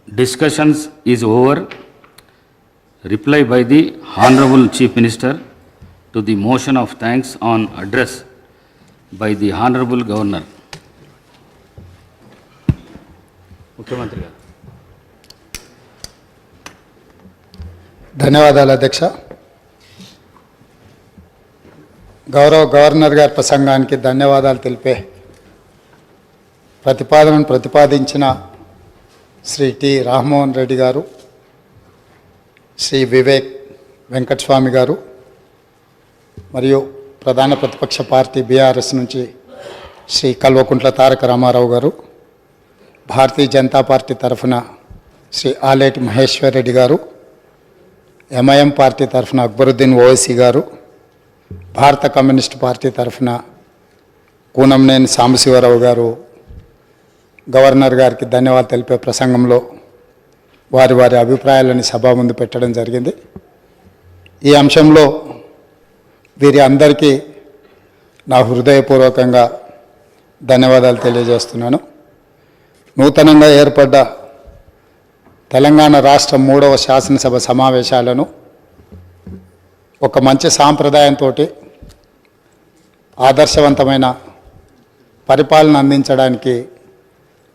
Discussions is over. Reply by the Honorable Chief Minister to the motion of thanks on address by the Honorable Governor. ముఖ్యమంత్రి గారు. ధన్యవాదాలు అధ్యక్ష. గౌరవ governor గారి ప్రసంగానికి ధన్యవాదాలు తెలిపే ప్రతిపాదనను ప్రతిపాదించిన శ్రీ టి రామ్మోహన్ రెడ్డి గారు, శ్రీ వివేక్ వెంకటస్వామి గారు మరియు ప్రధాన ప్రతిపక్ష పార్టీ బీఆర్ఎస్ నుంచి శ్రీ కల్వకుంట్ల తారక రామారావు గారు, భారతీయ జనతా పార్టీ తరఫున శ్రీ ఆలేటి మహేశ్వర్ రెడ్డి గారు, ఎంఐఎం పార్టీ తరఫున అక్బరుద్దీన్ ఓవైసీ గారు, భారత కమ్యూనిస్ట్ పార్టీ తరఫున కూనంనేని సాంబశివరావు గారు గవర్నర్ గారికి ధన్యవాదాలు తెలిపే ప్రసంగంలో వారి వారి అభిప్రాయాలను సభ ముందు పెట్టడం జరిగింది. ఈ అంశంలో వీరి అందరికీ నా హృదయపూర్వకంగా ధన్యవాదాలు తెలియజేస్తున్నాను. నూతనంగా ఏర్పడ్డ తెలంగాణ రాష్ట్రం 3వ శాసనసభ సమావేశాలను ఒక మంచి సాంప్రదాయంతో ఆదర్శవంతమైన పరిపాలన అందించడానికి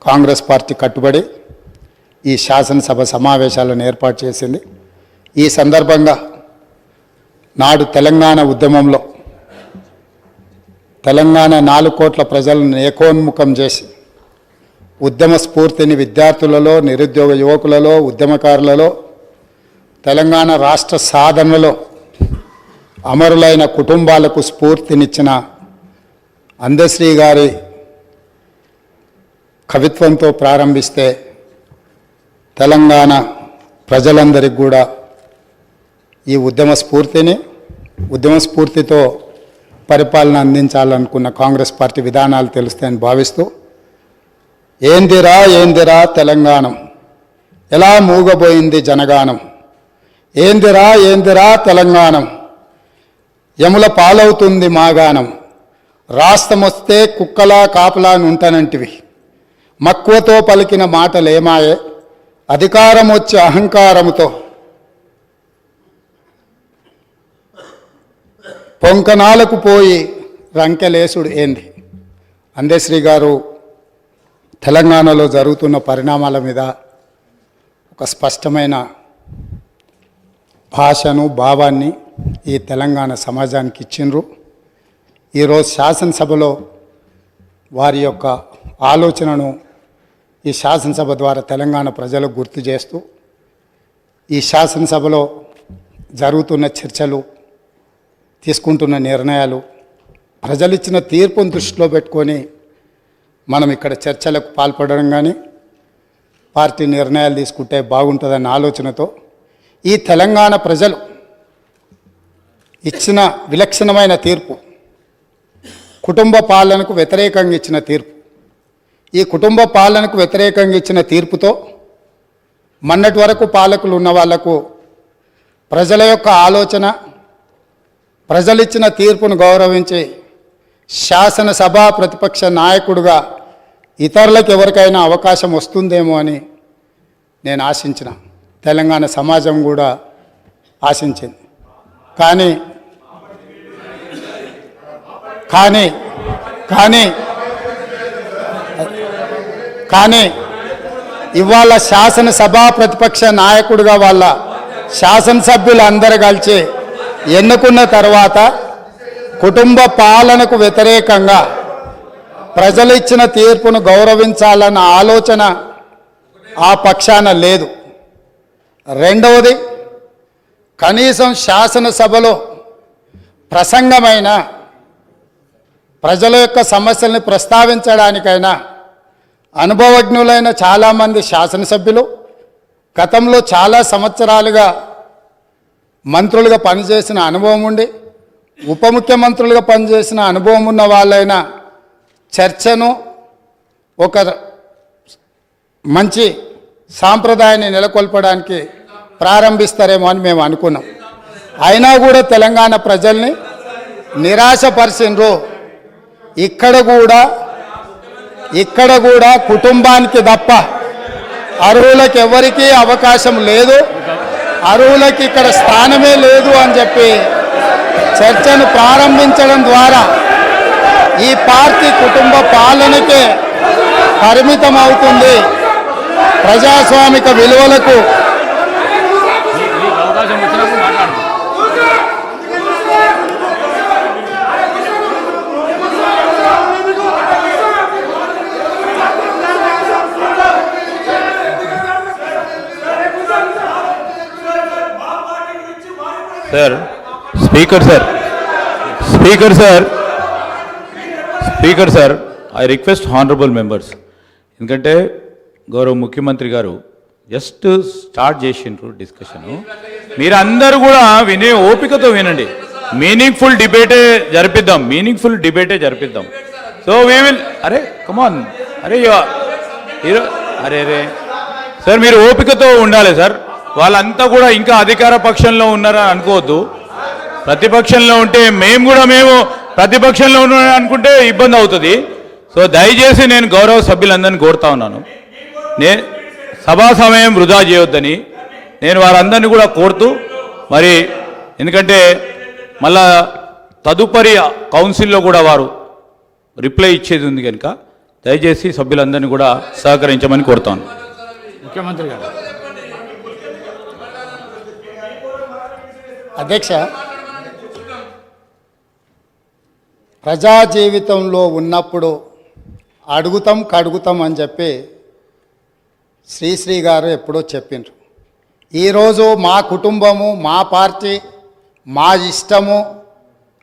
కాంగ్రెస్ పార్టీ కట్టుబడి ఈ శాసనసభ సమావేశాలను ఏర్పాటు చేసింది. ఈ సందర్భంగా నాడు తెలంగాణ ఉద్యమంలో తెలంగాణ 4 కోట్ల ప్రజలను ఏకోన్ముఖం చేసి ఉద్యమ స్ఫూర్తిని విద్యార్థులలో, నిరుద్యోగ యువకులలో, ఉద్యమకారులలో, తెలంగాణ రాష్ట్ర సాధనలో అమరులైన కుటుంబాలకు స్ఫూర్తినిచ్చిన అందశ్రీ గారి కవిత్వంతో ప్రారంభిస్తే తెలంగాణ ప్రజలందరికీ కూడా ఈ ఉద్యమ స్ఫూర్తితో పరిపాలన అందించాలనుకున్న కాంగ్రెస్ పార్టీ విధానాలు తెలుస్తాయని భావిస్తూ ఏందిరా తెలంగాణం, ఎలా మూగబోయింది జనగానం, ఏందిరా తెలంగాణం, యముల పాలవుతుంది మాగానం, రాష్ట్రమొస్తే కుక్కలా కాపలా నుంటనంటివి, మక్కువతో పలికిన మాటలేమాయే, అధికారం వచ్చే అహంకారముతో పొంకనాలకు పోయి రంకెలేసుడు ఏంది. అందశ్రీ గారు తెలంగాణలో జరుగుతున్న పరిణామాల మీద ఒక స్పష్టమైన భాషను, భావాన్ని ఈ తెలంగాణ సమాజానికి ఇచ్చిండ్రు. ఈరోజు శాసనసభలో వారి యొక్క ఆలోచనను ఈ శాసనసభ ద్వారా తెలంగాణ ప్రజలకు గుర్తు చేస్తూ ఈ శాసనసభలో జరుగుతున్న చర్చలు, తీసుకుంటున్న నిర్ణయాలు, ప్రజలిచ్చిన తీర్పును దృష్టిలో పెట్టుకొని మనం ఇక్కడ చర్చలకు పాల్పడడం కానీ పార్టీ నిర్ణయాలు తీసుకుంటే బాగుంటుందన్న ఆలోచనతో ఈ తెలంగాణ ప్రజలు ఇచ్చిన విలక్షణమైన తీర్పు, కుటుంబ పాలనకు వ్యతిరేకంగా ఇచ్చిన తీర్పు, ఈ కుటుంబ పాలనకు వ్యతిరేకంగా ఇచ్చిన తీర్పుతో మొన్నటి వరకు పాలకులు ఉన్న వాళ్లకు ప్రజల యొక్క ఆలోచన, ప్రజలిచ్చిన తీర్పును గౌరవించి శాసనసభ ప్రతిపక్ష నాయకుడిగా ఇతరులకు ఎవరికైనా అవకాశం వస్తుందేమో అని నేను ఆశించిన, తెలంగాణ సమాజం కూడా ఆశించింది. కానీ కానీ కానీ కానీ ఇవాళ శాసనసభ ప్రతిపక్ష నాయకుడిగా వాళ్ళ శాసనసభ్యులు అందరూ కలిసి ఎన్నుకున్న తర్వాత కుటుంబ పాలనకు వ్యతిరేకంగా ప్రజలు ఇచ్చిన తీర్పును గౌరవించాలన్న ఆలోచన ఆ పక్షాన లేదు. రెండవది, కనీసం శాసనసభలో ప్రసంగమైన ప్రజల యొక్క సమస్యల్ని ప్రస్తావించడానికైనా అనుభవజ్ఞులైన చాలామంది శాసనసభ్యులు, గతంలో చాలా సంవత్సరాలుగా మంత్రులుగా పనిచేసిన అనుభవం ఉండి ఉప ముఖ్యమంత్రులుగా పనిచేసిన అనుభవం ఉన్న వాళ్ళైనా చర్చను ఒక మంచి సాంప్రదాయాన్ని నెలకొల్పడానికి ప్రారంభిస్తారేమో అని మేము అనుకున్నాం. అయినా కూడా తెలంగాణ ప్రజల్ని నిరాశపరిచిండ్రు. ఇక్కడ కూడా కుటుంబానికి తప్ప అర్హులకు ఎవరికీ అవకాశం లేదు, అర్హులకి ఇక్కడ స్థానమే లేదు అని చెప్పి చర్చను ప్రారంభించడం ద్వారా ఈ పార్టీ కుటుంబ పాలనకే పరిమితం అవుతుంది. ప్రజాస్వామిక విలువలకు అవకాశం వచ్చినప్పుడు మాట్లాడుతుంది. Sir speaker sir speaker sir speaker sir I request honourable members, ఎందుకంటే గౌరవ ముఖ్యమంత్రి గారు జస్ట్ స్టార్ట్ చేసిండ్రు డిస్కషను. మీరందరూ కూడా వినే ఓపికతో వినండి. మీనింగ్ఫుల్ డిబేటే జరిపిద్దాం. సో వీ విల్ అరే కమాన్ అరే అరే సార్ మీరు ఓపికతో ఉండాలి సార్. వాళ్ళంతా కూడా ఇంకా అధికార పక్షంలో ఉన్నారని అనుకోవద్దు. ప్రతిపక్షంలో ఉంటే మేము ప్రతిపక్షంలో ఉన్నారని అనుకుంటే ఇబ్బంది అవుతుంది. సో దయచేసి నేను గౌరవ సభ్యులందరినీ కోరుతా ఉన్నాను, సభా సమయం వృధా చేయొద్దని నేను వారందరినీ కూడా కోరుతూ, మరి ఎందుకంటే మళ్ళా తదుపరి కౌన్సిల్లో కూడా వారు రిప్లై ఇచ్చేది ఉంది కనుక దయచేసి సభ్యులందరినీ కూడా సహకరించమని కోరుతాను. ముఖ్యమంత్రి గారు. అధ్యక్ష, ప్రజా జీవితంలో ఉన్నప్పుడు కడుగుతాం అని చెప్పి శ్రీశ్రీ గారు ఎప్పుడో చెప్పిండ్రు. ఈరోజు మా కుటుంబము, మా పార్టీ, మా ఇష్టము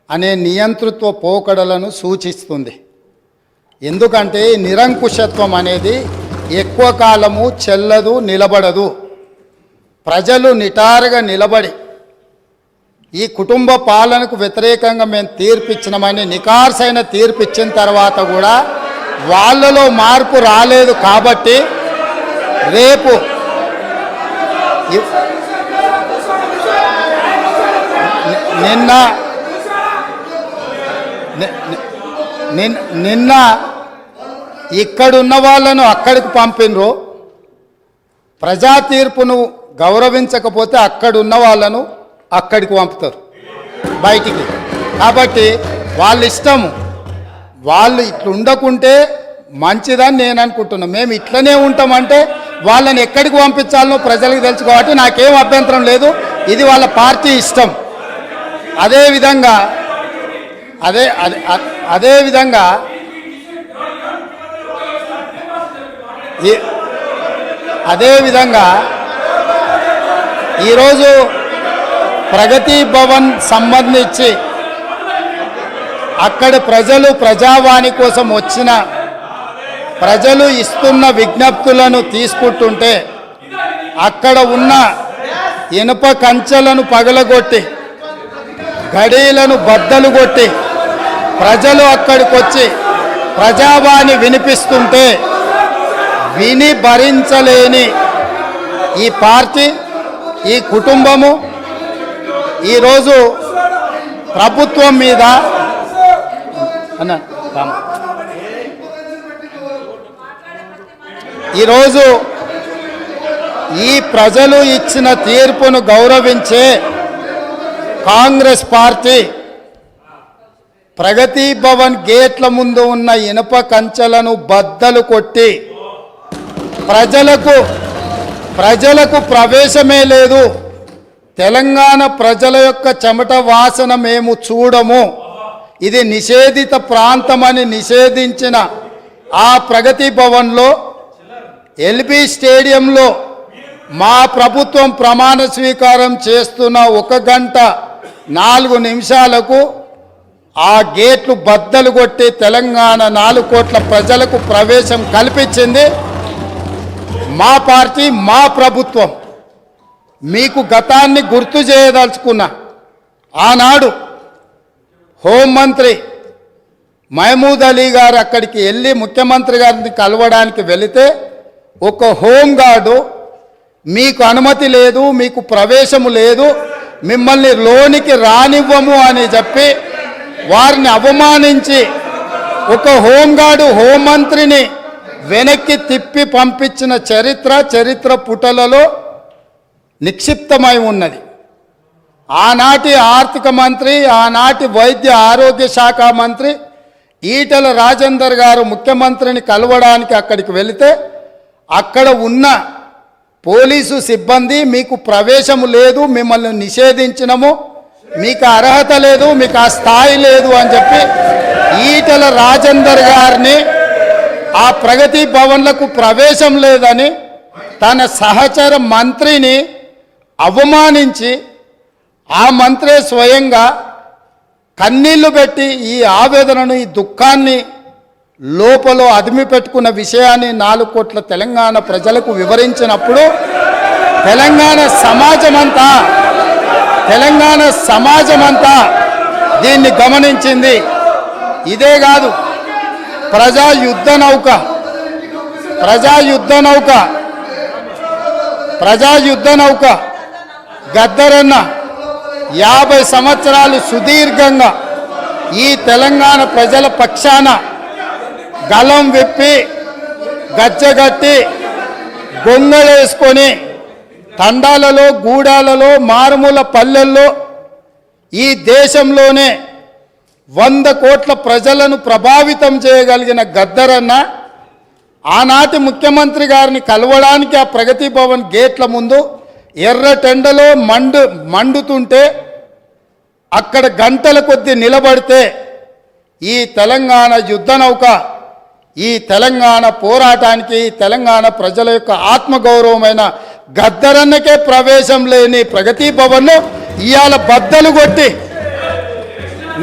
అనే నియంతృత్వ పోకడలను సూచిస్తుంది. ఎందుకంటే నిరంకుశత్వం అనేది ఎక్కువ కాలము చెల్లదు, నిలబడదు. ప్రజలు నిటారుగా నిలబడి ఈ కుటుంబ పాలనకు వ్యతిరేకంగా మేము తీర్పిచ్చినామని నికార్సైన తీర్పిచ్చిన తర్వాత కూడా వాళ్ళలో మార్పు రాలేదు. కాబట్టి రేపు నిన్న ఇక్కడున్న వాళ్ళను అక్కడికి పంపినరు. ప్రజా తీర్పును గౌరవించకపోతే అక్కడున్న వాళ్ళను అక్కడికి పంపుతారు బయటికి. కాబట్టి వాళ్ళ ఇష్టము, వాళ్ళు ఇట్లా ఉండకుంటే మంచిదని నేను అనుకుంటున్నాను. మేము ఇట్లనే ఉంటామంటే వాళ్ళని ఎక్కడికి పంపించాలనో ప్రజలకు తెలుసు. కాబట్టి నాకేం అభ్యంతరం లేదు, ఇది వాళ్ళ పార్టీ ఇష్టం. అదేవిధంగా ఈరోజు ప్రగతి భవన్ సంబంధించి అక్కడ ప్రజావాణి కోసం వచ్చిన ప్రజలు ఇస్తున్న విజ్ఞప్తులను తీసుకుంటుంటే అక్కడ ఉన్న ఇనుప కంచెలను పగలగొట్టి గడీలను బద్దలు కొట్టి ప్రజలు అక్కడికి వచ్చి ప్రజావాణి వినిపిస్తుంటే విని భరించలేని ఈ పార్టీ, ఈ కుటుంబము ఈరోజు ప్రభుత్వం మీద ఈరోజు ఈ ప్రజలు ఇచ్చిన తీర్పును గౌరవించే కాంగ్రెస్ పార్టీ ప్రగతి భవన్ గేట్ల ముందు ఉన్న ఇనుప కంచెలను బద్దలు కొట్టి ప్రజలకు ప్రవేశమే లేదు, తెలంగాణ ప్రజల యొక్క చెమట వాసన మేము చూడము, ఇది నిషేధిత ప్రాంతమని నిషేధించిన ఆ ప్రగతి భవన్లో ఎల్బీ స్టేడియంలో మా ప్రభుత్వం ప్రమాణ స్వీకారం చేస్తున్న 1 గంట 4 నిమిషాలకు ఆ గేట్లు బద్దలు కొట్టి తెలంగాణ 4 కోట్ల ప్రజలకు ప్రవేశం కల్పించింది మా పార్టీ, మా ప్రభుత్వం. మీకు గతాన్ని గుర్తు చేయదలుచుకున్నా. ఆనాడు హోంమంత్రి మహమూద్ అలీ గారు అక్కడికి వెళ్ళి ముఖ్యమంత్రి గారిని కలవడానికి వెళితే ఒక హోంగార్డు మీకు అనుమతి లేదు, మీకు ప్రవేశము లేదు, మిమ్మల్ని లోనికి రానివ్వము అని చెప్పి వారిని అవమానించి ఒక హోంగార్డు హోంమంత్రిని వెనక్కి తిప్పి పంపించిన చరిత్ర పుటలలో నిక్షిప్తమై ఉన్నది. ఆనాటి ఆర్థిక మంత్రి, ఆనాటి వైద్య ఆరోగ్య శాఖ మంత్రి ఈటెల రాజేందర్ గారు ముఖ్యమంత్రిని కలవడానికి అక్కడికి వెళితే అక్కడ ఉన్న పోలీసు సిబ్బంది మీకు ప్రవేశం లేదు, మిమ్మల్ని నిషేధించినము, మీకు అర్హత లేదు, మీకు ఆ స్థాయి లేదు అని చెప్పి ఈటెల రాజేందర్ గారిని ఆ ప్రగతి భవన్లకు ప్రవేశం లేదని తన సహచర మంత్రిని అవమానించి ఆ మంత్రే స్వయంగా కన్నీళ్లు పెట్టి ఈ ఆవేదనను, ఈ దుఃఖాన్ని లోపల అదిమి పెట్టుకున్న విషయాన్ని 4 కోట్ల తెలంగాణ ప్రజలకు వివరించినప్పుడు తెలంగాణ సమాజమంతా దీన్ని గమనించింది. ఇదే కాదు, ప్రజా యుద్ధ నౌక గద్దరన్న 50 సంవత్సరాలు సుదీర్ఘంగా ఈ తెలంగాణ ప్రజల పక్షాన గలం విప్పి గచ్చగట్టి గొంగళేసుకొని తండాలలో, గూడాలలో, మారుమూల పల్లెల్లో ఈ దేశంలోనే 100 కోట్ల ప్రజలను ప్రభావితం చేయగలిగిన గద్దరన్న ఆనాటి ముఖ్యమంత్రి గారిని కలవడానికి ఆ ప్రగతి భవన్ గేట్ల ముందు ఎర్రటెండలో మండుతుంటే అక్కడ గంటల కొద్దీ నిలబడితే ఈ తెలంగాణ యుద్ధ నౌక, ఈ తెలంగాణ పోరాటానికి, ఈ తెలంగాణ ప్రజల యొక్క ఆత్మగౌరవమైన గద్దరన్నకే ప్రవేశం లేని ప్రగతి భవన్ను ఇవాళ బద్దలు కొట్టి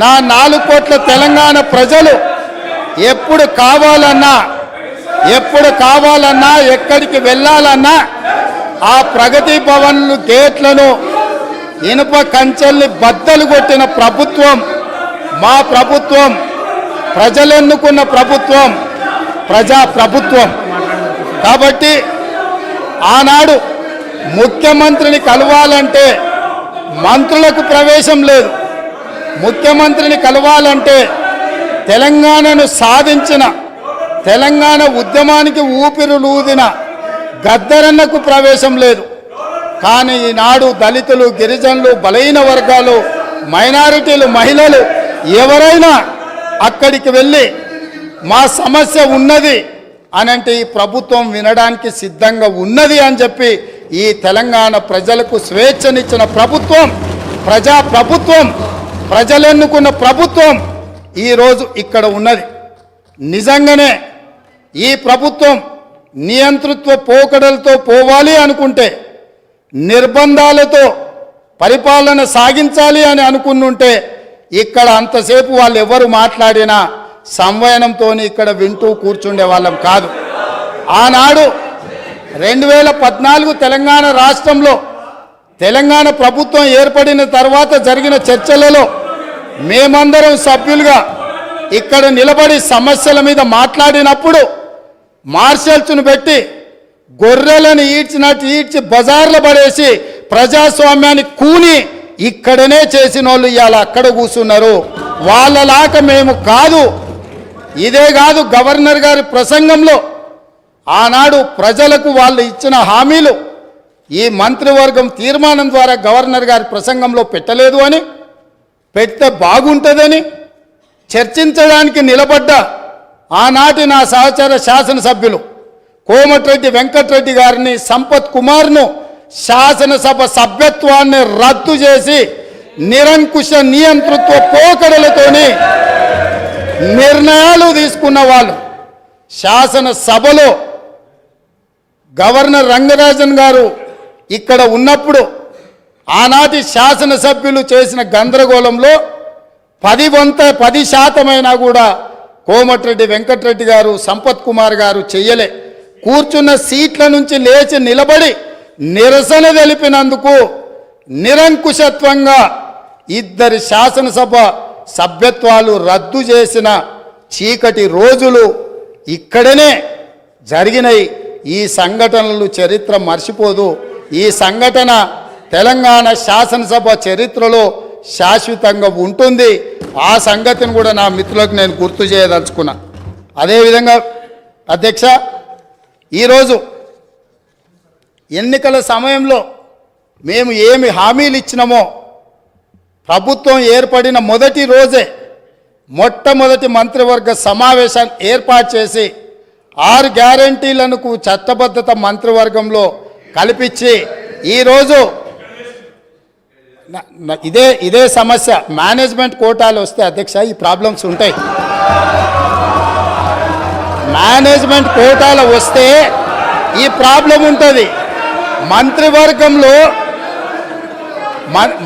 నా 4 కోట్ల తెలంగాణ ప్రజలు ఎప్పుడు కావాలన్నా ఎక్కడికి వెళ్ళాలన్నా ఆ ప్రగతి భవన్లు గేట్లను, ఇనుప కంచెల్ని బద్దలు కొట్టిన ప్రభుత్వం మా ప్రభుత్వం, ప్రజలెన్నుకున్న ప్రభుత్వం, ప్రజా ప్రభుత్వం. కాబట్టి ఆనాడు ముఖ్యమంత్రిని కలవాలంటే మంత్రులకు ప్రవేశం లేదు. ముఖ్యమంత్రిని కలవాలంటే తెలంగాణను సాధించిన, తెలంగాణ ఉద్యమానికి ఊపిరులూదిన గద్దరన్నకు ప్రవేశం లేదు. కానీ ఈనాడు దళితులు, గిరిజనులు, బలహీన వర్గాలు, మైనారిటీలు, మహిళలు ఎవరైనా అక్కడికి వెళ్ళి మా సమస్య ఉన్నది అని అంటే ఈ ప్రభుత్వం వినడానికి సిద్ధంగా ఉన్నది అని చెప్పి ఈ తెలంగాణ ప్రజలకు స్వేచ్ఛనిచ్చిన ప్రభుత్వం, ప్రజా ప్రభుత్వం, ప్రజలెన్నుకున్న ప్రభుత్వం ఈరోజు ఇక్కడ ఉన్నది. నిజంగానే ఈ ప్రభుత్వం నియంతృత్వ పోకడలతో పోవాలి అనుకుంటే, నిర్బంధాలతో పరిపాలన సాగించాలి అని అనుకున్నుంటే ఇక్కడ అంతసేపు వాళ్ళు ఎవరు మాట్లాడినా సంవయనంతో ఇక్కడ వింటూ కూర్చుండే వాళ్ళం కాదు. ఆనాడు 2014 తెలంగాణ రాష్ట్రంలో తెలంగాణ ప్రభుత్వం ఏర్పడిన తర్వాత జరిగిన చర్చలలో మేమందరం సభ్యులుగా ఇక్కడ నిలబడి సమస్యల మీద మాట్లాడినప్పుడు మార్షల్స్ను పెట్టి గొర్రెలను ఈడ్చినట్టు ఈడ్చి బజార్లో పడేసి ప్రజాస్వామ్యాన్ని కూని ఇక్కడనే చేసిన వాళ్ళు ఇవాళ అక్కడ కూర్చున్నారు. వాళ్ళలాగా మేము కాదు. ఇదే కాదు, గవర్నర్ గారి ప్రసంగంలో ఆనాడు ప్రజలకు వాళ్ళు ఇచ్చిన హామీలు ఈ మంత్రివర్గం తీర్మానం ద్వారా గవర్నర్ గారి ప్రసంగంలో పెట్టలేదు అని, పెడితే బాగుంటుందని చర్చించడానికి నిలబడ్డ ఆనాటి నా సహచర శాసనసభ్యులు కోమటిరెడ్డి వెంకటరెడ్డి గారిని, సంపత్ కుమార్ను శాసనసభ సభ్యత్వాన్ని రద్దు చేసి నిరంకుశ నియంతృత్వ పోకడలతోని నిర్ణయాలు తీసుకున్న వాళ్ళు శాసనసభలో గవర్నర్ రంగరాజన్ గారు ఇక్కడ ఉన్నప్పుడు ఆనాటి శాసనసభ్యులు చేసిన గందరగోళంలో 10% కూడా కోమటిరెడ్డి వెంకటరెడ్డి గారు, సంపత్ కుమార్ గారు చెయ్యలే. కూర్చున్న సీట్ల నుంచి లేచి నిలబడి నిరసన తెలిపినందుకు నిరంకుశత్వంగా 2 శాసనసభ సభ్యత్వాలు రద్దు చేసిన చీకటి రోజులు ఇక్కడనే జరిగినాయి. ఈ సంఘటనలు చరిత్ర మర్చిపోదు. ఈ సంఘటన తెలంగాణ శాసనసభ చరిత్రలో శాశ్వతంగా ఉంటుంది. ఆ సంగతిని కూడా నా మిత్రులకు నేను గుర్తు చేయదలుచుకున్నా. అదేవిధంగా అధ్యక్ష, ఈరోజు ఎన్నికల సమయంలో మేము ఏమి హామీలు ఇచ్చినామో ప్రభుత్వం ఏర్పడిన మొదటి రోజే మొట్టమొదటి మంత్రివర్గ సమావేశాన్ని ఏర్పాటు చేసి 6 గ్యారంటీలకు చట్టబద్ధత మంత్రివర్గంలో కల్పించి ఈరోజు ఇదే సమస్య మేనేజ్మెంట్ కోటాలు వస్తే అధ్యక్ష ఈ ప్రాబ్లమ్స్ ఉంటాయి. మేనేజ్మెంట్ కోటాలు వస్తే ఈ ప్రాబ్లం ఉంటుంది.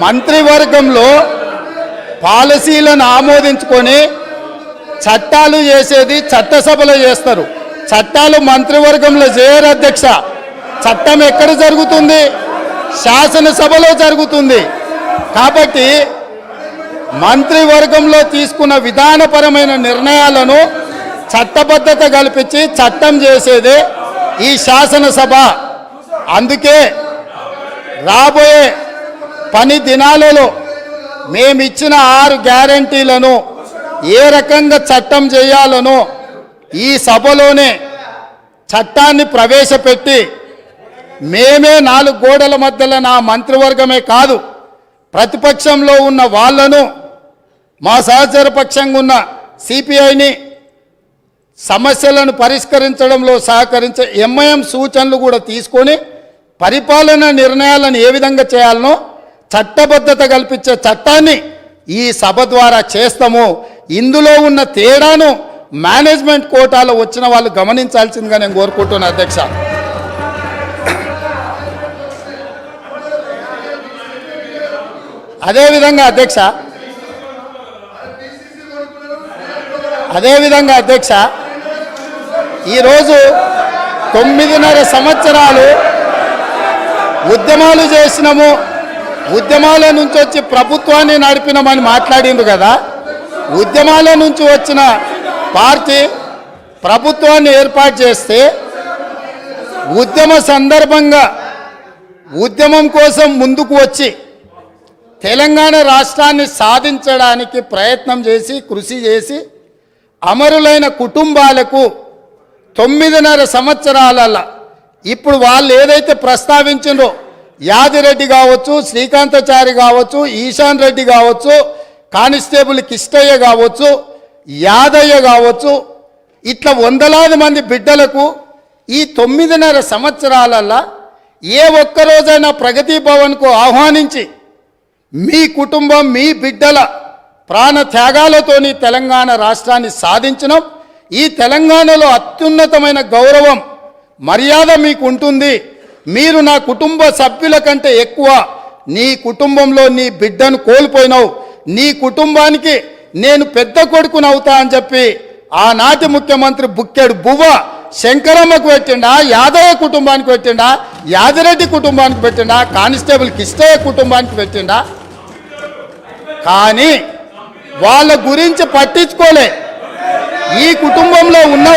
మంత్రివర్గంలో పాలసీలను ఆమోదించుకొని చట్టాలు చేసేది చట్టసభలో చేస్తారు. చట్టాలు మంత్రివర్గంలో చేయరు అధ్యక్ష. చట్టం ఎక్కడ జరుగుతుంది? శాసనసభలో జరుగుతుంది. కాబట్టి మంత్రివర్గంలో తీసుకున్న విధానపరమైన నిర్ణయాలను చట్టబద్ధత కల్పించి చట్టం చేసేదే ఈ శాసనసభ. అందుకే రాబోయే పని దినాలలో మేమిచ్చిన 6 గ్యారంటీలను ఏ రకంగా చట్టం చేయాలనో ఈ సభలోనే చట్టాన్ని ప్రవేశపెట్టి మేమే 4 గోడల మధ్యలో నా మంత్రివర్గమే కాదు ప్రతిపక్షంలో ఉన్న వాళ్ళను మా సహచర పక్షంగా ఉన్న సిపిఐని సమస్యలను పరిష్కరించడంలో సహకరించే ఎంఐఎం సూచనలు కూడా తీసుకొని పరిపాలన నిర్ణయాలను ఏ విధంగా చేయాలనో చట్టబద్ధత కల్పించే చట్టాన్ని ఈ సభ ద్వారా చేస్తాము. ఇందులో ఉన్న తేడాను మేనేజ్మెంట్ కోటాలో వచ్చిన వాళ్ళు గమనించాల్సిందిగా నేను కోరుకుంటున్నాను అధ్యక్ష. అదేవిధంగా అధ్యక్ష ఈరోజు 9.5 సంవత్సరాలు ఉద్యమాలు చేసినాము, ఉద్యమాల నుంచి వచ్చి ప్రభుత్వాన్ని నడిపినామని మాట్లాడిండ్రు కదా. ఉద్యమాల నుంచి వచ్చిన పార్టీ ప్రభుత్వాన్ని ఏర్పాటు చేస్తే ఉద్యమ సందర్భంగా ఉద్యమం కోసం ముందుకు వచ్చి తెలంగాణ రాష్ట్రాన్ని సాధించడానికి ప్రయత్నం చేసి కృషి చేసి అమరులైన కుటుంబాలకు 9.5 సంవత్సరాలలో ఇప్పుడు వాళ్ళు ఏదైతే ప్రస్తావించిండ్రో యాదిరెడ్డి కావచ్చు, శ్రీకాంతాచారి కావచ్చు, ఈశాన్ రెడ్డి కావచ్చు, కానిస్టేబుల్ కిష్టయ్య కావచ్చు, యాదయ్య కావచ్చు, ఇట్లా వందలాది మంది బిడ్డలకు ఈ 9.5 సంవత్సరాలలో ఏ ఒక్కరోజైనా ప్రగతి భవన్కు ఆహ్వానించి మీ కుటుంబం మీ బిడ్డల ప్రాణ త్యాగాలతోని తెలంగాణ రాష్ట్రాన్ని సాధించడం, ఈ తెలంగాణలో అత్యున్నతమైన గౌరవం మర్యాద మీకు ఉంటుంది, మీరు నా కుటుంబ సభ్యుల కంటే ఎక్కువ నీ కుటుంబంలో నీ బిడ్డను కోల్పోయినావు, నీ కుటుంబానికి నేను పెద్ద కొడుకుని అవుతా అని చెప్పి ఆనాటి ముఖ్యమంత్రి బుక్కెడు బువ్వ శంకరమ్మకు పెట్టిండా, యాదయ్య కుటుంబానికి పెట్టిండా, యాదిరెడ్డి కుటుంబానికి పెట్టిండా, కానిస్టేబుల్ కిష్టయ్య కుటుంబానికి పెట్టిండా. కానీ వాళ్ళ గురించి పట్టించుకోలే. ఈ కుటుంబంలో ఉన్న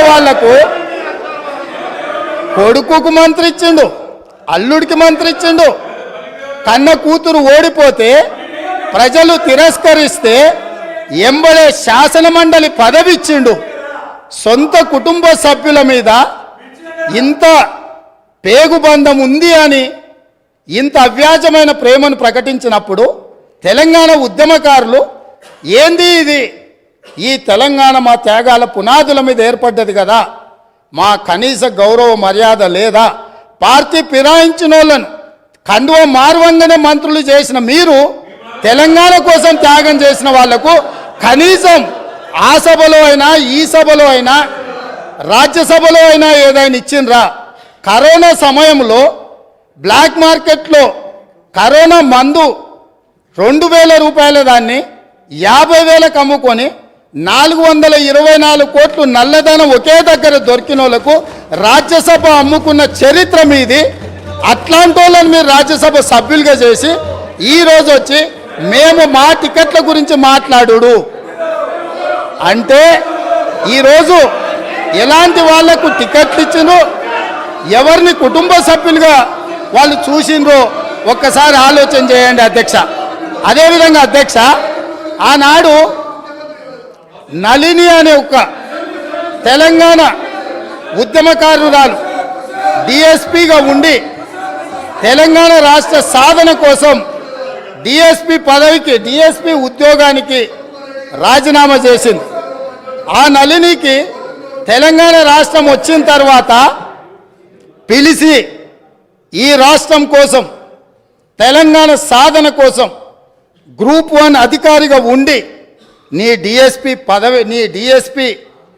వాళ్లకు కొడుకుకు మంత్రి ఇచ్చిండు, అల్లుడికి మంత్రి ఇచ్చిండు. కన్న కూతురు ఓడిపోతే ప్రజలు తిరస్కరిస్తే ఎంబడే శాసన మండలి పదవి ఇచ్చిండు. సొంత కుటుంబ సభ్యుల మీద ఇంత పేగుబంధం ఉంది అని ఇంత అవ్యాజమైన ప్రేమను ప్రకటించినప్పుడు తెలంగాణ ఉద్యమకారులు ఏంది ఇది, ఈ తెలంగాణ మా త్యాగాల పునాదుల మీద ఏర్పడ్డది కదా, మా కనీస గౌరవ మర్యాద లేదా, పార్టీ ఫిరాయించిన వాళ్ళను కండువ మార్వంగానే మంత్రులు చేసిన మీరు తెలంగాణ కోసం త్యాగం చేసిన వాళ్లకు కనీసం ఆ సభలో అయినా ఈ సభలో అయినా రాజ్యసభలో అయినా ఏదైనా ఇచ్చిండ్రా? కరోనా సమయంలో బ్లాక్ మార్కెట్లో కరోనా మందు 2,000 రూపాయల దాన్ని 50,000కు అమ్ముకొని 424 కోట్లు నల్లధనం ఒకే దగ్గర దొరికిన వాళ్ళకు రాజ్యసభ అమ్ముకున్న చరిత్ర మీది. అట్లాంటి వాళ్ళని మీరు రాజ్యసభ సభ్యులుగా చేసి ఈరోజు వచ్చి మేము మా టికెట్ల గురించి మాట్లాడు అంటే ఈరోజు ఎలాంటి వాళ్లకు టికెట్లు ఇచ్చినో ఎవరిని కుటుంబ సభ్యులుగా వాళ్ళు చూసిండ్రో ఒక్కసారి ఆలోచన చేయండి అధ్యక్ష. అదేవిధంగా అధ్యక్ష, ఆనాడు నళిని అనే ఒక తెలంగాణ ఉద్యమకారురాలు డిఎస్పిగా ఉండి తెలంగాణ రాష్ట్ర సాధన కోసం డిఎస్పి పదవికి డిఎస్పి ఉద్యోగానికి రాజీనామా చేసింది. ఆ నళినికి తెలంగాణ రాష్ట్రం వచ్చిన తర్వాత పిలిచి ఈ రాష్ట్రం కోసం తెలంగాణ సాధన కోసం గ్రూప్ 1 అధికారిగా ఉండి నీ డిఎస్పి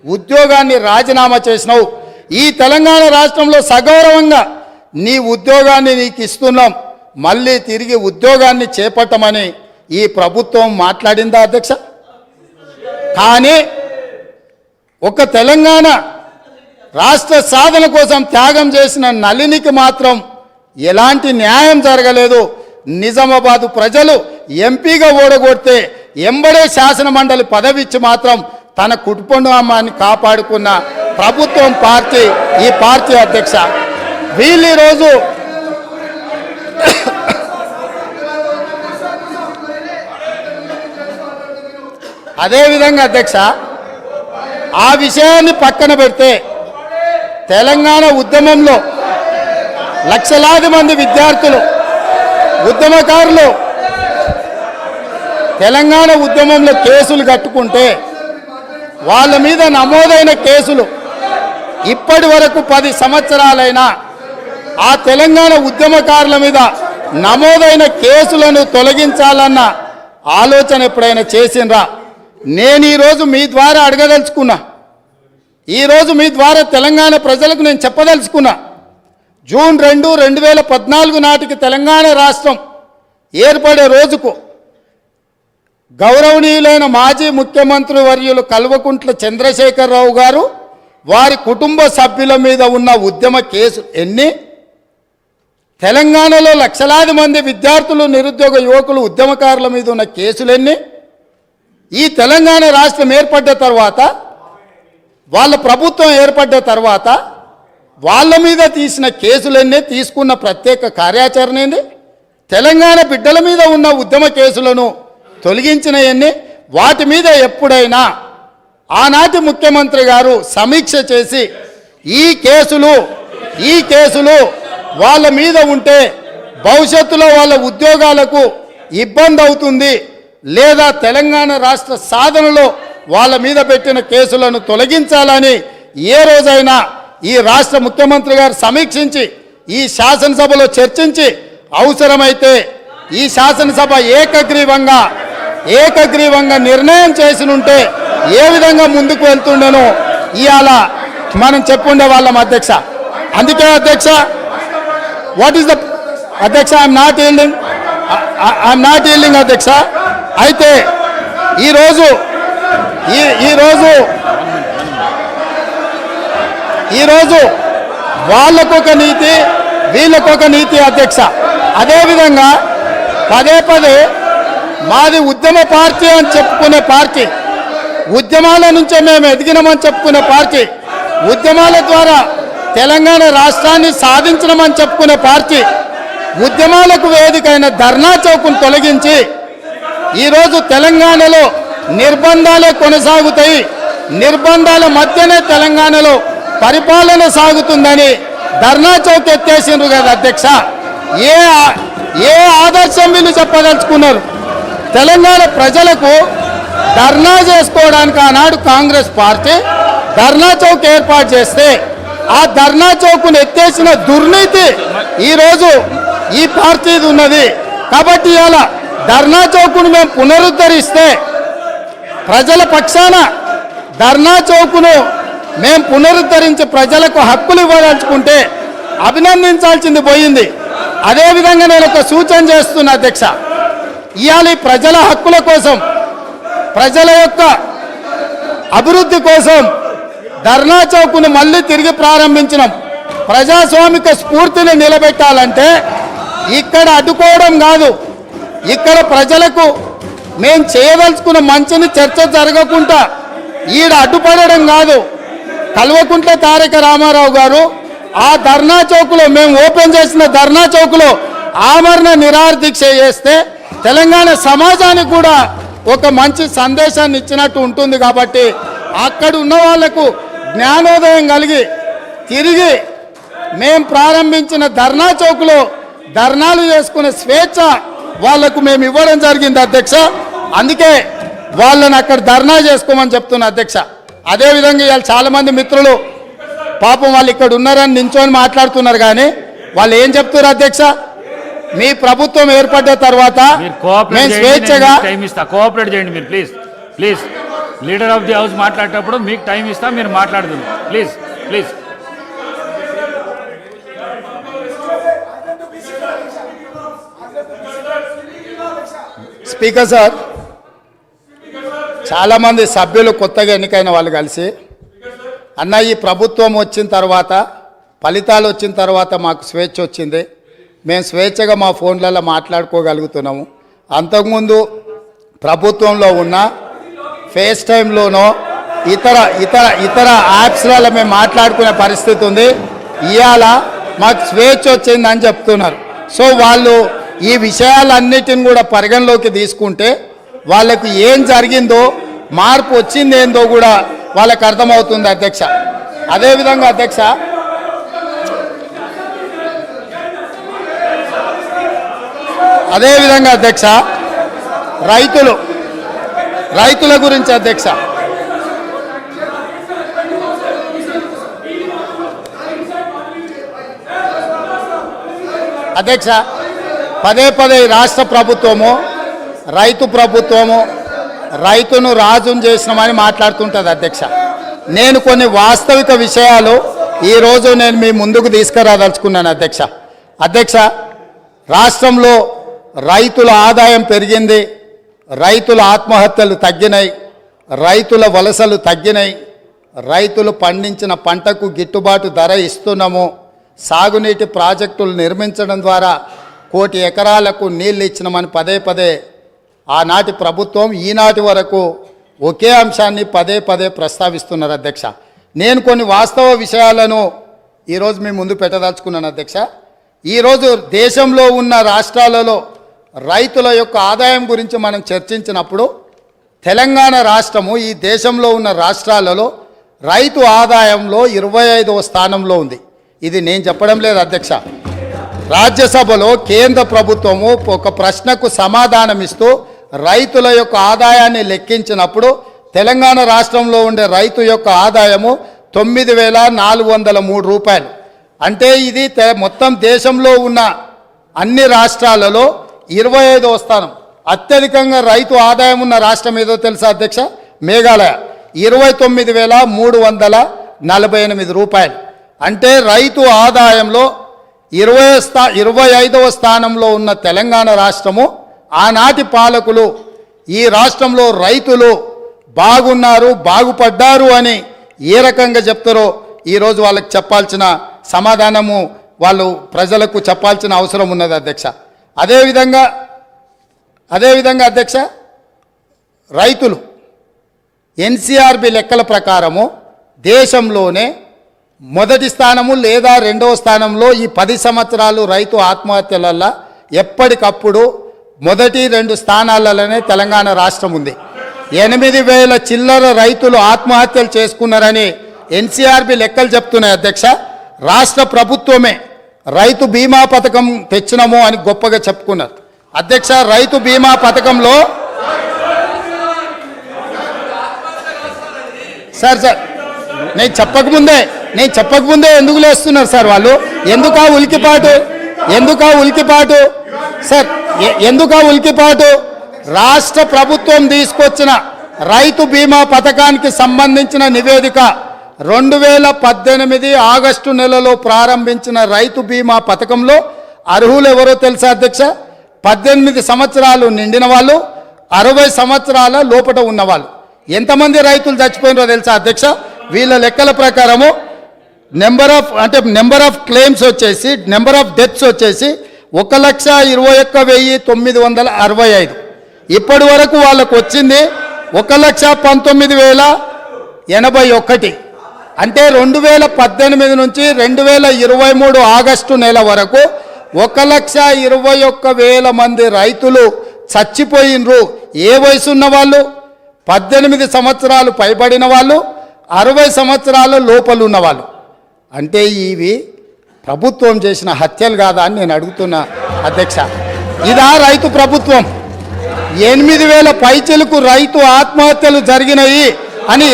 ఉద్యోగాన్ని రాజీనామా చేసినావు. ఈ తెలంగాణ రాష్ట్రంలో సగౌరవంగా నీ ఉద్యోగాన్ని నీకు ఇస్తున్నాం, మళ్ళీ తిరిగి ఉద్యోగాన్ని చేపట్టమని ఈ ప్రభుత్వం మాట్లాడిందా అధ్యక్ష? కానీ ఒక తెలంగాణ రాష్ట్ర సాధన కోసం త్యాగం చేసిన నళినికి మాత్రం ఎలాంటి న్యాయం జరగలేదు. నిజామాబాదు ప్రజలు ఎంపీగా ఓడగొడితే ఎంబడే శాసన మండలి పదవి ఇచ్చి మాత్రం తన కుటుంబాన్ని కాపాడుకున్న ప్రభుత్వం పార్టీ ఈ పార్టీ అధ్యక్ష. వీళ్ళు ఈరోజు అదేవిధంగా అధ్యక్ష ఆ విషయాన్ని పక్కన పెడితే తెలంగాణ ఉద్యమంలో లక్షలాది మంది విద్యార్థులు ఉద్యమకారులు తెలంగాణ ఉద్యమంలో కేసులు కట్టుకుంటే వాళ్ళ మీద నమోదైన కేసులు ఇప్పటి వరకు 10 సంవత్సరాలైనా ఆ తెలంగాణ ఉద్యమకారుల మీద నమోదైన కేసులను తొలగించాలన్న ఆలోచన ఎప్పుడైనా చేసిండ్రా? నేను ఈరోజు మీ ద్వారా అడగదలుచుకున్నా, ఈరోజు మీ ద్వారా తెలంగాణ ప్రజలకు నేను చెప్పదలుచుకున్నా, జూన్ 2, 2014 నాటికి తెలంగాణ రాష్ట్రం ఏర్పడే రోజుకు గౌరవనీయులైన మాజీ ముఖ్యమంత్రి వర్యులు కల్వకుంట్ల చంద్రశేఖరరావు గారు వారి కుటుంబ సభ్యుల మీద ఉన్న ఉద్యమ కేసు ఎన్ని? తెలంగాణలో లక్షలాది మంది విద్యార్థులు, నిరుద్యోగ యువకులు, ఉద్యమకారుల మీద ఉన్న కేసులు ఎన్ని? ఈ తెలంగాణ రాష్ట్రం ఏర్పడ్డ తర్వాత, వాళ్ళ ప్రభుత్వం ఏర్పడ్డ తర్వాత వాళ్ళ మీద తీసిన కేసులన్నీ, తీసుకున్న ప్రత్యేక కార్యాచరణ ఏంది? తెలంగాణ బిడ్డల మీద ఉన్న ఉద్యమ కేసులను తొలగించినవన్నీ, వాటి మీద ఎప్పుడైనా ఆనాటి ముఖ్యమంత్రి గారు సమీక్ష చేసి ఈ కేసులు వాళ్ళ మీద ఉంటే భవిష్యత్తులో వాళ్ళ ఉద్యోగాలకు ఇబ్బంది అవుతుంది, లేదా తెలంగాణ రాష్ట్ర సాధనలో వాళ్ళ మీద పెట్టిన కేసులను తొలగించాలని ఏ రోజైనా ఈ రాష్ట్ర ముఖ్యమంత్రి గారు సమీక్షించి ఈ శాసనసభలో చర్చించి అవసరమైతే ఈ శాసనసభ ఏకగ్రీవంగా నిర్ణయం చేసినుంటే ఏ విధంగా ముందుకు వెళ్తుండేనో ఇవాళ మనం చెప్పుండే వాళ్ళం అధ్యక్ష. అందుకే అధ్యక్ష, వాట్ ఈస్ ద అధ్యక్ష, ఐఎమ్ నాట్ ఈల్డింగ్ అధ్యక్ష. అయితే ఈరోజు వాళ్ళకొక నీతి, వీళ్ళకొక నీతి అధ్యక్ష. అదేవిధంగా పదే మాది ఉద్యమ పార్టీ అని చెప్పుకునే పార్టీ, ఉద్యమాల నుంచే మేము ఎదిగినామని చెప్పుకునే పార్టీ, ఉద్యమాల ద్వారా తెలంగాణ రాష్ట్రాన్ని సాధించడమని చెప్పుకునే పార్టీ, ఉద్యమాలకు వేదికైన ధర్నా చౌక్ను తొలగించి ఈరోజు తెలంగాణలో నిర్బంధాలే కొనసాగుతాయి, నిర్బంధాల మధ్యనే తెలంగాణలో పరిపాలన సాగుతుందని ధర్నా చౌక్ ఎత్తేసిండ్రు కదా అధ్యక్ష. ఏ ఆదర్శం వీళ్ళు చెప్పదలుచుకున్నారు? తెలంగాణ ప్రజలకు ధర్నా చేసుకోవడానికి ఆనాడు కాంగ్రెస్ పార్టీ ధర్నా చౌక్ ఏర్పాటు చేస్తే ఆ ధర్నా చౌక్ను ఎత్తేసిన దుర్నీతి ఈరోజు ఈ పార్టీది ఉన్నది. కాబట్టి ఇలా ధర్నా చౌక్ను మేము పునరుద్ధరిస్తే, ప్రజల పక్షాన ధర్నా చౌక్ను మేము పునరుద్ధరించి ప్రజలకు హక్కులు ఇవ్వదలుచుకుంటే అభినందించాల్సింది పోయింది. అదేవిధంగా నేను ఒక సూచన చేస్తున్నా అధ్యక్ష, ఇవాళ ప్రజల హక్కుల కోసం, ప్రజల యొక్క అభివృద్ధి కోసం ధర్నా చౌక్ను మళ్ళీ తిరిగి ప్రారంభించినాం. ప్రజాస్వామిక స్ఫూర్తిని నిలబెట్టాలంటే ఇక్కడ అడ్డుకోవడం కాదు, ఇక్కడ ప్రజలకు మేము చేయదలుచుకున్న మంచిని చర్చ జరగకుండా ఈడ అడ్డుపడడం కాదు. కల్వకుంట్ల తారక రామారావు గారు ఆ ధర్నా చౌక్లో, మేము ఓపెన్ చేసిన ధర్నా చౌక్లో ఆమరణ నిరాహార దీక్ష చేస్తే తెలంగాణ సమాజానికి కూడా ఒక మంచి సందేశాన్ని ఇచ్చినట్టు ఉంటుంది. కాబట్టి అక్కడ ఉన్న వాళ్లకు జ్ఞానోదయం కలిగి తిరిగి మేము ప్రారంభించిన ధర్నా చౌక్లో ధర్నాలు చేసుకునే స్వేచ్ఛ వాళ్లకు మేము ఇవ్వడం జరిగింది అధ్యక్ష. అందుకే వాళ్ళని అక్కడ ధర్నా చేసుకోమని చెప్తున్నా అధ్యక్ష. అదేవిధంగా ఇవాళ చాలామంది మిత్రులు పాపం వాళ్ళు ఇక్కడ ఉన్నారని నించొని మాట్లాడుతున్నారు, కానీ వాళ్ళు ఏం చెప్తున్నారు అధ్యక్ష? మీ ప్రభుత్వం ఏర్పడ్డ తర్వాత మేము స్వేచ్ఛగా కోఆపరేట్ చేయండి మీరు, please please. Leader of the house మాట్లాడేటప్పుడు మీకు టైం ఇస్తా, మీరు మాట్లాడుతుంది ప్లీజ్ ప్లీజ్. స్పీకర్ సార్, చాలామంది సభ్యులు కొత్తగా ఎన్నికైన వాళ్ళు కలిసి అన్న ఈ ప్రభుత్వం వచ్చిన తర్వాత ఫలితాలు వచ్చిన తర్వాత మాకు స్వేచ్ఛ వచ్చింది, మేము స్వేచ్ఛగా మా ఫోన్లలో మాట్లాడుకోగలుగుతున్నాము. అంతకుముందు ప్రభుత్వంలో ఉన్న ఫేస్ టైంలోనో ఇతర ఇతర ఇతర యాప్స్లలో మేము మాట్లాడుకునే పరిస్థితి ఉంది. ఇవాళ మాకు స్వేచ్ఛ వచ్చిందని చెప్తున్నారు. సో వాళ్ళు ఈ విషయాలన్నిటిని కూడా పరిగణలోకి తీసుకుంటే వాళ్ళకు ఏం జరిగిందో, మార్పు వచ్చింది ఏందో కూడా వాళ్ళకు అర్థమవుతుంది అధ్యక్ష. అదేవిధంగా అధ్యక్ష, రైతుల గురించి అధ్యక్ష, పదే పదే రాష్ట్ర ప్రభుత్వము రైతు ప్రభుత్వము రైతును రాజును చేసినామని మాట్లాడుతుంటుంది అధ్యక్ష. నేను కొన్ని వాస్తవిక విషయాలు ఈరోజు నేను మీ ముందుకు తీసుకురాదలుచుకున్నాను అధ్యక్ష. రాష్ట్రంలో రైతుల ఆదాయం పెరిగింది, రైతుల ఆత్మహత్యలు తగ్గినాయి, రైతుల వలసలు తగ్గినాయి, రైతులు పండించిన పంటకు గిట్టుబాటు ధర ఇస్తున్నాము, సాగునీటి ప్రాజెక్టులు నిర్మించడం ద్వారా 1 కోటి ఎకరాలకు నీళ్ళు ఇచ్చినామని పదే పదే ఆనాటి ప్రభుత్వం ఈనాటి వరకు ఒకే అంశాన్ని పదే పదే ప్రస్తావిస్తున్నారు అధ్యక్ష. నేను కొన్ని వాస్తవ విషయాలను ఈరోజు మీ ముందు పెట్టదలుచుకున్నాను అధ్యక్ష. ఈరోజు దేశంలో ఉన్న రాష్ట్రాలలో రైతుల యొక్క ఆదాయం గురించి మనం చర్చించినప్పుడు తెలంగాణ రాష్ట్రము ఈ దేశంలో ఉన్న రాష్ట్రాలలో రైతు ఆదాయంలో 25వ స్థానంలో ఉంది. ఇది నేను చెప్పడం లేదు అధ్యక్ష. రాజ్యసభలో కేంద్ర ప్రభుత్వము ఒక ప్రశ్నకు సమాధానం ఇస్తూ రైతుల యొక్క ఆదాయాన్ని లెక్కించినప్పుడు తెలంగాణ రాష్ట్రంలో ఉండే రైతు యొక్క ఆదాయము 9,403 రూపాయలు. అంటే ఇది మొత్తం దేశంలో ఉన్న అన్ని రాష్ట్రాలలో 25వ స్థానం. అత్యధికంగా రైతు ఆదాయం ఉన్న రాష్ట్రం ఏదో తెలుసా అధ్యక్ష? మేఘాలయ 29,348 రూపాయలు. అంటే రైతు ఆదాయంలో 25వ స్థానంలో ఉన్న తెలంగాణ రాష్ట్రము ఆనాటి పాలకులు ఈ రాష్ట్రంలో రైతులు బాగున్నారు, బాగుపడ్డారు అని ఏ రకంగా చెప్తారో ఈరోజు వాళ్ళకి చెప్పాల్సిన సమాధానము వాళ్ళు ప్రజలకు చెప్పాల్సిన అవసరం ఉన్నది అధ్యక్ష. అదేవిధంగా అధ్యక్ష, రైతులు ఎన్సీఆర్బి లెక్కల ప్రకారము దేశంలోనే మొదటి స్థానము లేదా 2వ స్థానంలో ఈ 10 సంవత్సరాలు రైతు ఆత్మహత్యలల్లో ఎప్పటికప్పుడు మొదటి 2 స్థానాలలోనే తెలంగాణ రాష్ట్రం ఉంది. 8,000 చిల్లర రైతులు ఆత్మహత్యలు చేసుకున్నారని ఎన్సీఆర్బి లెక్కలు చెప్తున్నాయి అధ్యక్ష. రాష్ట్ర ప్రభుత్వమే రైతు బీమా పథకం తెచ్చినాము అని గొప్పగా చెప్పుకున్నారు అధ్యక్ష. రైతు బీమా పథకంలో సార్ నేను చెప్పకముందే ఎందుకు లేస్తున్నారు సార్ వాళ్ళు? ఎందుకా ఉలికిపాటు? రాష్ట్ర ప్రభుత్వం తీసుకొచ్చిన రైతు బీమా పథకానికి సంబంధించిన నివేదిక 2018 ఆగస్టు నెలలో ప్రారంభించిన రైతు బీమా పథకంలో అర్హులు ఎవరో తెలుసా అధ్యక్ష? 18 సంవత్సరాలు నిండిన వాళ్ళు, 60 సంవత్సరాల లోపట ఉన్నవాళ్ళు. ఎంతమంది రైతులు చచ్చిపోయినారో తెలుసా అధ్యక్ష? వీళ్ళ లెక్కల ప్రకారము నెంబర్ ఆఫ్ క్లెయిమ్స్ వచ్చేసి, నెంబర్ ఆఫ్ డెత్స్ వచ్చేసి 1,21,965. ఇప్పటి వరకు వాళ్ళకు వచ్చింది 1,19,081. అంటే 2018 నుంచి 2023 ఆగస్టు నెల వరకు 1,21,000 మంది రైతులు చచ్చిపోయినరు. ఏ వయసు ఉన్న వాళ్ళు, 18 సంవత్సరాలు పైబడిన వాళ్ళు, 60 సంవత్సరాల లోపల ఉన్నవాళ్ళు. అంటే ఇవి ప్రభుత్వం చేసిన హత్యలు కాదా అని నేను అడుగుతున్నా అధ్యక్ష. ఇదా రైతు ప్రభుత్వం? 8,000 పైచలకు రైతు ఆత్మహత్యలు జరిగినాయి అని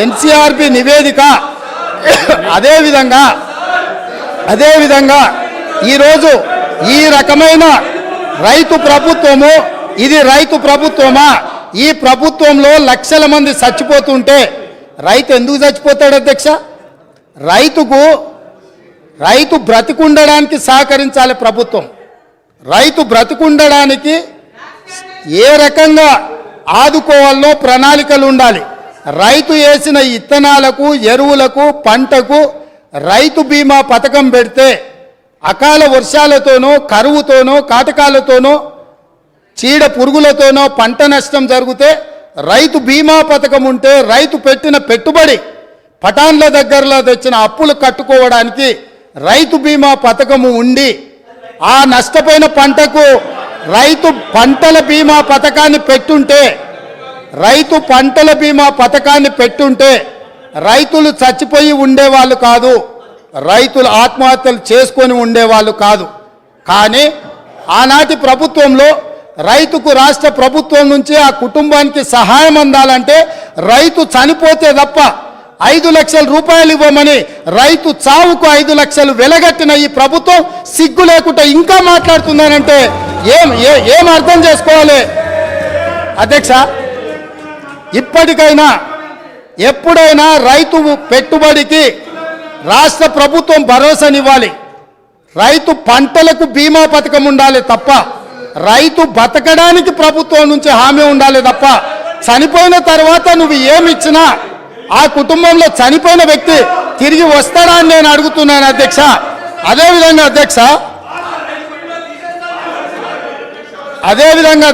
ఎన్సీఆర్బి నివేదిక. అదేవిధంగా ఈరోజు ఈ రకమైన రైతు ప్రభుత్వము, ఇది రైతు ప్రభుత్వమా? ఈ ప్రభుత్వంలో లక్షల మంది చచ్చిపోతుంటే రైతు ఎందుకు చచ్చిపోతాడు అధ్యక్ష? రైతు బ్రతికుండడానికి సహకరించాలి ప్రభుత్వం. రైతు బ్రతికుండడానికి ఏ రకంగా ఆదుకోవాలో ప్రణాళికలు ఉండాలి. రైతు వేసిన ఇత్తనాలకు, ఎరువులకు, పంటకు రైతు బీమా పథకం పెడితే అకాల వర్షాలతోనో, కరువుతోనో, కాటకాలతోనో, చీడ పురుగులతోనో పంట నష్టం జరిగితే రైతు బీమా పథకం ఉంటే రైతు పెట్టిన పెట్టుబడి, పటాన్ల దగ్గరలో తెచ్చిన అప్పులు కట్టుకోవడానికి రైతు బీమా పథకము ఉండి ఆ నష్టపోయిన పంటకు రైతు పంటల బీమా పథకాన్ని పెట్టుంటే రైతులు చచ్చిపోయి ఉండేవాళ్ళు కాదు, రైతులు ఆత్మహత్యలు చేసుకొని ఉండేవాళ్ళు కాదు. కానీ ఆనాటి ప్రభుత్వంలో రైతుకు రాష్ట్ర ప్రభుత్వం నుంచి ఆ కుటుంబానికి సహాయం అందాలంటే రైతు చనిపోతే తప్ప 5 లక్షల రూపాయలు ఇవ్వమని రైతు చావుకు 5 లక్షలు వెలగట్టిన ఈ ప్రభుత్వం సిగ్గు లేకుండా ఇంకా మాట్లాడుతుందనంటే ఏం అర్థం చేసుకోవాలి అధ్యక్ష? ఇప్పటికైనా ఎప్పుడైనా రైతు పెట్టుబడికి రాష్ట్ర ప్రభుత్వం భరోసానివ్వాలి. రైతు పంటలకు బీమా పథకం ఉండాలి తప్ప, రైతు బతకడానికి ప్రభుత్వం నుంచి హామీ ఉండాలి తప్ప, చనిపోయిన తర్వాత నువ్వు ఏమిచ్చినా ఆ కుటుంబంలో చనిపోయిన వ్యక్తి తిరిగి వస్తాడా అని నేను అడుగుతున్నాను అధ్యక్ష. అదేవిధంగా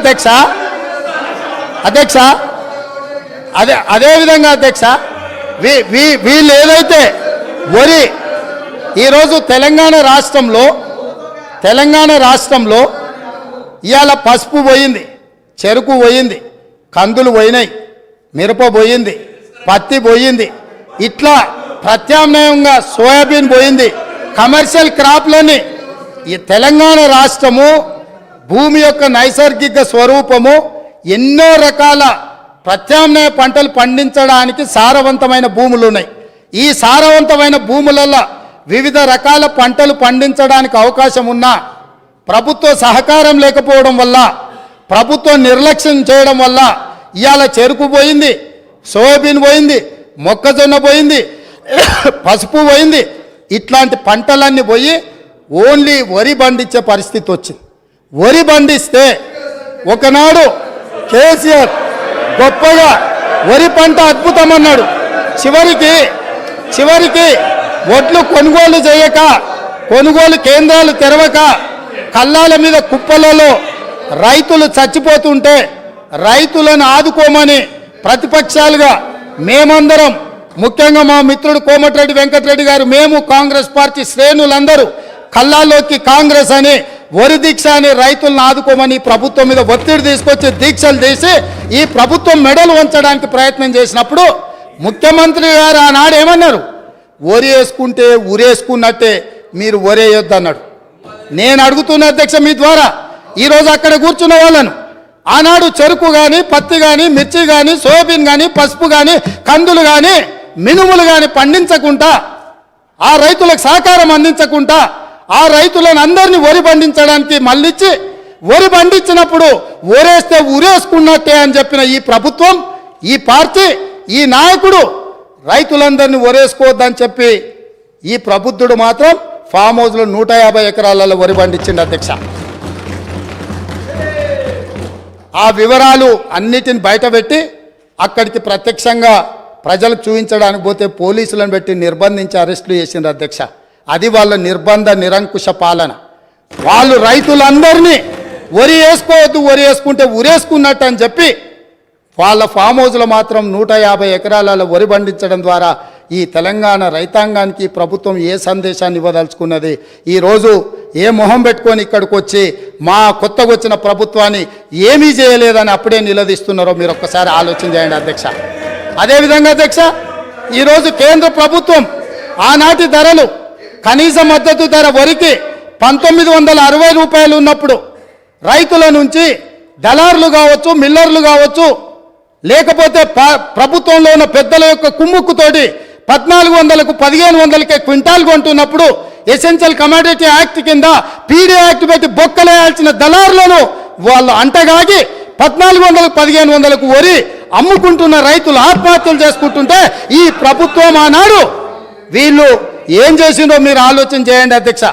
అధ్యక్ష వీళ్ళు ఏదైతే వరి ఈరోజు తెలంగాణ రాష్ట్రంలో ఇవాళ పసుపు పోయింది, చెరుకు పోయింది, కందులు పోయినాయి, మిరప పోయింది, పత్తి పోయింది, ఇట్లా ప్రత్యామ్నాయంగా సోయాబీన్ పోయింది. కమర్షియల్ క్రాప్లని ఈ తెలంగాణ రాష్ట్రము భూమి యొక్క నైసర్గిక స్వరూపము, ఎన్నో రకాల ప్రత్యామ్నాయ పంటలు పండించడానికి సారవంతమైన భూములు ఉన్నాయి. ఈ సారవంతమైన భూములలో వివిధ రకాల పంటలు పండించడానికి అవకాశం ఉన్నా ప్రభుత్వ సహకారం లేకపోవడం వల్ల, ప్రభుత్వం నిర్లక్ష్యం చేయడం వల్ల ఇవాళ చెరుకు పోయింది, సోయాబీన్ పోయింది, మొక్కజొన్న పోయింది, పసుపు పోయింది. ఇట్లాంటి పంటలన్నీ పోయి ఓన్లీ వరి పండించే పరిస్థితి వచ్చింది. వరి పండిస్తే ఒకనాడు కేసీఆర్ గొప్పగా వరి పంట అద్భుతం అన్నాడు. చివరికి ఒడ్లు కొనుగోలు చేయక, కొనుగోలు కేంద్రాలు తెరవక, కల్లాల మీద కుప్పలలో రైతులు చచ్చిపోతుంటే రైతులను ఆదుకోమని ప్రతిపక్షాలుగా మేమందరం, ముఖ్యంగా మా మిత్రుడు కోమటిరెడ్డి వెంకటరెడ్డి గారు, మేము కాంగ్రెస్ పార్టీ శ్రేణులందరూ కల్లాల్లోకి కాంగ్రెస్ అని వరి దీక్ష అని రైతులను ఆదుకోమని ప్రభుత్వం మీద ఒత్తిడి తీసుకొచ్చి దీక్షలు తీసి ఈ ప్రభుత్వం మెడలు వంచడానికి ప్రయత్నం చేసినప్పుడు ముఖ్యమంత్రి గారు ఆనాడు ఏమన్నారు? వరి వేసుకుంటే ఉరేసుకున్నట్టే, మీరు వరేయొద్దు అన్నాడు. నేను అడుగుతున్న అధ్యక్ష మీ ద్వారా ఈరోజు అక్కడ కూర్చున్న వాళ్ళను, ఆనాడు చెరుకు కానీ, పత్తి కానీ, మిర్చి కానీ, సోయాబీన్ కానీ, పసుపు కానీ, కందులు కానీ, మినుములు కానీ పండించకుండా, ఆ రైతులకు సహకారం అందించకుండా, ఆ రైతులను అందరినీ వరి పండించడానికి మళ్ళించి వరి పండించినప్పుడు ఊరేస్తే ఊరేసుకున్నట్టే అని చెప్పిన ఈ ప్రభుత్వం, ఈ పార్టీ, ఈ నాయకుడు రైతులందరినీ ఒరేసుకోవద్దని చెప్పి ఈ ప్రబుద్ధుడు మాత్రం ఫామ్ హౌస్లో 150 ఎకరాలలో వరి పండించింది అధ్యక్ష. ఆ వివరాలు అన్నిటిని బయటపెట్టి అక్కడికి ప్రత్యక్షంగా ప్రజలకు చూపించడానికి పోతే పోలీసులను పెట్టి నిర్బంధించి అరెస్టులు చేసింది అధ్యక్ష. అది వాళ్ళ నిర్బంధ నిరంకుశ పాలన. వాళ్ళు రైతులందరినీ వరి వేసుకోవద్దు, వరి వేసుకుంటే ఉరేసుకున్నట్టు అని చెప్పి వాళ్ళ ఫామ్ హౌస్లో మాత్రం 150 ఎకరాలలో వరి పండించడం ద్వారా ఈ తెలంగాణ రైతాంగానికి ప్రభుత్వం ఏ సందేశాన్ని ఇవ్వదలుచుకున్నది? ఈరోజు ఏ మొహం పెట్టుకొని ఇక్కడికి వచ్చి మా కొత్తగా వచ్చిన ప్రభుత్వాన్ని ఏమీ చేయలేదని అప్పుడే నిలదీస్తున్నారో మీరు ఒక్కసారి ఆలోచన చేయండి అధ్యక్ష. అదేవిధంగా అధ్యక్ష, ఈరోజు కేంద్ర ప్రభుత్వం ఆనాటి ధరలు కనీస మద్దతు ధర వరికి 1960 రూపాయలు ఉన్నప్పుడు రైతుల నుంచి దళారులు కావచ్చు, మిల్లర్లు కావచ్చు, లేకపోతే ప్రభుత్వంలో ఉన్న పెద్దల యొక్క కుమ్ముక్కుతోటి 1400కు 1500కే క్వింటాల్ కొంటున్నప్పుడు ఎసెన్షియల్ కమాడిటీ యాక్ట్ కింద పీడీ యాక్ట్ పెట్టి బొక్కలేయాల్సిన దళారులను వాళ్ళు అంటగాగి 1400కు 1500కు వరి అమ్ముకుంటున్న రైతులు ఆత్మహత్యలు చేసుకుంటుంటే ఈ ప్రభుత్వం ఆనాడు వీళ్ళు ఏం చేసిందో మీరు ఆలోచన చేయండి అధ్యక్ష.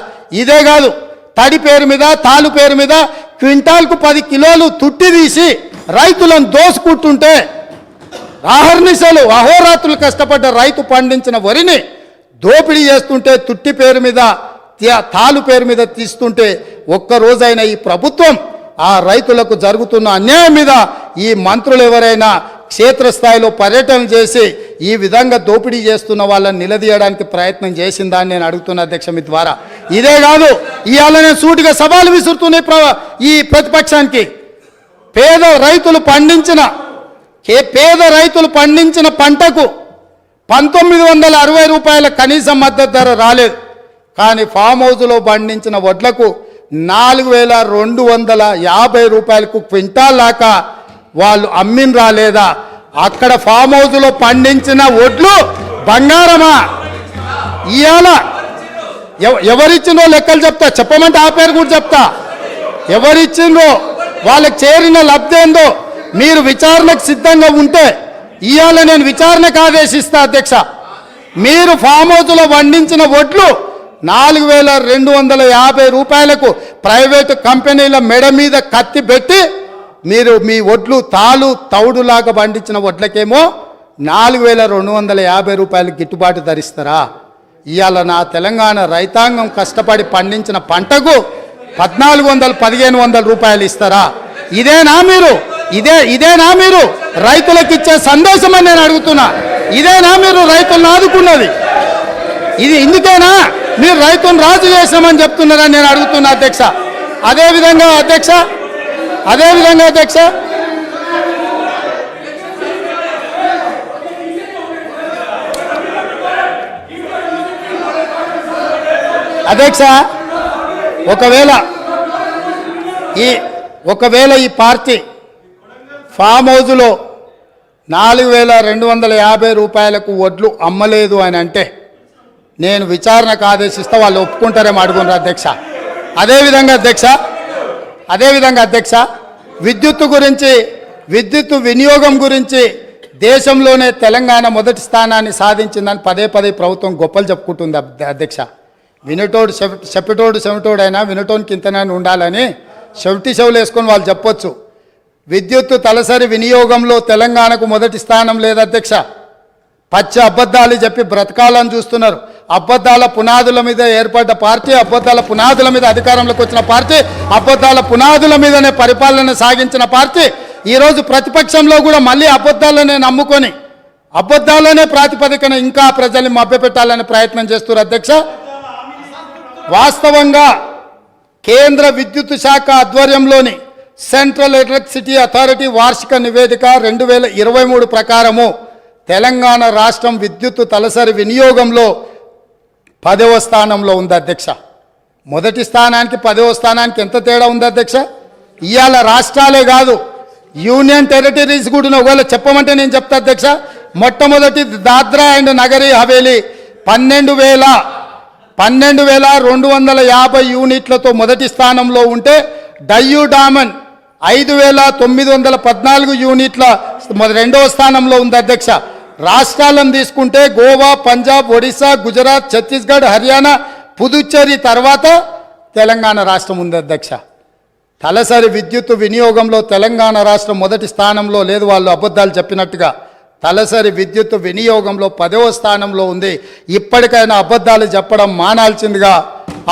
ఇదే కాదు, తడి పేరు మీద, తాలు పేరు మీద క్వింటాల్కు 10 కిలోలు తుట్టి తీసి రైతులను దోసుకుంటుంటే, అహర్నిశలు అహోరాత్రులు కష్టపడ్డ రైతు పండించిన వరిని దోపిడీ చేస్తుంటే, తుట్టి పేరు మీద, తాలు పేరు మీద తీస్తుంటే, ఒక్కరోజైనా ఈ ప్రభుత్వం ఆ రైతులకు జరుగుతున్న అన్యాయం మీద ఈ మంత్రులు ఎవరైనా క్షేత్రస్థాయిలో పర్యటన చేసి ఈ విధంగా దోపిడీ చేస్తున్న వాళ్ళని నిలదీయడానికి ప్రయత్నం చేసిందా అని నేను అడుగుతున్న అధ్యక్ష మీ ద్వారా. ఇదే కాదు, ఇవాళ నేను సూటిగా సవాలు విసురుతున్న ఈ ప్రతిపక్షానికి, పేద రైతులు పండించిన పంటకు 1960 రూపాయల కనీస మద్దతు ధర రాలేదు. కానీ ఫామ్ హౌస్లో పండించిన వడ్లకు 4250 రూపాయలకు క్వింటాల్ దాకా వాళ్ళు అమ్మిన రాలేదా? అక్కడ ఫామ్ హౌస్లో పండించిన వడ్లు బంగారమా? ఇవాళ ఎవరిచ్చిందో లెక్కలు చెప్తా, చెప్పమంటే ఆ పేరు కూడా చెప్తా. ఎవరిచ్చిందో, వాళ్ళకి చేరిన లబ్ధి ఏందో మీరు విచారణకు సిద్ధంగా ఉంటే ఇవాళ నేను విచారణకు ఆదేశిస్తా అధ్యక్ష. మీరు ఫామ్ హౌస్లో పండించిన వడ్లు 4250 రూపాయలకు ప్రైవేటు కంపెనీల మెడ మీద కత్తి పెట్టి మీరు మీ వడ్లు తౌడులాగా పండించిన వడ్లకేమో 4250 రూపాయలు గిట్టుబాటు ధరిస్తారా? ఇవాళ నా తెలంగాణ రైతాంగం కష్టపడి పండించిన పంటకు 1400, 1500 రూపాయలు ఇస్తారా? ఇదేనా మీరు రైతులకు ఇచ్చే సందేశం అని నేను అడుగుతున్నా. ఇదేనా మీరు రైతులను ఆదుకున్నది? ఇది ఇందుకేనా మీరు రైతులను రాజు చేసామని చెప్తున్నారని నేను అడుగుతున్నా అధ్యక్ష. అదేవిధంగా అధ్యక్ష ఒకవేళ ఈ పార్టీ ఫామ్ హౌస్లో 4250 రూపాయలకు వడ్లు అమ్మలేదు అని అంటే నేను విచారణకు ఆదేశిస్తా, వాళ్ళు ఒప్పుకుంటారేమో అడుగున్నారు అధ్యక్ష. అదేవిధంగా అధ్యక్ష, విద్యుత్తు వినియోగం గురించి దేశంలోనే తెలంగాణ మొదటి స్థానాన్ని సాధించిందని పదే ప్రభుత్వం గొప్పలు చెప్పుకుంటుంది అధ్యక్ష. చెవిటోడు అయినా వినటోనికి ఇంతనైనా ఉండాలని చెవులు వేసుకొని వాళ్ళు చెప్పొచ్చు. విద్యుత్తు తలసరి వినియోగంలో తెలంగాణకు మొదటి స్థానం లేదు అధ్యక్ష. పచ్చ అబద్ధాలు చెప్పి బ్రతకాలని చూస్తున్నారు. అబద్ధాల పునాదుల మీద ఏర్పడ్డ పార్టీ, అబద్ధాల పునాదుల మీద అధికారంలోకి వచ్చిన పార్టీ, అబద్ధాల పునాదుల మీదనే పరిపాలన సాగించిన పార్టీ ఈరోజు ప్రతిపక్షంలో కూడా మళ్ళీ అబద్ధాలనే నమ్ముకొని అబద్ధాలనే ప్రాతిపదికన ఇంకా ప్రజల్ని మభ్యపెట్టాలని ప్రయత్నం చేస్తున్నారు అధ్యక్ష. వాస్తవంగా కేంద్ర విద్యుత్ శాఖ ఆధ్వర్యంలోని సెంట్రల్ ఎలక్ట్రిసిటీ అథారిటీ వార్షిక నివేదిక 2023 ప్రకారము తెలంగాణ రాష్ట్రం విద్యుత్తు తలసరి వినియోగంలో 10వ స్థానంలో ఉంది అధ్యక్ష. మొదటి స్థానానికి 10వ స్థానానికి ఎంత తేడా ఉంది అధ్యక్ష? ఇవాళ రాష్ట్రాలే కాదు, యూనియన్ టెరిటరీస్ కూడా ఒకవేళ చెప్పమంటే నేను చెప్తా అధ్యక్ష. మొట్టమొదటి దాద్రా అండ్ నగరీ హవేలీ 12,250 యూనిట్లతో మొదటి స్థానంలో ఉంటే, డయ్యూ డామన్ 5,914 యూనిట్ల రెండవ స్థానంలో ఉంది అధ్యక్ష. రాష్ట్రాలను తీసుకుంటే గోవా, పంజాబ్, ఒడిశా, గుజరాత్, ఛత్తీస్గఢ్, హర్యానా, పుదుచ్చేరి తర్వాత తెలంగాణ రాష్ట్రం ఉంది అధ్యక్ష. తలసరి విద్యుత్ వినియోగంలో తెలంగాణ రాష్ట్రం మొదటి స్థానంలో లేదు, వాళ్ళు అబద్ధాలు చెప్పినట్టుగా. తలసరి విద్యుత్ వినియోగంలో 10వ స్థానంలో ఉంది. ఇప్పటికైనా అబద్ధాలు చెప్పడం మానాల్సిందిగా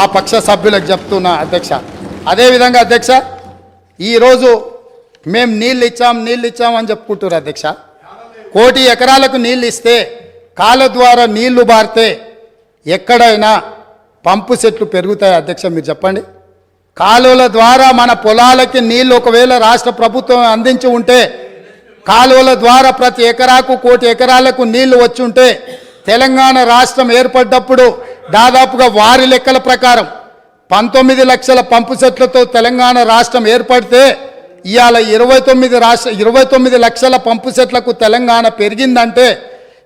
ఆ పక్ష సభ్యులకు చెప్తున్నా అధ్యక్ష. అదేవిధంగా అధ్యక్ష, ఈరోజు మేము నీళ్ళు ఇచ్చాం అని చెప్పుకుంటున్నారు అధ్యక్ష. 1,000 ఎకరాలకు నీళ్ళు ఇస్తే కాళ్ళ ద్వారా నీళ్లు బారితే ఎక్కడైనా పంపు సెట్లు పెరుగుతాయి అధ్యక్ష? మీరు చెప్పండి. కాలువల ద్వారా మన పొలాలకి నీళ్లు ఒకవేళ రాష్ట్ర ప్రభుత్వం అందించి ఉంటే, కాలువల ద్వారా ప్రతి ఎకరాకు 1 కోటి ఎకరాలకు నీళ్లు వచ్చి ఉంటే, తెలంగాణ రాష్ట్రం ఏర్పడ్డప్పుడు దాదాపుగా వారి లెక్కల ప్రకారం 19 లక్షల పంపు సెట్లతో తెలంగాణ రాష్ట్రం ఏర్పడితే ఇవాళ 29 లక్షల పంపు సెట్లకు తెలంగాణ పెరిగిందంటే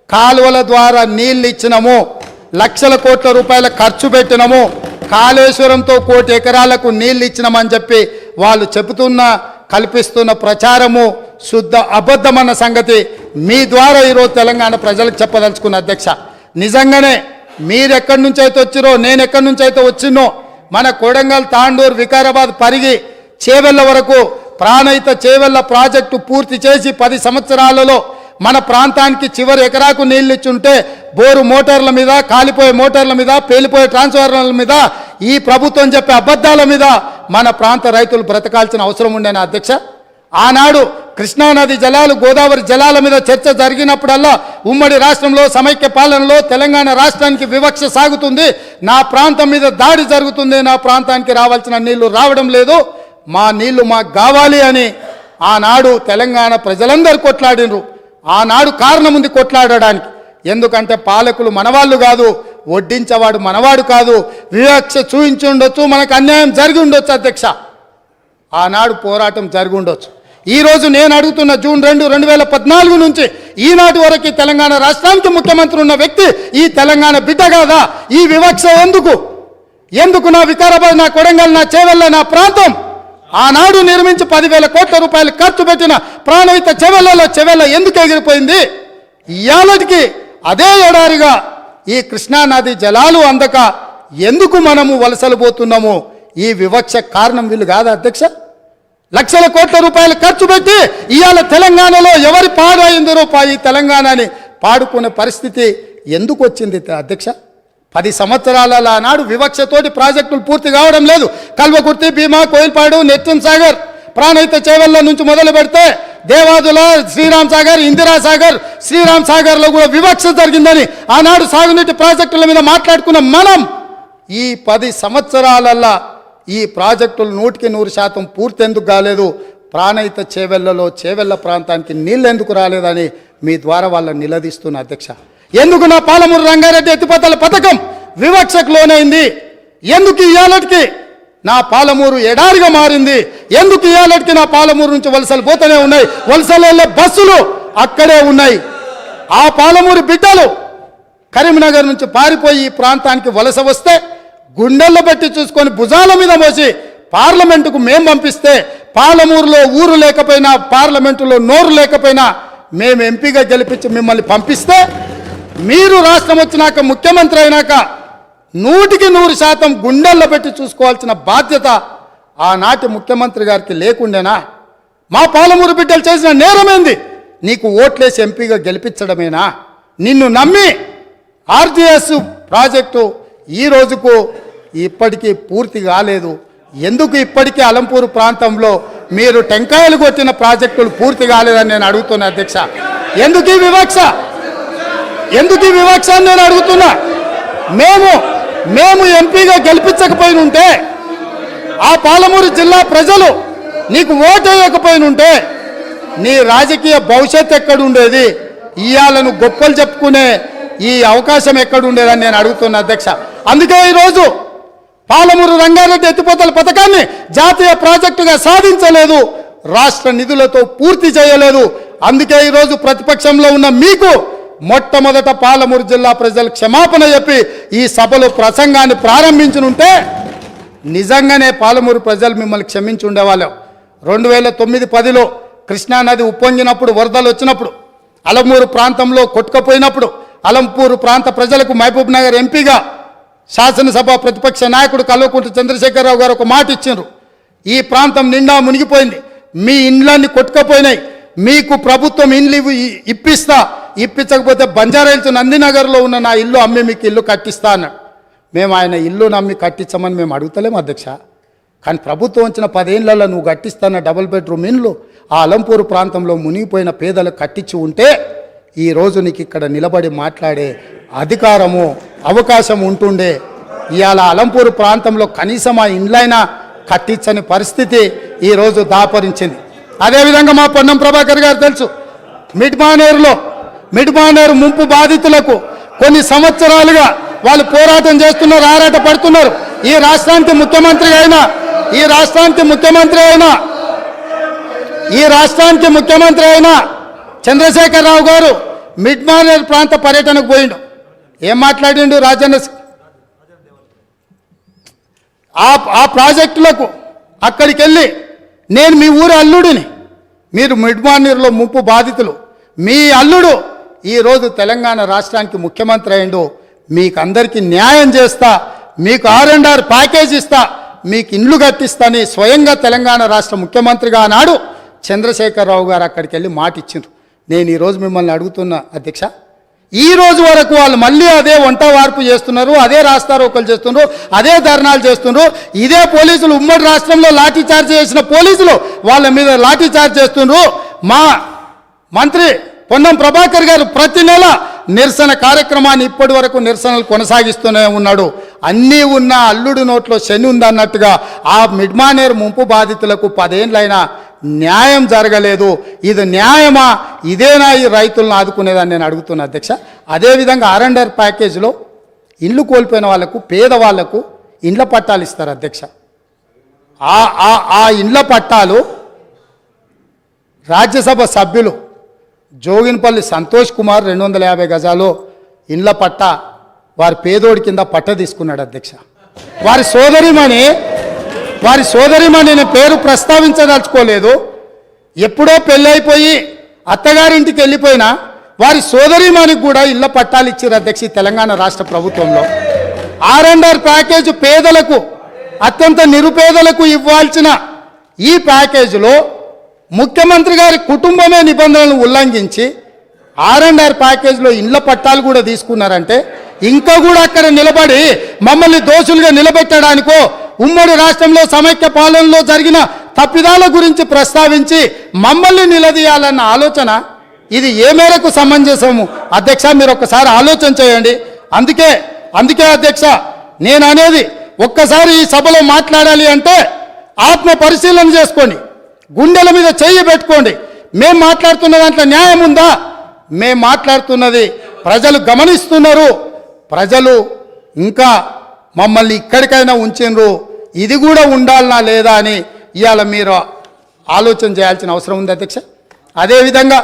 కాలువల ద్వారా నీళ్ళు ఇచ్చినము, లక్షల కోట్ల రూపాయల ఖర్చు పెట్టినము, కాళేశ్వరంతో 1 కోటి ఎకరాలకు నీళ్ళు ఇచ్చినామని చెప్పి వాళ్ళు చెబుతున్న కల్పిస్తున్న ప్రచారము శుద్ధ అబద్ధమన్న సంగతి మీ ద్వారా ఈరోజు తెలంగాణ ప్రజలకు చెప్పదలుచుకున్న అధ్యక్ష. నిజంగానే మీరు ఎక్కడి నుంచి అయితే వచ్చిరో, నేను ఎక్కడి నుంచి అయితే వచ్చినో, మన కొడంగల్, తాండూరు, వికారాబాద్, పరిగి, చేవెళ్ళ వరకు ప్రాణహిత చేవెళ్ళ ప్రాజెక్టు పూర్తి చేసి 10 సంవత్సరాలలో మన ప్రాంతానికి చివరి ఎకరాకు నీళ్ళు ఇచ్చుంటే బోరు మోటార్ల మీద, కాలిపోయే మోటార్ల మీద, పేలిపోయే ట్రాన్స్ఫార్మర్ల మీద, ఈ ప్రభుత్వం చెప్పే అబద్ధాల మీద మన ప్రాంత రైతులు బ్రతకాల్సిన అవసరం ఉండేనా అధ్యక్ష? ఆనాడు కృష్ణానది జలాలు, గోదావరి జలాల మీద చర్చ జరిగినప్పుడల్లా ఉమ్మడి రాష్ట్రంలో సమైక్య పాలనలో తెలంగాణ రాష్ట్రానికి వివక్ష సాగుతుంది, నా ప్రాంతం మీద దాడి జరుగుతుంది, నా ప్రాంతానికి రావాల్సిన నీళ్లు రావడం లేదు, మా నీళ్లు మాకు కావాలి అని ఆనాడు తెలంగాణ ప్రజలందరూ కొట్లాడినరు. ఆనాడు కారణం ఉంది కొట్లాడడానికి. ఎందుకంటే పాలకులు మనవాళ్ళు కాదు, వడ్డించేవాడు మనవాడు కాదు, వివక్ష చూపించి ఉండొచ్చు, మనకు అన్యాయం జరిగి ఉండొచ్చు అధ్యక్ష. ఆనాడు పోరాటం జరిగి ఉండొచ్చు. ఈరోజు నేను అడుగుతున్న జూన్ 2, 2014 నుంచి ఈనాటి వరకు తెలంగాణ రాష్ట్రానికి ముఖ్యమంత్రి ఉన్న వ్యక్తి ఈ తెలంగాణ బిడ్డ కాదా? ఈ వివక్ష ఎందుకు నా వికారాబాద్, నా కొడంగల్, నా చేవెళ్ళ, నా ప్రాంతం ఆనాడు నిర్మించి 10,000 కోట్ల రూపాయలు ఖర్చు పెట్టిన ప్రాణహిత చెవెళ్ళ ఎందుకు ఎగిరిపోయింది? ఇయాలటికి అదే ఎడారిగా ఈ కృష్ణానది జలాలు అందక ఎందుకు మనము వలసలు పోతున్నాము? ఈ వివక్ష కారణం వీళ్ళు కాదా అధ్యక్ష? లక్షల కోట్ల రూపాయలు ఖర్చు పెట్టి ఇవాళ తెలంగాణలో ఎవరి పాడైందరో ఈ తెలంగాణని పాడుకునే పరిస్థితి ఎందుకు వచ్చింది అధ్యక్ష? 10 సంవత్సరాల నాడు వివక్షతోటి ప్రాజెక్టులు పూర్తి కావడం లేదు. కల్వకుర్తి, భీమా, కోయిల్పాడు, నెట్టన్ సాగర్, ప్రాణహిత చేవెళ్ళ నుంచి మొదలు పెడితే దేవాదుల, శ్రీరామ్ సాగర్, ఇందిరా సాగర్, శ్రీరామ్ సాగర్లో కూడా వివక్ష జరిగిందని ఆనాడు సాగునీటి ప్రాజెక్టుల మీద మాట్లాడుకున్న మనం ఈ 10 సంవత్సరాలల్లా ఈ ప్రాజెక్టులు 100% పూర్తి ఎందుకు కాలేదు? ప్రాణహిత చేవెళ్ళ ప్రాంతానికి నీళ్ళు ఎందుకు రాలేదని మీ ద్వారా వాళ్ళని నిలదీస్తున్న అధ్యక్ష. ఎందుకు నా పాలమూరు రంగారెడ్డి ఎత్తిపోతల పథకం వివక్షకు లోనైంది? ఎందుకు ఇవాళకి నా పాలమూరు ఎడారిగా మారింది? ఎందుకు ఇవాళకి నా పాలమూరు నుంచి వలసలు పోతూనే ఉన్నాయి, వలసలు వెళ్ళే బస్సులు అక్కడే ఉన్నాయి? ఆ పాలమూరు బిడ్డలు కరీంనగర్ నుంచి పారిపోయి ఈ ప్రాంతానికి వలస వస్తే గుండెల్లో పెట్టి చూసుకొని భుజాల మీద మోసి పార్లమెంటుకు మేము పంపిస్తే, పాలమూరులో ఊరు లేకపోయినా, పార్లమెంటులో నోరు లేకపోయినా మేము ఎంపీగా గెలిపించి మిమ్మల్ని పంపిస్తే, మీరు రాష్ట్రం వచ్చినాక ముఖ్యమంత్రి అయినాక 100% గుండెల్లో పెట్టి చూసుకోవాల్సిన బాధ్యత ఆనాటి ముఖ్యమంత్రి గారికి లేకుండేనా? మా పాలమూరు బిడ్డలు చేసిన నేరమేంది? నీకు ఓట్లేసి ఎంపీగా గెలిపించడమేనా? నిన్ను నమ్మి ఆర్జీఎస్ ప్రాజెక్టు ఈ రోజుకు ఇప్పటికీ పూర్తి కాలేదు. ఎందుకు ఇప్పటికీ అలంపూరు ప్రాంతంలో మీరు టెంకాయలు కొట్టిన ప్రాజెక్టులు పూర్తి కాలేదని నేను అడుగుతున్నా అధ్యక్ష. ఎందుకు ఈ వివక్ష అని నేను అడుగుతున్నా. మేము ఎంపీగా గెలిపించకపోయిన ఉంటే, ఆ పాలమూరు జిల్లా ప్రజలు నీకు ఓటు వేయకపోయినుంటే నీ రాజకీయ భవిష్యత్తు ఎక్కడుండేది? ఇవాళను గొప్పలు చెప్పుకునే ఈ అవకాశం ఎక్కడుండేదని నేను అడుగుతున్నా అధ్యక్ష. అందుకే ఈరోజు పాలమూరు రంగారెడ్డి ఎత్తిపోతల పథకాన్ని జాతీయ ప్రాజెక్టుగా సాధించలేదు, రాష్ట్ర నిధులతో పూర్తి చేయలేదు. అందుకే ఈరోజు ప్రతిపక్షంలో ఉన్న మీకు మొట్టమొదట పాలమూరు జిల్లా ప్రజలు క్షమాపణ చెప్పి ఈ సభలో ప్రసంగాన్ని ప్రారంభించనుంటే నిజంగానే పాలమూరు ప్రజలు మిమ్మల్ని క్షమించి ఉండేవాళ్ళం. 2009-10లో కృష్ణానది ఉప్పొంగినప్పుడు, వరదలు వచ్చినప్పుడు, అలంపూరు ప్రాంతంలో కొట్టుకుపోయినప్పుడు అలంపూరు ప్రాంత ప్రజలకు మహబూబ్ నగర్ ఎంపీగా శాసనసభ ప్రతిపక్ష నాయకుడు కల్వకుంట్ల చంద్రశేఖరరావు గారు ఒక మాట ఇచ్చిండ్రు. ఈ ప్రాంతం నిండా మునిగిపోయింది, మీ ఇండ్లన్నీ కొట్టుకుపోయినాయి, మీకు ప్రభుత్వం ఇండ్లు ఇప్పించకపోతే బంజారాహిల్స్ నందినగర్లో ఉన్న నా ఇల్లు అమ్మి మీకు ఇల్లు కట్టిస్తా అన్నాడు. మేము ఆయన ఇల్లు నమ్మి కట్టించమని మేము అడుగుతలేము అధ్యక్ష. కానీ ప్రభుత్వం వచ్చిన 10 ఏళ్లలో నువ్వు కట్టిస్తాన్న 2 బెడ్రూమ్ ఇండ్లు ఆ అలంపూరు ప్రాంతంలో మునిగిపోయిన పేదలకు కట్టించి ఉంటే ఈరోజు నీకు ఇక్కడ నిలబడి మాట్లాడే అధికారము అవకాశం ఉంటుండే. ఇవాళ అలంపూర్ ప్రాంతంలో కనీసం ఆ ఇండ్లైనా కట్టించని పరిస్థితి ఈరోజు దాపరించింది. అదేవిధంగా మా పొన్నం ప్రభాకర్ గారు తెలుసు, మిడ్మానేరు ముంపు బాధితులకు కొన్ని సంవత్సరాలుగా వాళ్ళు పోరాటం చేస్తున్నారు, ఆరాట పడుతున్నారు. ఈ రాష్ట్రానికి ముఖ్యమంత్రి అయిన చంద్రశేఖరరావు గారు మిడ్మానేర్ ప్రాంత పర్యటనకు పోయిండు. ఏం మాట్లాడిండు? రాజన్న ఆ ప్రాజెక్టులకు అక్కడికి వెళ్ళి, నేను మీ ఊరి అల్లుడిని, మీరు మిడ్మానేర్లో ముంపు బాధితులు, మీ అల్లుడు ఈరోజు తెలంగాణ రాష్ట్రానికి ముఖ్యమంత్రి అయిండు, మీకు అందరికీ న్యాయం చేస్తా, మీకు R&R ప్యాకేజ్ ఇస్తా, మీకు ఇండ్లు కట్టిస్తాని స్వయంగా తెలంగాణ రాష్ట్ర ముఖ్యమంత్రిగా ఆనాడు చంద్రశేఖరరావు గారు అక్కడికి వెళ్ళి మాట ఇచ్చిండ్రు. నేను ఈరోజు మిమ్మల్ని అడుగుతున్నా అధ్యక్ష, ఈ రోజు వరకు వాళ్ళు మళ్ళీ అదే వంట వార్పు చేస్తున్నారు, అదే రాస్తారోకలు చేస్తున్నారు, అదే ధర్నాలు చేస్తున్నారు. ఇదే పోలీసులు ఉమ్మడి రాష్ట్రంలో లాఠీ చార్జ్ చేసిన పోలీసులు వాళ్ళ మీద లాఠీ చార్జ్ చేస్తున్నారు. మా మంత్రి పొన్నం ప్రభాకర్ గారు ప్రతి నెల నిరసన కార్యక్రమాన్ని ఇప్పటి వరకు నిరసనలు కొనసాగిస్తూనే ఉన్నాడు. అన్నీ ఉన్న అల్లుడు నోట్లో శని ఉందన్నట్టుగా ఆ మిడ్మానేర్ ముంపు బాధితులకు 10 ఏళ్ళైనా న్యాయం జరగలేదు. ఇది న్యాయమా? ఇదేనా ఈ రైతులను ఆదుకునేదని నేను అడుగుతున్నా అధ్యక్ష. అదేవిధంగా R&R ప్యాకేజీలో ఇండ్లు కోల్పోయిన వాళ్లకు, పేదవాళ్లకు ఇండ్ల పట్టాలు ఇస్తారు అధ్యక్ష. ఆ ఇండ్ల పట్టాలు రాజ్యసభ సభ్యులు జోగిన్పల్లి సంతోష్ కుమార్ 250 గజాలు ఇండ్ల పట్ట వారి పేదోడి కింద పట్ట తీసుకున్నాడు అధ్యక్ష. వారి సోదరిమణి నేను పేరు ప్రస్తావించదలుచుకోలేదు. ఎప్పుడో పెళ్ళైపోయి అత్తగారింటికి వెళ్ళిపోయినా వారి సోదరిమణికి కూడా ఇళ్ల పట్టాలు ఇచ్చారు అధ్యక్ష తెలంగాణ రాష్ట్ర ప్రభుత్వంలో. R&R ప్యాకేజ్ పేదలకు, అత్యంత నిరుపేదలకు ఇవ్వాల్సిన ఈ ప్యాకేజీలో ముఖ్యమంత్రి గారి కుటుంబమే నిబంధనలను ఉల్లంఘించి R&R ప్యాకేజీలో ఇండ్ల పట్టాలు కూడా తీసుకున్నారంటే, ఇంకా కూడా అక్కడ నిలబడి మమ్మల్ని దోషులుగా నిలబెట్టడానికో, ఉమ్మడి రాష్ట్రంలో సమైక్య పాలనలో జరిగిన తప్పిదాల గురించి ప్రస్తావించి మమ్మల్ని నిలదీయాలన్న ఆలోచన ఇది ఏ మేరకు సమంజసము అధ్యక్ష? మీరు ఒక్కసారి ఆలోచన చేయండి. అందుకే అధ్యక్ష నేను అనేది, ఒక్కసారి ఈ సభలో మాట్లాడాలి అంటే ఆత్మ పరిశీలన చేసుకోండి, గుండెల మీద చెయ్యి పెట్టుకోండి. మేము మాట్లాడుతున్న దాంట్లో న్యాయం ఉందా? మేము మాట్లాడుతున్నది ప్రజలు గమనిస్తున్నారు. ప్రజలు ఇంకా మమ్మల్ని ఇక్కడికైనా ఉంచినరు, ఇది కూడా ఉండాలనా లేదా అని ఇవాళ మీరు ఆలోచన చేయాల్సిన అవసరం ఉంది అధ్యక్ష. అదేవిధంగా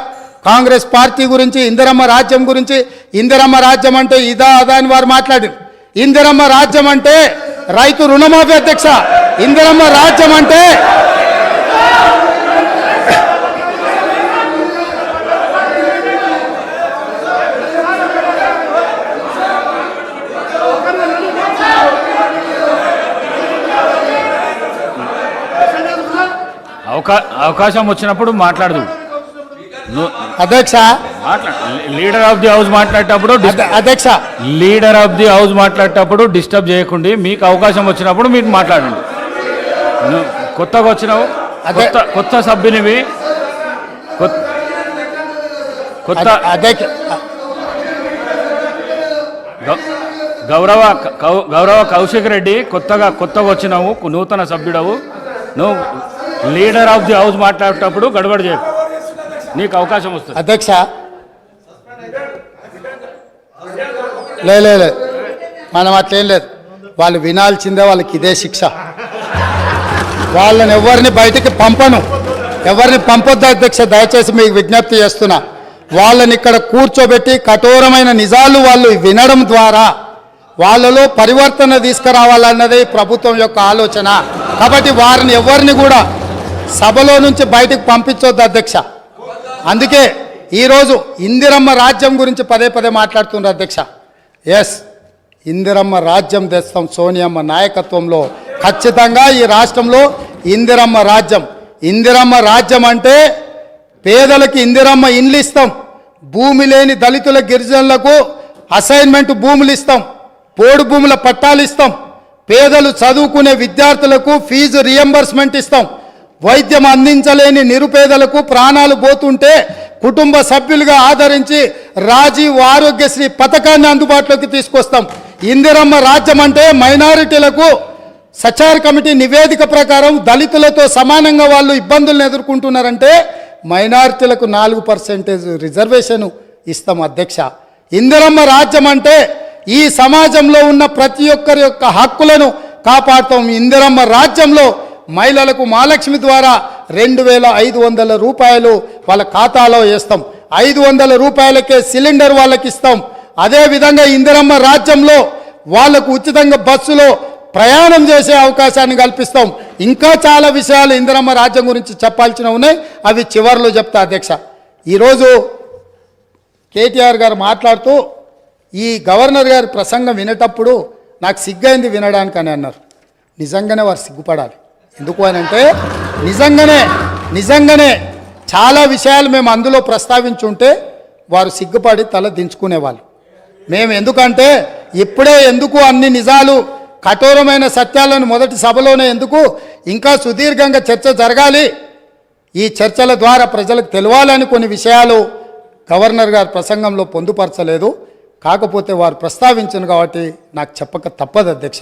కాంగ్రెస్ పార్టీ గురించి, ఇందిరమ్మ రాజ్యం గురించి, ఇందిరమ్మ రాజ్యం అంటే ఇదా అదా అని వారు మాట్లాడారు. ఇందిరమ్మ రాజ్యం అంటే రైతు రుణమాఫీ అధ్యక్ష. ఇందిరమ్మ రాజ్యం అంటే అవకాశం వచ్చినప్పుడు మాట్లాడదు అధ్యక్ష. లీడర్ ఆఫ్ ది హౌస్ మాట్లాడేటప్పుడు అధ్యక్ష, లీడర్ ఆఫ్ ది హౌస్ మాట్లాడేటప్పుడు డిస్టర్బ్ చేయకుండా మీకు అవకాశం వచ్చినప్పుడు మీరు మాట్లాడండి. కొత్తగా వచ్చినావు, కొత్త సభ్యునివి, కొత్త గౌరవ కౌశిక్ రెడ్డి కొత్తగా వచ్చినావు, నూతన సభ్యుడవు. నువ్వు లీడర్ ఆఫ్ ది హౌస్ మాట్లాడేటప్పుడు గడబడి చేయకు, నీకు అవకాశం వస్తుంది అధ్యక్ష. లేదు మనం అట్లేం లేదు, వాళ్ళు వినాల్సిందే, వాళ్ళకి ఇదే శిక్ష. వాళ్ళని ఎవరిని బయటికి ఎవరిని పంపొద్దు అధ్యక్ష. దయచేసి మీకు విజ్ఞప్తి చేస్తున్నా, వాళ్ళని ఇక్కడ కూర్చోబెట్టి కఠోరమైన నిజాలు వాళ్ళు వినడం ద్వారా వాళ్ళలో పరివర్తన తీసుకురావాలన్నదే ప్రభుత్వం యొక్క ఆలోచన. కాబట్టి వారిని ఎవరిని కూడా సభలో నుంచి బయటకు పంపించొద్దు అధ్యక్ష. అందుకే ఈరోజు ఇందిరమ్మ రాజ్యం గురించి పదే మాట్లాడుతున్నారు అధ్యక్ష. ఎస్, ఇందిరమ్మ రాజ్యం తెస్తాం సోనియమ్మ నాయకత్వంలో. ఖచ్చితంగా ఈ రాష్ట్రంలో ఇందిరమ్మ రాజ్యం అంటే పేదలకి ఇందిరమ్మ ఇండ్లు ఇస్తాం, భూమి లేని దళితుల గిరిజనులకు అసైన్మెంట్ భూములు ఇస్తాం, పోడు భూముల పట్టాలు ఇస్తాం, పేదలు చదువుకునే విద్యార్థులకు ఫీజు రియంబర్స్మెంట్ ఇస్తాం, వైద్యం అందించలేని నిరుపేదలకు ప్రాణాలు పోతుంటే కుటుంబ సభ్యులుగా ఆదరించి రాజీవ్ ఆరోగ్యశ్రీ పథకాన్ని అందుబాటులోకి తీసుకొస్తాం. ఇందిరమ్మ రాజ్యం అంటే మైనారిటీలకు సచార్ కమిటీ నివేదిక ప్రకారం దళితులతో సమానంగా వాళ్ళు ఇబ్బందులను ఎదుర్కొంటున్నారంటే మైనారిటీలకు 4% రిజర్వేషన్ ఇస్తాం అధ్యక్ష. ఇందిరమ్మ రాజ్యం అంటే ఈ సమాజంలో ఉన్న ప్రతి ఒక్కరి యొక్క హక్కులను కాపాడుతాం. ఇందిరమ్మ రాజ్యంలో మహిళలకు మహాలక్ష్మి ద్వారా 2500 రూపాయలు వాళ్ళ ఖాతాలో వేస్తాం. 500 రూపాయలకే సిలిండర్ వాళ్ళకి ఇస్తాం. అదేవిధంగా ఇందిరమ్మ రాజ్యంలో వాళ్లకు ఉచితంగా బస్సులో ప్రయాణం చేసే అవకాశాన్ని కల్పిస్తాం. ఇంకా చాలా విషయాలు ఇందిరమ్మ రాజ్యం గురించి చెప్పాల్సినవి ఉన్నాయి, అవి చివరిలో చెప్తా అధ్యక్ష. ఈరోజు కేటీఆర్ గారు మాట్లాడుతూ ఈ గవర్నర్ గారి ప్రసంగం వినేటప్పుడు నాకు సిగ్గైంది వినడానికి అని అన్నారు. నిజంగానే వారు సిగ్గుపడాలి. ఎందుకు అని అంటే నిజంగానే చాలా విషయాలు మేము అందులో ప్రస్తావించుంటే వారు సిగ్గుపడి తల దించుకునేవాళ్ళు. మేము ఎందుకంటే ఇప్పుడే ఎందుకు అన్ని నిజాలు కఠోరమైన సత్యాలను మొదటి సభలోనే ఎందుకు, ఇంకా సుదీర్ఘంగా చర్చ జరగాలి, ఈ చర్చల ద్వారా ప్రజలకు తెలవాలని కొన్ని విషయాలు గవర్నర్ గారి ప్రసంగంలో పొందుపరచలేదు. కాకపోతే వారు ప్రస్తావించను కాబట్టి నాకు చెప్పక తప్పదు అధ్యక్ష.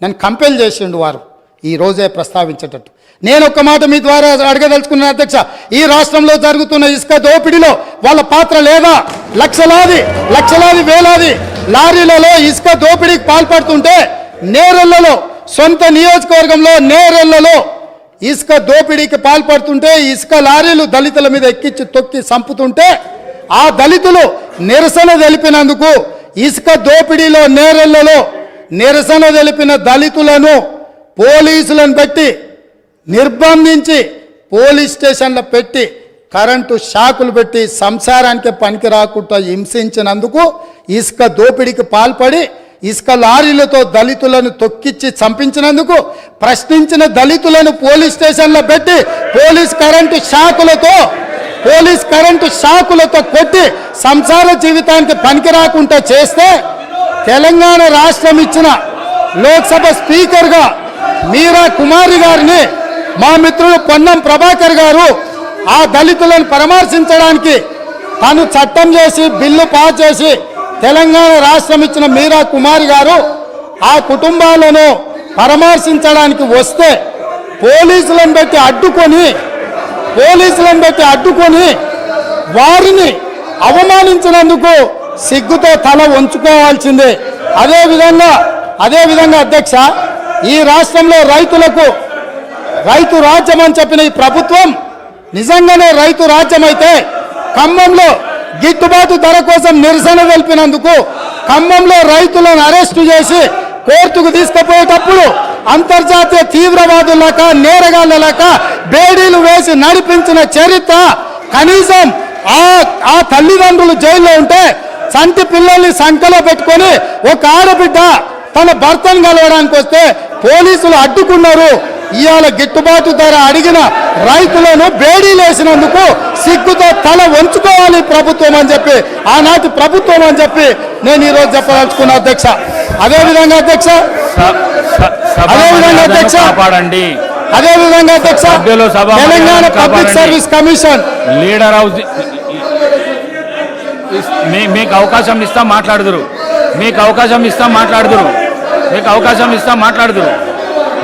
నన్ను కంపెల్ చేసిండు వారు ఈ రోజే ప్రస్తావించేటట్టు. నేను ఒక్క మాట మీ ద్వారా అడగదలుచుకున్నాను అధ్యక్ష. ఈ రాష్ట్రంలో జరుగుతున్న ఇసుక దోపిడీలో వాళ్ళ పాత్ర లేదా? లక్షలాది వేలాది లారీలలో ఇసుక దోపిడీకి పాల్పడుతుంటే నేరెళ్లలో, సొంత నియోజకవర్గంలో నేరెళ్లలో ఇసుక దోపిడీకి పాల్పడుతుంటే ఇసుక లారీలు దళితుల మీద ఎక్కించి తొక్కి చంపుతుంటే ఆ దళితులు నిరసన తెలిపినందుకు ఇసుక దోపిడీలో నేరెళ్లలో నిరసన తెలిపిన దళితులను పోలీసులను పెట్టి నిర్బంధించి పోలీస్ స్టేషన్లో పెట్టి కరెంటు షాకులు పెట్టి సంసారానికి పనికి రాకుండా హింసించినందుకు ఇసుక దోపిడీకి పాల్పడి ఇసుక లారీలతో దళితులను తొక్కిచ్చి చంపించినందుకు ప్రశ్నించిన దళితులను పోలీస్ స్టేషన్లో పెట్టి పోలీస్ కరెంటు షాకులతో కొట్టి సంసార జీవితానికి పనికి రాకుండా చేస్తే తెలంగాణ రాష్ట్రం ఇచ్చిన లోక్సభ స్పీకర్గా మీరా కుమారి గారిని మా మిత్రుడు పొన్నం ప్రభాకర్ గారు ఆ దళితులను పరామర్శించడానికి తను చట్టం చేసి బిల్లు పాస్ చేసి తెలంగాణ రాష్ట్రం ఇచ్చిన మీరా కుమారి గారు ఆ కుటుంబాలను పరామర్శించడానికి వస్తే పోలీసులను పెట్టి అడ్డుకొని వారిని అవమానించినందుకు సిగ్గుతో తల వంచుకోవాల్సిందే. అదేవిధంగా అధ్యక్ష, ఈ రాష్ట్రంలో రైతు రాజ్యం అని చెప్పిన ఈ ప్రభుత్వం నిజంగానే రైతు రాజ్యం అయితే ఖమ్మంలో గిట్టుబాటు ధర కోసం నిరసన తెలిపినందుకు ఖమ్మంలో రైతులను అరెస్టు చేసి కోర్టుకు తీసుకుపోయేటప్పుడు అంతర్జాతీయ తీవ్రవాదులక నేరగాళ్ళక బేడీలు వేసి నడిపించిన చరిత్ర కనీసం ఆ తల్లిదండ్రులు జైల్లో ఉంటే చంటి పిల్లల్ని సంకలో పెట్టుకొని ఒక ఆడబిడ్డ తన భర్తను కలవడానికి వస్తే పోలీసులు అడ్డుకున్నారు. ఇవాళ గిట్టుబాటు ధర అడిగిన రైతులను బేడీలేసినందుకు సిగ్గుతో తల వంచుకోవాలి ప్రభుత్వం అని చెప్పి, ఆనాటి ప్రభుత్వం అని చెప్పి నేను ఈరోజు చెప్పదలుచుకున్నా అధ్యక్ష. అదేవిధంగా అధ్యక్ష Telangana public service commission leader house మీకు అవకాశం ఇస్తాం మాట్లాడుదురు.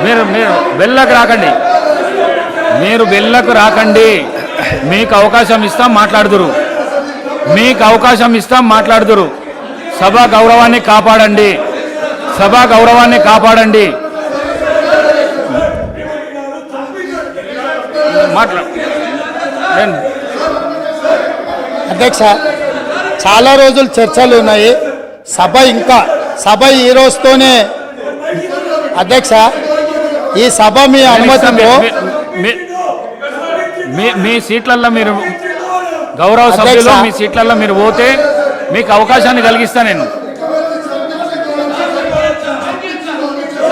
మీరు వెళ్ళకు రాకండి. మీకు అవకాశం ఇస్తాం మాట్లాడుదురు. సభా గౌరవాన్ని కాపాడండి. అధ్యక్ష, చాలా రోజులు చర్చలు ఉన్నాయి. సభ ఈ రోజుతోనే అధ్యక్ష, ఈ సభ మీ అనుమతితో మీ సీట్లలో మీరు గౌరవ సభ్యులు మీ సీట్లలో మీరు పోతే మీకు అవకాశాన్ని కలిగిస్తా నేను.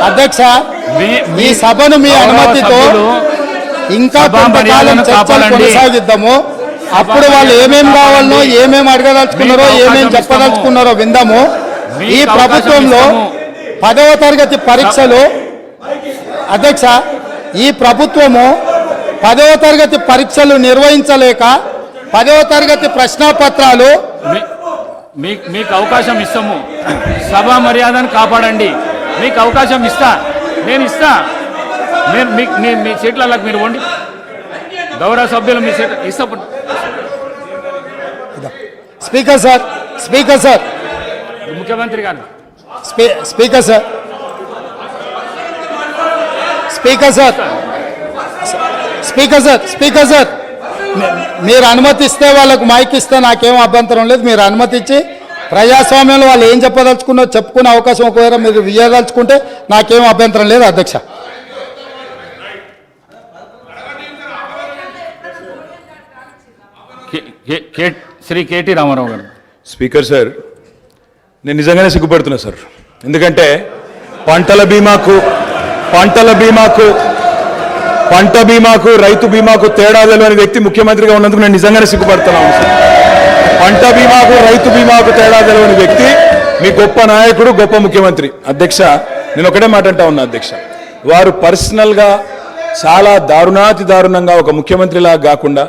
అధ్యక్ష, ఈ సభను మీ అనుమతితో ఇంకా కొంతకాలం చర్చలు కొనసాగిద్దాము. అప్పుడు వాళ్ళు ఏమేం కావాలనో, ఏమేమి అడగదలుచుకున్నారో, ఏమేమి చెప్పదలుచుకున్నారో విందాము. ఈ ప్రభుత్వంలో 10వ తరగతి పరీక్షలు అధ్యక్ష, ఈ ప్రభుత్వము 10వ తరగతి పరీక్షలు నిర్వహించలేక 10వ తరగతి ప్రశ్నాపత్రాలు మీకు అవకాశం ఇస్తాము. సభా మర్యాదను కాపాడండి. మీకు అవకాశం ఇస్తా, నేను ఇస్తా. మీ సీట్లకు మీరు వండి, గౌరవ సభ్యులు మీ సీట్ ఇస్తా. స్పీకర్ సార్, స్పీకర్ సార్, ముఖ్యమంత్రి గారు, speaker sir, speaker sir, speaker sir, speaker sir, మీరు అనుమతిస్తే వాళ్ళకు మైక్ ఇస్తే నాకేం అభ్యంతరం లేదు. మీరు అనుమతి ఇచ్చి ప్రజాస్వామ్యంలో వాళ్ళు ఏం చెప్పదలుచుకున్నో చెప్పుకునే అవకాశం ఒకవేళ మీరు ఇవ్వదలుచుకుంటే నాకేం అభ్యంతరం లేదు అధ్యక్ష. శ్రీ కేటీ రామారావు గారు. స్పీకర్ సార్, నేను నిజంగానే సిగ్గుపడుతున్నా సార్. ఎందుకంటే పంట బీమాకు రైతు బీమాకు తేడా తెలియని వ్యక్తి ముఖ్యమంత్రిగా ఉన్నందుకు నేను నిజంగానే సిగ్గుపడుతున్నాను సార్. పంట బీమాకు రైతు బీమాకు తేడా తెలియని వ్యక్తి మీ గొప్ప నాయకుడు, గొప్ప ముఖ్యమంత్రి. అధ్యక్ష, నేను ఒకటే మాట అంటా ఉన్నా అధ్యక్ష, వారు పర్సనల్గా చాలా దారుణంగా ఒక ముఖ్యమంత్రిలాగా కాకుండా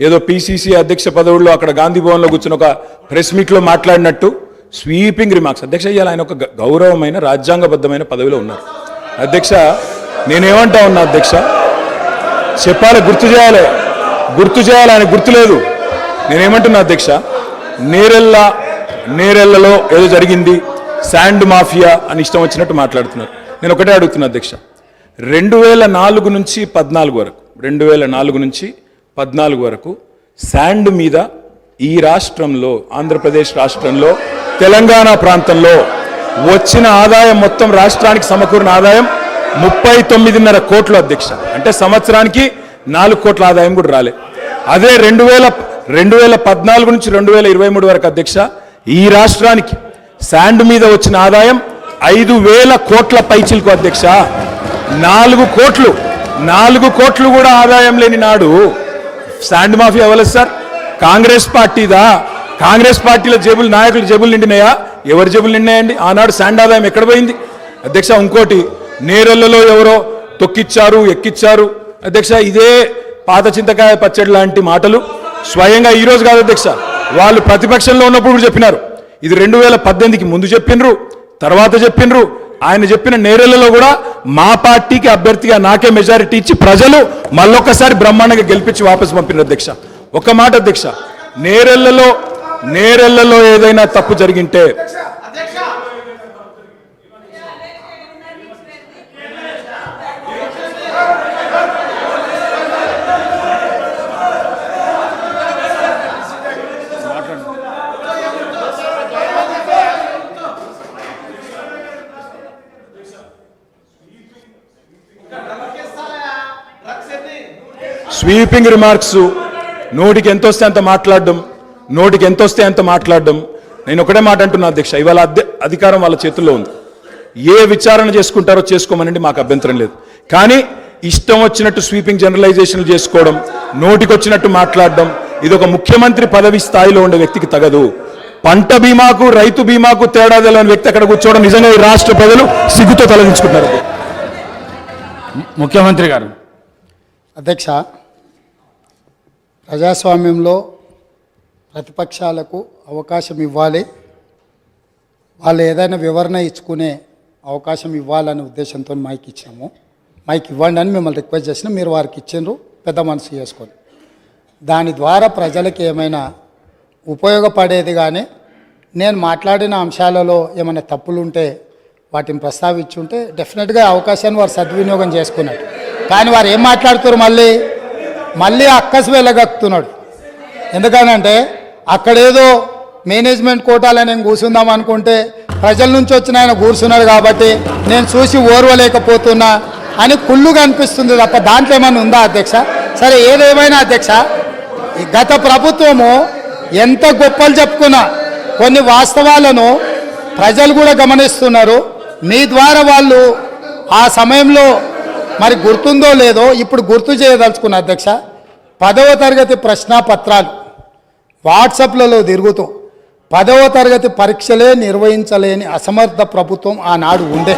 ఏదో పిసిసి అధ్యక్ష పదవుల్లో అక్కడ గాంధీ భవన్లో కూర్చుని ఒక ప్రెస్ మీట్లో మాట్లాడినట్టు స్వీపింగ్ రిమార్క్స్. అధ్యక్ష, ఇవాళ ఆయన ఒక గౌరవమైన రాజ్యాంగబద్ధమైన పదవిలో ఉన్నారు. అధ్యక్ష, నేనేమంటా ఉన్నా అధ్యక్ష, చెప్పాలి, గుర్తు చేయాలి, ఆయన గుర్తులేదు. నేనేమంటున్నా అధ్యక్ష, నేరెళ్లలో ఏదో జరిగింది, శాండ్ మాఫియా అని ఇష్టం వచ్చినట్టు మాట్లాడుతున్నారు. నేను ఒకటే అడుగుతున్నా అధ్యక్ష, 2004 నుంచి 14 వరకు శాండ్ మీద ఈ రాష్ట్రంలో, ఆంధ్రప్రదేశ్ రాష్ట్రంలో, తెలంగాణ ప్రాంతంలో వచ్చిన ఆదాయం, మొత్తం రాష్ట్రానికి సమకూరిన ఆదాయం 39.5 కోట్లు అధ్యక్ష. అంటే సంవత్సరానికి 4 కోట్ల ఆదాయం కూడా రాలే. అదే 2014 నుంచి 2023 వరకు అధ్యక్ష, ఈ రాష్ట్రానికి శాండ్ మీద వచ్చిన ఆదాయం 5,000 కోట్ల పైచిలకు అధ్యక్ష. 4 కోట్లు కూడా ఆదాయం లేని నాడు శాండ్ మాఫియా అవ్వలేదు సార్. కాంగ్రెస్ పార్టీదా? కాంగ్రెస్ పార్టీల జేబులు, నాయకుల జేబులు నిండినాయా? ఎవరి జేబులు నిండినాయండి? ఆనాడు శాండ్ ఆదాయం ఎక్కడ పోయింది అధ్యక్ష? ఇంకోటి, నేరెళ్లలో ఎవరో తొక్కిచ్చారు, ఎక్కిచ్చారు అధ్యక్ష. ఇదే పాత చింతకాయ పచ్చడి లాంటి మాటలు స్వయంగా ఈ రోజు కాదు అధ్యక్ష, వాళ్ళు ప్రతిపక్షంలో ఉన్నప్పుడు కూడా చెప్పినారు. ఇది 2018కి ముందు చెప్పినరు, తర్వాత చెప్పినరు. ఆయన చెప్పిన నేరెళ్లలో కూడా మా పార్టీకి అభ్యర్థిగా నాకే మెజారిటీ ఇచ్చి ప్రజలు మళ్ళొక్కసారి బ్రహ్మాండంగా గెలిపించి వాపసు పంపినారు అధ్యక్ష. ఒక మాట అధ్యక్ష, నేరెళ్లలో ఏదైనా తప్పు జరిగింటే స్వీపింగ్ రిమార్క్స్, నోటికి ఎంత వస్తే అంత మాట్లాడడం. నేను ఒకటే మాట అంటున్నా అధ్యక్ష, ఇవాళ అధికారం వాళ్ళ చేతుల్లో ఉంది. ఏ విచారణ చేసుకుంటారో చేసుకోమనండి, మాకు అభ్యంతరం లేదు. కానీ ఇష్టం వచ్చినట్టు స్వీపింగ్ జనరలైజేషన్లు చేసుకోవడం, నోటికి వచ్చినట్టు మాట్లాడడం, ఇది ఒక ముఖ్యమంత్రి పదవి స్థాయిలో ఉండే వ్యక్తికి తగదు. పంట బీమాకు రైతు బీమాకు తేడా తెలియని వ్యక్తి అక్కడ కూర్చోవడం నిజంగా ఈ రాష్ట్ర ప్రజలు సిగ్గుతో తలదించుకుంటారు. ముఖ్యమంత్రి గారు. అధ్యక్ష, ప్రజాస్వామ్యంలో ప్రతిపక్షాలకు అవకాశం ఇవ్వాలి, వాళ్ళు ఏదైనా వివరణ ఇచ్చుకునే అవకాశం ఇవ్వాలనే ఉద్దేశంతో మైక్ ఇచ్చాము. మైక్ ఇవ్వండి అని మిమ్మల్ని రిక్వెస్ట్ చేసినా మీరు వారికి ఇచ్చిండ్రు, పెద్ద మనసు చేసుకొని. దాని ద్వారా ప్రజలకు ఏమైనా ఉపయోగపడేది కానీ నేను మాట్లాడిన అంశాలలో ఏమైనా తప్పులు ఉంటే వాటిని ప్రస్తావించుంటే డెఫినెట్గా అవకాశాన్ని వారు సద్వినియోగం చేసుకున్నారు. కానీ వారు ఏం మాట్లాడుతున్నారు, మళ్ళీ అక్కసు వెళ్ళగక్కుతున్నాడు. ఎందుకనంటే అక్కడేదో మేనేజ్మెంట్ కోటాలో నేను కూర్చుందాం అనుకుంటే ప్రజల నుంచి వచ్చిన ఆయన కూర్చున్నాడు కాబట్టి నేను చూసి ఓర్వలేకపోతున్నా అని కుళ్ళుగా అనిపిస్తుంది తప్ప దాంట్లో ఏమైనా ఉందా అధ్యక్ష? సరే, ఏదేమైనా అధ్యక్ష, ఈ గత ప్రభుత్వము ఎంత గొప్పలు చెప్పుకున్నా కొన్ని వాస్తవాలను ప్రజలు కూడా గమనిస్తున్నారు. మీ ద్వారా వాళ్ళు ఆ సమయంలో మరి గుర్తుందో లేదో ఇప్పుడు గుర్తు చేయదలుచుకున్న అధ్యక్ష, 10వ తరగతి ప్రశ్నాపత్రాలు వాట్సాప్లలో తిరుగుతూ 10వ తరగతి పరీక్షలే నిర్వహించలేని అసమర్థ ప్రభుత్వం ఆనాడు ఉండే.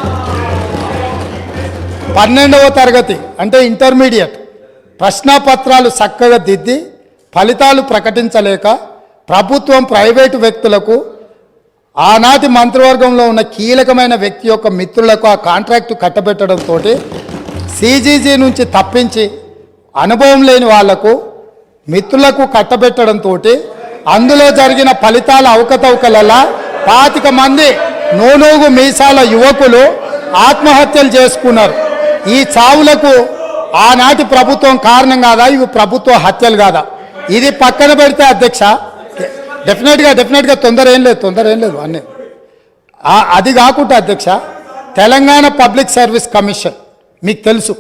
12వ తరగతి అంటే ఇంటర్మీడియట్ ప్రశ్నాపత్రాలు చక్కగా దిద్ది ఫలితాలు ప్రకటించలేక ప్రభుత్వం ప్రైవేటు వ్యక్తులకు ఆనాటి మంత్రివర్గంలో ఉన్న కీలకమైన వ్యక్తి యొక్క మిత్రులకు ఆ కాంట్రాక్టు కట్టబెట్టడంతో సిజీజీ నుంచి తప్పించి అనుభవం లేని వాళ్లకు మిత్రులకు కట్టబెట్టడంతో అందులో జరిగిన ఫలితాల అవకతవకలలా 25 మంది నోనోగు మీసాల యువకులు ఆత్మహత్యలు చేసుకున్నారు. ఈ చావులకు ఆనాటి ప్రభుత్వం కారణం కాదా? ఇవి ప్రభుత్వ హత్యలు కాదా? ఇది పక్కన పెడితే అధ్యక్ష డెఫినెట్గా తొందర ఏం లేదు అన్నీ అది కాకుండా అధ్యక్ష తెలంగాణ పబ్లిక్ సర్వీస్ కమిషన్ మీకు తెలుసు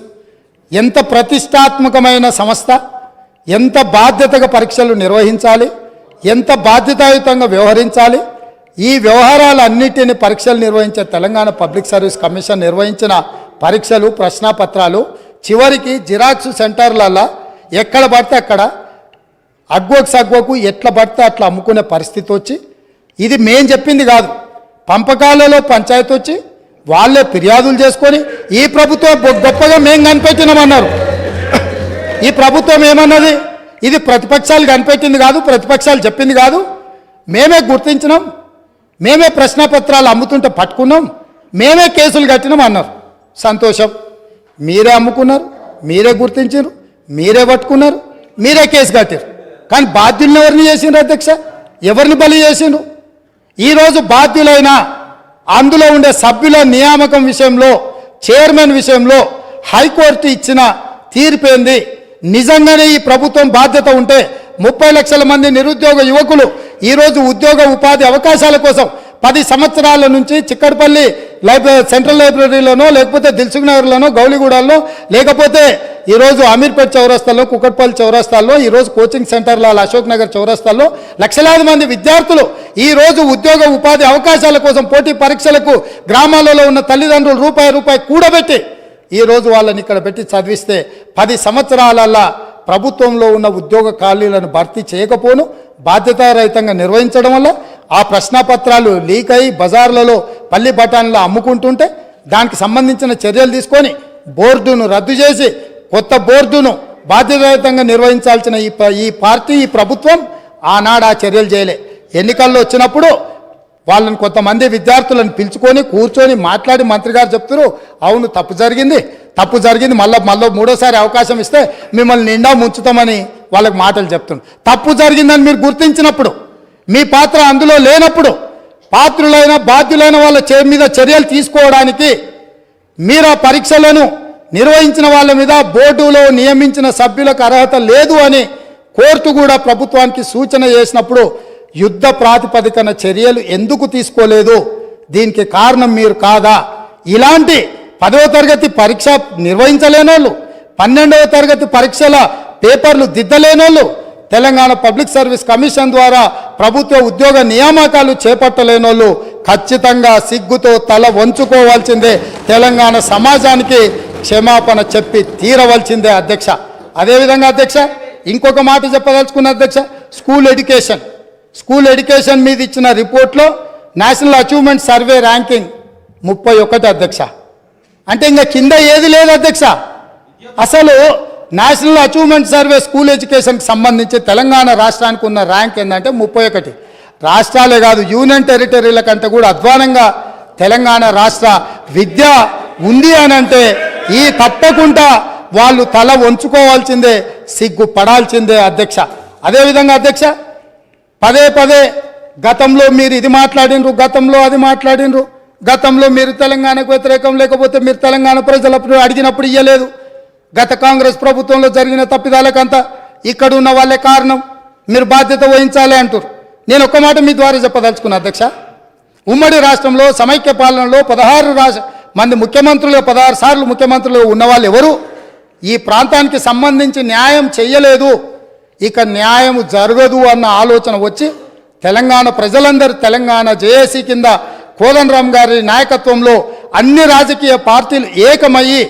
ఎంత ప్రతిష్టాత్మకమైన సంస్థ, ఎంత బాధ్యతగా పరీక్షలు నిర్వహించాలి, ఎంత బాధ్యతాయుతంగా వ్యవహరించాలి. ఈ వ్యవహారాలన్నిటిని పరీక్షలు నిర్వహించే తెలంగాణ పబ్లిక్ సర్వీస్ కమిషన్ నిర్వహించిన పరీక్షలు ప్రశ్నాపత్రాలు చివరికి జిరాక్స్ సెంటర్లలో ఎక్కడ పడితే అక్కడ అగ్వకు ఎట్లా పడితే అట్లా అమ్ముకునే పరిస్థితి వచ్చి, ఇది మేం చెప్పింది కాదు, పంపకాలలో పంచాయతీ వచ్చి వాళ్ళే ఫిర్యాదులు చేసుకొని ఈ ప్రభుత్వం గొప్పగా మేం కనిపెట్టినామన్నారు. ఈ ప్రభుత్వం ఏమన్నది? ఇది ప్రతిపక్షాలు కనిపెట్టింది కాదు, ప్రతిపక్షాలు చెప్పింది కాదు, మేమే గుర్తించినాం, మేమే ప్రశ్నపత్రాలు అమ్ముతుంటే పట్టుకున్నాం, మేమే కేసులు కట్టినాం అన్నారు. సంతోషం, మీరే అమ్ముకున్నారు, మీరే గుర్తించారు, మీరే పట్టుకున్నారు, మీరే కేసు కట్టారు. కానీ బాధ్యులను ఎవరిని చేసిండ్రు అధ్యక్ష? ఎవరిని బలి చేసిండ్రు? ఈరోజు బాధ్యులైన అందులో ఉండే సభ్యుల నియామకం విషయంలో, చైర్మన్ విషయంలో హైకోర్టు ఇచ్చిన తీర్పేంది? నిజంగానే ఈ ప్రభుత్వం బాధ్యత ఉంటే 30 లక్షల మంది నిరుద్యోగ యువకులు ఈరోజు ఉద్యోగ ఉపాధి అవకాశాల కోసం 10 సంవత్సరాల నుంచి చిక్కడపల్లి సెంట్రల్ లైబ్రరీలోనో లేకపోతే దిల్సుఖ్ నగర్లోనో గౌలిగూడల్లో లేకపోతే ఈరోజు అమీర్పేట్ చౌరస్తాల్లో కుకట్పల్లి చౌరస్తాల్లో ఈరోజు కోచింగ్ సెంటర్ల అశోక్ నగర్ చౌరస్తాల్లో లక్షలాది మంది విద్యార్థులు ఈరోజు ఉద్యోగ ఉపాధి అవకాశాల కోసం పోటీ పరీక్షలకు గ్రామాలలో ఉన్న తల్లిదండ్రులు రూపాయి కూడబెట్టి ఈరోజు వాళ్ళని ఇక్కడ పెట్టి చదివిస్తే 10 సంవత్సరాలల్లా ప్రభుత్వంలో ఉన్న ఉద్యోగ ఖాళీలను భర్తీ చేయకపోను బాధ్యతారహితంగా నిర్వహించడం వల్ల ఆ ప్రశ్నపత్రాలు లీక్ అయి బజార్లలో పల్లి బఠానీలో అమ్ముకుంటుంటే దానికి సంబంధించిన చర్యలు తీసుకొని బోర్డును రద్దు చేసి కొత్త బోర్డును బాధ్యతారహితంగా నిర్వహించాల్సిన ఈ ప్రభుత్వం ఆనాడు ఆ చర్యలు చేయలే. ఎన్నికల్లో వచ్చినప్పుడు వాళ్ళని కొంతమంది విద్యార్థులను పిలుచుకొని కూర్చొని మాట్లాడి మంత్రి గారు చెప్తారు, అవును తప్పు జరిగింది మళ్ళీ మూడోసారి అవకాశం ఇస్తే మిమ్మల్ని నిండా ముంచుతామని వాళ్ళకి మాటలు చెప్తున్నారు. తప్పు జరిగిందని మీరు గుర్తించినప్పుడు, మీ పాత్ర అందులో లేనప్పుడు పాత్రులైన బాధ్యులైన వాళ్ళ మీద చర్యలు తీసుకోవడానికి మీరు ఆ పరీక్షలను నిర్వహించిన వాళ్ళ మీద బోర్డులో నియమించిన సభ్యులకు అర్హత లేదు అని కోర్టు కూడా ప్రభుత్వానికి సూచన చేసినప్పుడు యుద్ధ ప్రాతిపదికన చర్యలు ఎందుకు తీసుకోలేదు? దీనికి కారణం మీరు కాదా? ఇలాంటి 10వ తరగతి పరీక్ష నిర్వహించలేనోళ్ళు, 12వ తరగతి పరీక్షల పేపర్లు దిద్దలేనోళ్ళు, తెలంగాణ పబ్లిక్ సర్వీస్ కమిషన్ ద్వారా ప్రభుత్వ ఉద్యోగ నియామకాలు చేపట్టలేనోళ్ళు ఖచ్చితంగా సిగ్గుతో తల వంచుకోవాల్సిందే. తెలంగాణ సమాజానికి క్షమాపణ చెప్పి తీరవలసిందే అధ్యక్ష. అదేవిధంగా అధ్యక్ష ఇంకొక మాట చెప్పదలుచుకున్న అధ్యక్ష, స్కూల్ ఎడ్యుకేషన్ మీద ఇచ్చిన రిపోర్ట్లో నేషనల్ అచీవ్మెంట్ సర్వే ర్యాంకింగ్ 31 అధ్యక్ష. అంటే ఇంకా కింద ఏది లేదు అధ్యక్ష. అసలు నేషనల్ అచీవ్మెంట్ సర్వే స్కూల్ ఎడ్యుకేషన్కి సంబంధించి తెలంగాణ రాష్ట్రానికి ఉన్న ర్యాంక్ ఏంటంటే 31. రాష్ట్రాలే కాదు యూనియన్ టెరిటరీల కంటే కూడా అధ్వానంగా తెలంగాణ రాష్ట్ర విద్య ఉంది అని అంటే ఈ తప్పకుండా వాళ్ళు తల వంచుకోవాల్సిందే, సిగ్గుపడాల్సిందే అధ్యక్ష. అదేవిధంగా అధ్యక్ష పదే గతంలో మీరు ఇది మాట్లాడినరు, గతంలో అది మాట్లాడినరు, గతంలో మీరు తెలంగాణకు వ్యతిరేకం లేకపోతే మీరు తెలంగాణ ప్రజలప్పుడు అడిగినప్పుడు ఇయ్యలేదు, గత కాంగ్రెస్ ప్రభుత్వంలో జరిగిన తప్పిదాలకంతా ఇక్కడ ఉన్న వాళ్ళే కారణం, మీరు బాధ్యత వహించాలి అంటారు. నేను ఒక్క మాట మీ ద్వారా చెప్పదలుచుకున్నా అధ్యక్ష, ఉమ్మడి రాష్ట్రంలో సమైక్య పాలనలో 16 మంది ముఖ్యమంత్రులు 16 సార్లు ముఖ్యమంత్రులు ఉన్నవాళ్ళు ఎవరు ఈ ప్రాంతానికి సంబంధించి న్యాయం చెయ్యలేదు, ఇక న్యాయం జరగదు అన్న ఆలోచన వచ్చి తెలంగాణ ప్రజలందరూ తెలంగాణ జేఏసీ కింద కోదండరామ్ గారి నాయకత్వంలో అన్ని రాజకీయ పార్టీలు ఏకమయ్యి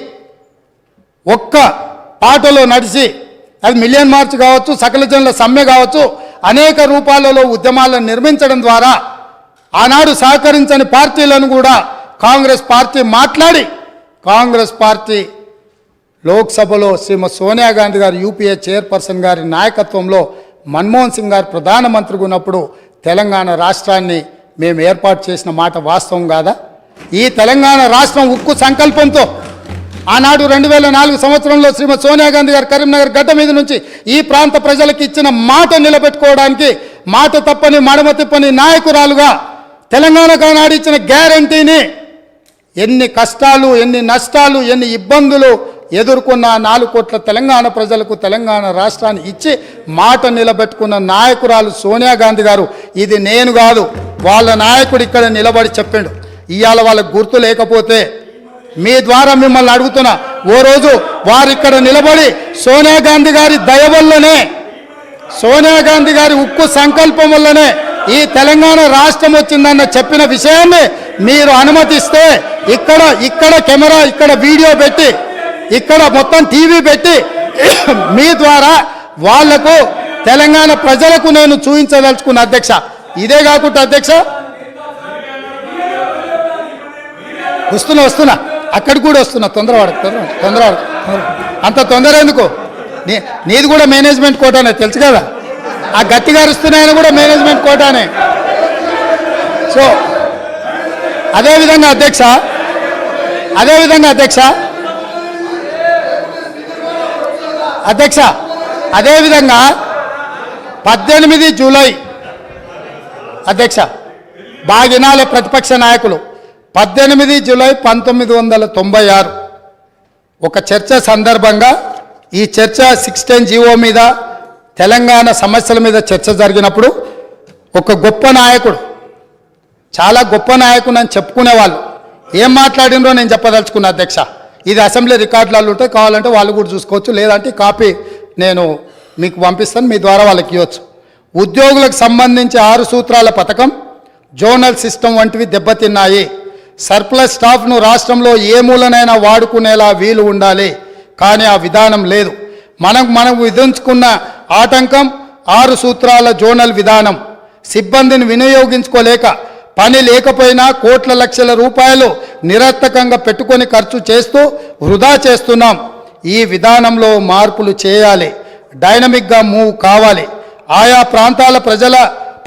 ఒక్క పాటలో నడిచి, అది మిలియన్ మార్చ్ కావచ్చు, సకల జనుల సమ్మె కావచ్చు, అనేక రూపాలలో ఉద్యమాలను నిర్మించడం ద్వారా ఆనాడు సహకరించని పార్టీలను కూడా కాంగ్రెస్ పార్టీ మాట్లాడి కాంగ్రెస్ పార్టీ లోక్సభలో శ్రీమతి సోనియా గాంధీ గారు యూపీఏ చైర్పర్సన్ గారి నాయకత్వంలో మన్మోహన్ సింగ్ గారు ప్రధానమంత్రిగా ఉన్నప్పుడు తెలంగాణ రాష్ట్రాన్ని మేము ఏర్పాటు చేసిన మాట వాస్తవం కాదా? ఈ తెలంగాణ రాష్ట్రం ఉక్కు సంకల్పంతో ఆనాడు 2004 సంవత్సరంలో శ్రీమతి సోనియా గాంధీ గారు కరీంనగర్ గడ్డ మీద నుంచి ఈ ప్రాంత ప్రజలకు ఇచ్చిన మాట నిలబెట్టుకోవడానికి మాట తప్పని మడమ తిప్పని నాయకురాలుగా తెలంగాణకు ఆనాడు ఇచ్చిన గ్యారంటీని ఎన్ని కష్టాలు, ఎన్ని నష్టాలు, ఎన్ని ఇబ్బందులు ఎదుర్కొన్న 4 కోట్ల తెలంగాణ ప్రజలకు తెలంగాణ రాష్ట్రాన్ని ఇచ్చి మాట నిలబెట్టుకున్న నాయకురాలు సోనియా గాంధీ గారు. ఇది నేను కాదు, వాళ్ళ నాయకుడు ఇక్కడ నిలబడి చెప్పిండు. ఇవాళ వాళ్ళకు గుర్తు లేకపోతే మీ ద్వారా మిమ్మల్ని అడుగుతున్నా, ఓ రోజు వారు ఇక్కడ నిలబడి సోనియా గాంధీ గారి దయ వల్లనే, సోనియా గాంధీ గారి ఉక్కు సంకల్పం వల్లనే ఈ తెలంగాణ రాష్ట్రం వచ్చిందన్న చెప్పిన విషయాన్ని మీరు అనుమతిస్తే ఇక్కడ కెమెరా, ఇక్కడ వీడియో పెట్టి, ఇక్కడ మొత్తం టీవీ పెట్టి మీ ద్వారా వాళ్లకు తెలంగాణ ప్రజలకు నేను చూపించదలుచుకున్న అధ్యక్ష. ఇదే కాకుండా అధ్యక్ష వస్తున్నా అక్కడికి కూడా వస్తున్నా, తొందరవాడు అంత తొందర ఎందుకు? నీది కూడా మేనేజ్మెంట్ కోటానే తెలుసు కదా, ఆ గట్టిగా అరుస్తున్నాయని కూడా మేనేజ్మెంట్ కోటానే. సో అదేవిధంగా అధ్యక్ష అదేవిధంగా 18 జూలై అధ్యక్ష బాగినాలే ప్రతిపక్ష నాయకులు 18 జూలై 1996 ఒక చర్చ సందర్భంగా, ఈ చర్చ 610 జీవో మీద తెలంగాణ సమస్యల మీద చర్చ జరిగినప్పుడు ఒక గొప్ప నాయకుడు, చాలా గొప్ప నాయకుడు అని చెప్పుకునేవాళ్ళు ఏం మాట్లాడినరో నేను చెప్పదలుచుకున్నా అధ్యక్ష. ఇది అసెంబ్లీ రికార్డులలో ఉంటాయి, కావాలంటే వాళ్ళు కూడా చూసుకోవచ్చు, లేదంటే కాపీ నేను మీకు పంపిస్తాను, మీ ద్వారా వాళ్ళకి ఇవ్వచ్చు. ఉద్యోగులకు సంబంధించి 6 సూత్రాల పథకం, జోనల్ సిస్టమ్ వంటివి దెబ్బతిన్నాయి. సర్ప్లస్ స్టాఫ్ను రాష్ట్రంలో ఏ మూలనైనా వాడుకునేలా వీలు ఉండాలి, కానీ ఆ విధానం లేదు. మనం విధించుకున్న ఆటంకం 6 సూత్రాల జోనల్ విధానం. సిబ్బందిని వినియోగించుకోలేక, పని లేకపోయినా కోట్ల లక్షల రూపాయలు నిరర్థకంగా పెట్టుకొని ఖర్చు చేస్తూ వృధా చేస్తున్నాం. ఈ విధానంలో మార్పులు చేయాలి, డైనమిక్గా మూవ్ కావాలి. ఆయా ప్రాంతాల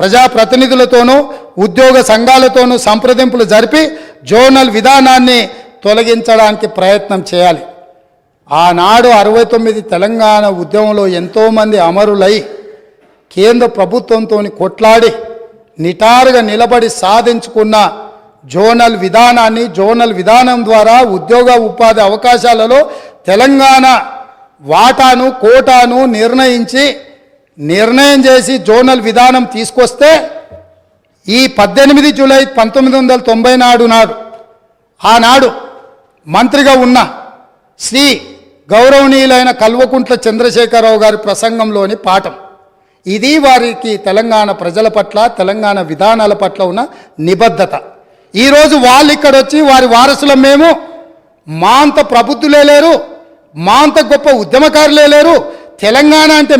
ప్రజాప్రతినిధులతోనూ ఉద్యోగ సంఘాలతోనూ సంప్రదింపులు జరిపి జోనల్ విధానాన్ని తొలగించడానికి ప్రయత్నం చేయాలి. ఆనాడు 69 తెలంగాణ ఉద్యమంలో ఎంతోమంది అమరులై కేంద్ర ప్రభుత్వంతో కొట్లాడి నిటారుగా నిలబడి సాధించుకున్న జోనల్ విధానాన్ని, జోనల్ విధానం ద్వారా ఉద్యోగ ఉపాధి అవకాశాలలో తెలంగాణ వాటాను, కోటాను నిర్ణయం చేసి జోనల్ విధానం తీసుకొస్తే ఈ 18 జూలై 1990 నాడు ఆనాడు మంత్రిగా ఉన్న శ్రీ గౌరవనీయులైన కల్వకుంట్ల చంద్రశేఖరరావు గారి ప్రసంగంలోని పాఠం ఇది. వారికి తెలంగాణ ప్రజల పట్ల, తెలంగాణ విధానాల పట్ల ఉన్న నిబద్ధత. ఈరోజు వాళ్ళు ఇక్కడ వచ్చి వారి వారసులం మేము, మా అంత ప్రబుద్ధులే లేరు, మా అంత గొప్ప ఉద్యమకారులే లేరు, తెలంగాణ అంటే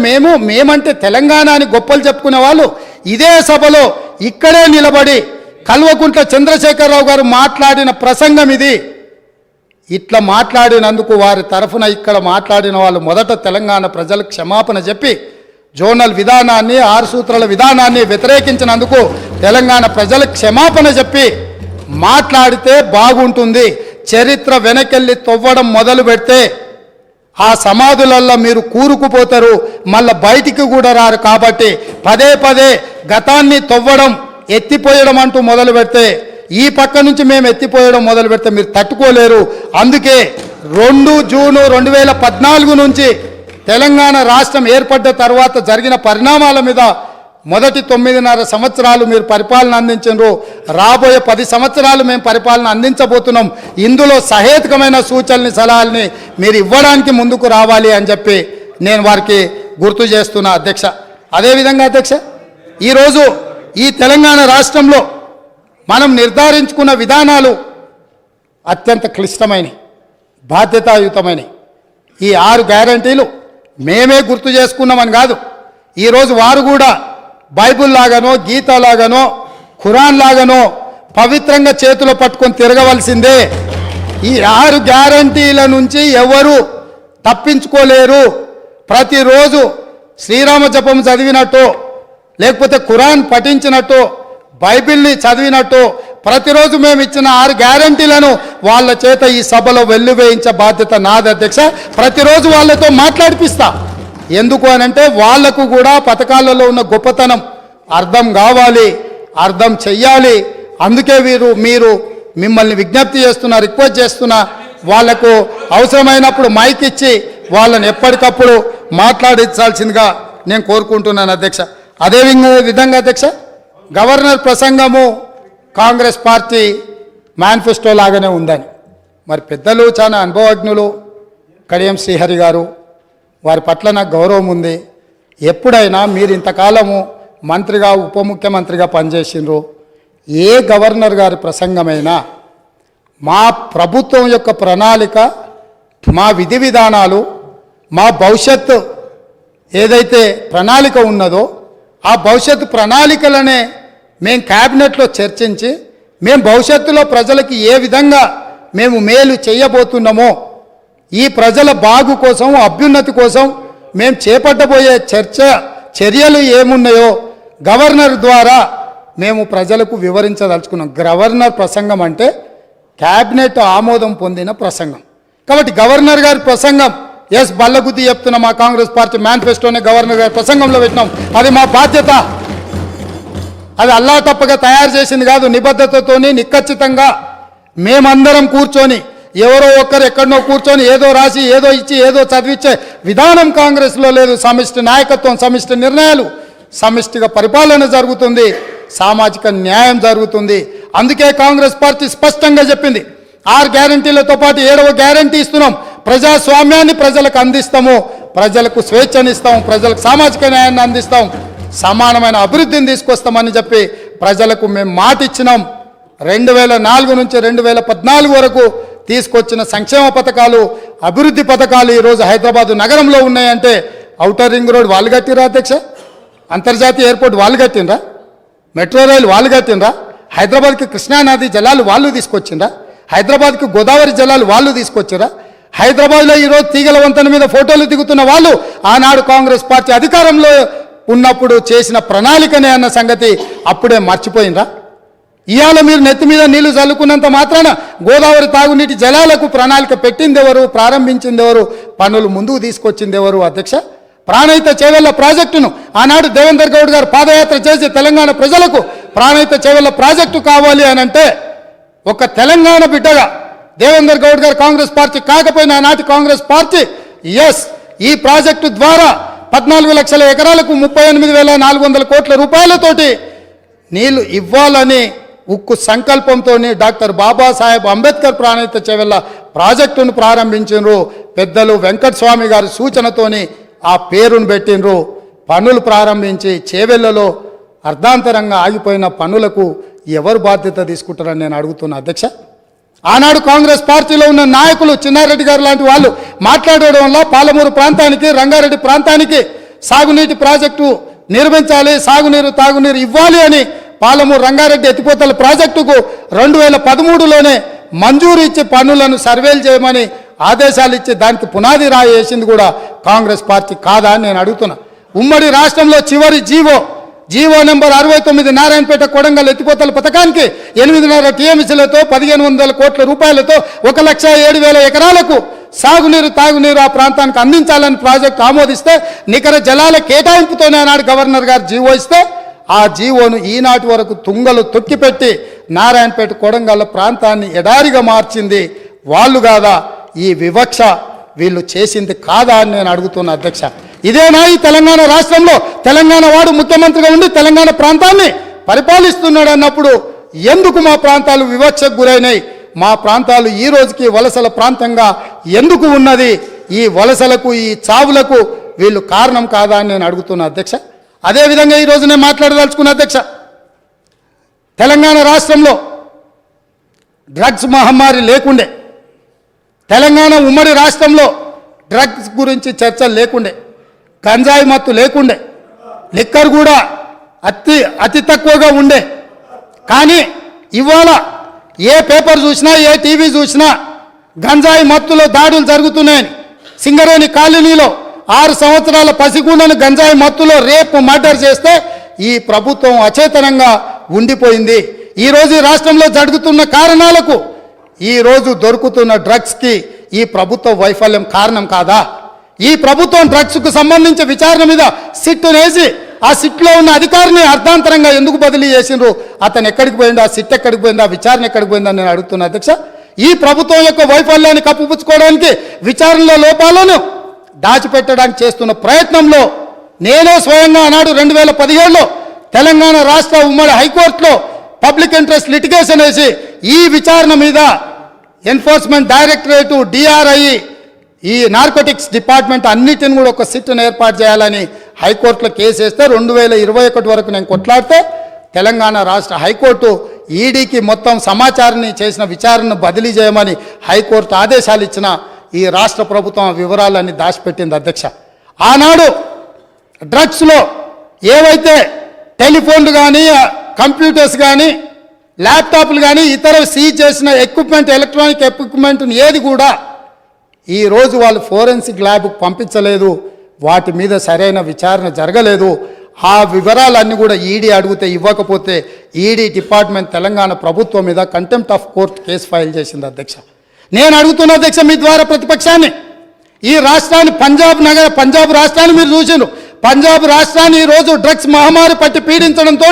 మేమంటే తెలంగాణ అని గొప్పలు చెప్పుకునే వాళ్ళు ఇదే సభలో ఇక్కడే నిలబడి కల్వకుంట్ల చంద్రశేఖరరావు గారు మాట్లాడిన ప్రసంగం ఇది. ఇట్లా మాట్లాడినందుకు వారి తరఫున ఇక్కడ మాట్లాడిన వాళ్ళు మొదట తెలంగాణ ప్రజలకు క్షమాపణ చెప్పి జోనల్ విధానాన్ని, 6 సూత్రాల విధానాన్ని వ్యతిరేకించినందుకు తెలంగాణ ప్రజలకు క్షమాపణ చెప్పి మాట్లాడితే బాగుంటుంది. చరిత్ర వెనకెళ్ళి తవ్వడం మొదలు పెడితే ఆ సమాధులల్లో మీరు కూరుకుపోతారు, మళ్ళీ బయటికి కూడా రారు. కాబట్టి పదే గతాన్ని తవ్వడం, ఎత్తిపోయడం అంటూ మొదలు పెడితే, ఈ పక్క నుంచి మేము ఎత్తిపోయడం మొదలు పెడితే మీరు తట్టుకోలేరు. అందుకే 2 జూన్ 2014 నుంచి తెలంగాణ రాష్ట్రం ఏర్పడ్డ తర్వాత జరిగిన పరిణామాల మీద మొదటి 9.5 సంవత్సరాలు మీరు పరిపాలన అందించారు, రాబోయే 10 సంవత్సరాలు మేము పరిపాలన అందించబోతున్నాం. ఇందులో సహేతుకమైన సూచనల్ని, సలహాలని మీరు ఇవ్వడానికి ముందుకు రావాలి అని చెప్పి నేను వారికి గుర్తు చేస్తున్నా అధ్యక్ష. అదేవిధంగా అధ్యక్ష, ఈరోజు ఈ తెలంగాణ రాష్ట్రంలో మనం నిర్ధారించుకున్న విధానాలు అత్యంత క్లిష్టమైనవి, బాధ్యతాయుతమైనవి. ఈ 6 గ్యారంటీలు మేమే గుర్తు చేసుకున్నామని కాదు, ఈరోజు వారు కూడా బైబుల్ లాగానో, గీత లాగానో, ఖురాన్ లాగానో పవిత్రంగా చేతిలో పట్టుకొని తిరగవలసిందే. ఈ 6 గ్యారంటీల నుంచి ఎవరు తప్పించుకోలేరు. ప్రతిరోజు శ్రీరామ జపం చదివినట్టు, లేకపోతే ఖురాన్ పఠించినట్టు, బైబిల్ని చదివినట్టు ప్రతిరోజు మేము ఇచ్చిన 6 గ్యారంటీలను వాళ్ళ చేత ఈ సభలో వెల్లువేయించే బాధ్యత నాది అధ్యక్ష. ప్రతిరోజు వాళ్ళతో మాట్లాడిపిస్తా. ఎందుకు అనంటే వాళ్లకు కూడా పథకాలలో ఉన్న గొప్పతనం అర్థం కావాలి, అర్థం చెయ్యాలి. అందుకే మీరు మిమ్మల్ని విజ్ఞప్తి చేస్తున్నా, రిక్వెస్ట్ చేస్తున్నా, వాళ్లకు అవసరమైనప్పుడు మైక్ ఇచ్చి వాళ్ళని ఎప్పటికప్పుడు మాట్లాడించాల్సిందిగా నేను కోరుకుంటున్నాను అధ్యక్ష. అదే విధంగా అధ్యక్ష, గవర్నర్ ప్రసంగము కాంగ్రెస్ పార్టీ మేనిఫెస్టో లాగానే ఉందని, మరి పెద్దలు చాలా అనుభవజ్ఞులు కడియం శ్రీహరి గారు, వారి పట్ల నాకు గౌరవం ఉంది. ఎప్పుడైనా మీరు ఇంతకాలము మంత్రిగా ఉప ముఖ్యమంత్రిగా పనిచేసిండ్రు, ఏ గవర్నర్ గారి ప్రసంగమైనా మా ప్రభుత్వం యొక్క ప్రణాళిక, మా విధి విధానాలు, మా భవిష్యత్తు ఏదైతే ప్రణాళిక ఉన్నదో ఆ భవిష్యత్తు ప్రణాళికలనే మేము క్యాబినెట్లో చర్చించి మేము భవిష్యత్తులో ప్రజలకి ఏ విధంగా మేము మేలు చేయబోతున్నామో, ఈ ప్రజల బాగు కోసం, అభ్యున్నతి కోసం మేము చేపట్టబోయే చర్యలు ఏమున్నాయో గవర్నర్ ద్వారా మేము ప్రజలకు వివరించదలుచుకున్నాం. గవర్నర్ ప్రసంగం అంటే క్యాబినెట్ ఆమోదం పొందిన ప్రసంగం. కాబట్టి గవర్నర్ గారి ప్రసంగం బల్లగుద్ది చెప్తున్న మా కాంగ్రెస్ పార్టీ మేనిఫెస్టోనే గవర్నర్ గారి ప్రసంగంలో పెట్టినాం. అది మా బాధ్యత. అది అల్లా తప్పగా తయారు చేసింది కాదు. నిబద్ధతతోని నిక్కచ్చితంగా మేమందరం కూర్చొని, ఎవరో ఒక్కరు ఎక్కడనో కూర్చొని ఏదో రాసి ఏదో ఇచ్చి ఏదో చదివించే విధానం కాంగ్రెస్లో లేదు. సమిష్టి నాయకత్వం, సమిష్టి నిర్ణయాలు, సమిష్టిగా పరిపాలన జరుగుతుంది, సామాజిక న్యాయం జరుగుతుంది. అందుకే కాంగ్రెస్ పార్టీ స్పష్టంగా చెప్పింది, 6 గ్యారంటీలతో పాటు 7వ గ్యారంటీ ఇస్తున్నాం. ప్రజాస్వామ్యాన్ని ప్రజలకు అందిస్తాము, ప్రజలకు స్వేచ్ఛనిస్తాం, ప్రజలకు సామాజిక న్యాయాన్ని అందిస్తాం, సమానమైన అభివృద్ధిని తీసుకొస్తామని చెప్పి ప్రజలకు మేము మాట ఇచ్చినాం. 2004 నుంచి 2014 వరకు తీసుకొచ్చిన సంక్షేమ పథకాలు, అభివృద్ధి పథకాలు ఈరోజు హైదరాబాద్ నగరంలో ఉన్నాయంటే ఔటర్ రింగ్ రోడ్ వాళ్ళు కట్టిరా అధ్యక్ష, అంతర్జాతీయ ఎయిర్పోర్ట్ వాళ్ళు కట్టినరా, మెట్రో రైలు వాళ్ళు కట్టినరా, హైదరాబాద్కి కృష్ణానది జలాలు వాళ్ళు తీసుకొచ్చిండ్రా, హైదరాబాద్కి గోదావరి జలాలు వాళ్ళు తీసుకొచ్చిరా, హైదరాబాద్లో ఈరోజు తీగల వంతెన మీద ఫోటోలు దిగుతున్న వాళ్ళు ఆనాడు కాంగ్రెస్ పార్టీ అధికారంలో ఉన్నప్పుడు చేసిన ప్రణాళికనే అన్న సంగతి అప్పుడే మర్చిపోయిందా? ఇవాళ మీరు నెత్తి మీద నీళ్లు చల్లుకున్నంత మాత్రాన గోదావరి తాగునీటి జలాలకు ప్రణాళిక పెట్టింది ఎవరు, ప్రారంభించింది ఎవరు, పనులు ముందుకు తీసుకొచ్చింది ఎవరు అధ్యక్ష? ప్రాణహిత చేవెళ్ల ప్రాజెక్టును ఆనాడు దేవేందర్ గౌడ్ గారు పాదయాత్ర చేసి తెలంగాణ ప్రజలకు ప్రాణహిత చేవెళ్ల ప్రాజెక్టు కావాలి అని అంటే ఒక తెలంగాణ బిడ్డగా దేవేందర్ గౌడ్ గారు కాంగ్రెస్ పార్టీ కాకపోయినా ఆనాటి కాంగ్రెస్ పార్టీ ఈ ప్రాజెక్టు ద్వారా 14 లక్షల ఎకరాలకు 38,400 కోట్ల రూపాయలతోటి నీళ్లు ఇవ్వాలని ఉక్కు సంకల్పంతో డాక్టర్ బాబాసాహెబ్ అంబేద్కర్ ప్రాణహిత చేవెళ్ల ప్రాజెక్టును ప్రారంభించారు. పెద్దలు వెంకటస్వామి గారి సూచనతోని ఆ పేరును పెట్టినరు. పనులు ప్రారంభించి చేవెళ్లలో అర్ధాంతరంగా ఆగిపోయిన పనులకు ఎవరు బాధ్యత తీసుకుంటారని నేను అడుగుతున్నా అధ్యక్ష. ఆనాడు కాంగ్రెస్ పార్టీలో ఉన్న నాయకులు చిన్నారెడ్డి గారు లాంటి వాళ్ళు మాట్లాడడం వల్ల పాలమూరు ప్రాంతానికి, రంగారెడ్డి ప్రాంతానికి సాగునీటి ప్రాజెక్టు నిర్మించాలి, సాగునీరు తాగునీరు ఇవ్వాలి అని పాలమూరు రంగారెడ్డి ఎత్తిపోతల ప్రాజెక్టుకు 2013లోనే మంజూరు ఇచ్చి పనులను సర్వేలు చేయమని ఆదేశాలు ఇచ్చి దానికి పునాది రాయి వేసింది కూడా కాంగ్రెస్ పార్టీ కాదా అని నేను అడుగుతున్నా. ఉమ్మడి రాష్ట్రంలో చివరి జీవో నెంబర్ 69 నారాయణపేట కొడంగల్ ఎత్తిపోతల పథకానికి 8.5 టీఎంసీలతో 1,500 కోట్ల రూపాయలతో 1,07,000 ఎకరాలకు సాగునీరు తాగునీరు ఆ ప్రాంతానికి అందించాలని ప్రాజెక్టు ఆమోదిస్తే నికర జలాల కేటాయింపుతోనే ఆనాడు గవర్నర్ గారు జీవో ఇస్తే ఆ జీవోను ఈనాటి వరకు తుంగలు తొక్కిపెట్టి నారాయణపేట కొడంగల్ ప్రాంతాన్ని ఎడారిగా మార్చింది వాళ్ళు కాదా? ఈ వివక్ష వీళ్ళు చేసింది కాదా అని నేను అడుగుతున్నా అధ్యక్ష. ఇదేనా ఈ తెలంగాణ రాష్ట్రంలో తెలంగాణ వాడు ముఖ్యమంత్రిగా ఉండి తెలంగాణ ప్రాంతాన్ని పరిపాలిస్తున్నాడు అన్నప్పుడు ఎందుకు మా ప్రాంతాలు వివక్షకు గురైనాయి? మా ప్రాంతాలు ఈ రోజుకి వలసల ప్రాంతంగా ఎందుకు ఉన్నది? ఈ వలసలకు, ఈ చావులకు వీళ్ళు కారణం కాదా అని నేను అడుగుతున్నా అధ్యక్ష. అదేవిధంగా ఈరోజు నేను మాట్లాడదలుచుకున్న అధ్యక్ష, తెలంగాణ రాష్ట్రంలో డ్రగ్స్ మహమ్మారి లేకుండే, తెలంగాణ ఉమ్మడి రాష్ట్రంలో డ్రగ్స్ గురించి చర్చలు లేకుండే, గంజాయి మత్తు లేకుండే, లిక్కర్ కూడా అతి తక్కువగా ఉండే. కానీ ఇవాళ ఏ పేపర్ చూసినా, ఏ టీవీ చూసినా గంజాయి మత్తులో దాడులు జరుగుతున్నాయని, సింగరేణి కాలనీలో 6 సంవత్సరాల పసిగుండను గంజాయి మత్తులో రేపు మర్డర్ చేస్తే ఈ ప్రభుత్వం అచేతనంగా ఉండిపోయింది. ఈరోజు ఈ రాష్ట్రంలో జరుగుతున్న కారణాలకు ఈరోజు దొరుకుతున్న డ్రగ్స్కి ఈ ప్రభుత్వ వైఫల్యం కారణం కాదా? ఈ ప్రభుత్వం డ్రగ్స్కు సంబంధించి విచారణ మీద సిట్ వేసి ఆ సిట్లో ఉన్న అధికారిని అర్ధాంతరంగా ఎందుకు బదిలీ చేసిండ్రు? అతను ఎక్కడికి పోయింది? ఆ సిట్ ఎక్కడికి పోయింది? ఆ విచారణ ఎక్కడికి పోయిందని నేను అడుగుతున్నా అధ్యక్ష. ఈ ప్రభుత్వం యొక్క వైఫల్యాన్ని కప్పిపుచ్చుకోవడానికి విచారణలో లోపాలను దాచిపెట్టడానికి చేస్తున్న ప్రయత్నంలో నేనే స్వయంగా ఆనాడు 2017లో తెలంగాణ రాష్ట్ర ఉమ్మడి హైకోర్టులో పబ్లిక్ ఇంట్రెస్ట్ లిటిగేషన్ వేసి ఈ విచారణ మీద ఎన్ఫోర్స్మెంట్ డైరెక్టరేటు, డిఆర్ఐ, ఈ నార్కోటిక్స్ డిపార్ట్మెంట్ అన్నిటిని కూడా ఒక సిట్ను ఏర్పాటు చేయాలని హైకోర్టులో కేసు వేస్తే 2021 వరకు నేను కొట్లాడితే తెలంగాణ రాష్ట్ర హైకోర్టు ఈడీకి మొత్తం సమాచారాన్ని చేసిన విచారణను బదిలీ చేయమని హైకోర్టు ఆదేశాలు ఇచ్చిన ఈ రాష్ట్ర ప్రభుత్వం ఆ వివరాలన్నీ దాచిపెట్టింది అధ్యక్ష. ఆనాడు డ్రగ్స్లో ఏవైతే టెలిఫోన్లు కానీ, కంప్యూటర్స్ కానీ, ల్యాప్టాప్లు కానీ ఇతర సీజ్ చేసిన ఎక్విప్మెంట్, ఎలక్ట్రానిక్ ఎక్విప్మెంట్ని ఏది కూడా ఈరోజు వాళ్ళు ఫోరెన్సిక్ ల్యాబ్కు పంపించలేదు. వాటి మీద సరైన విచారణ జరగలేదు. ఆ వివరాలన్నీ కూడా ఈడీ అడిగితే ఇవ్వకపోతే ఈడీ డిపార్ట్మెంట్ తెలంగాణ ప్రభుత్వం మీద contempt of court case file చేసింది అధ్యక్ష. నేను అడుగుతున్న అధ్యక్ష మీ ద్వారా ప్రతిపక్షాన్ని, ఈ రాష్ట్రాన్ని పంజాబ్ రాష్ట్రాన్ని మీరు చూసిండ్రు. పంజాబ్ రాష్ట్రాన్ని ఈరోజు డ్రగ్స్ మహమ్మారి పట్టి పీడించడంతో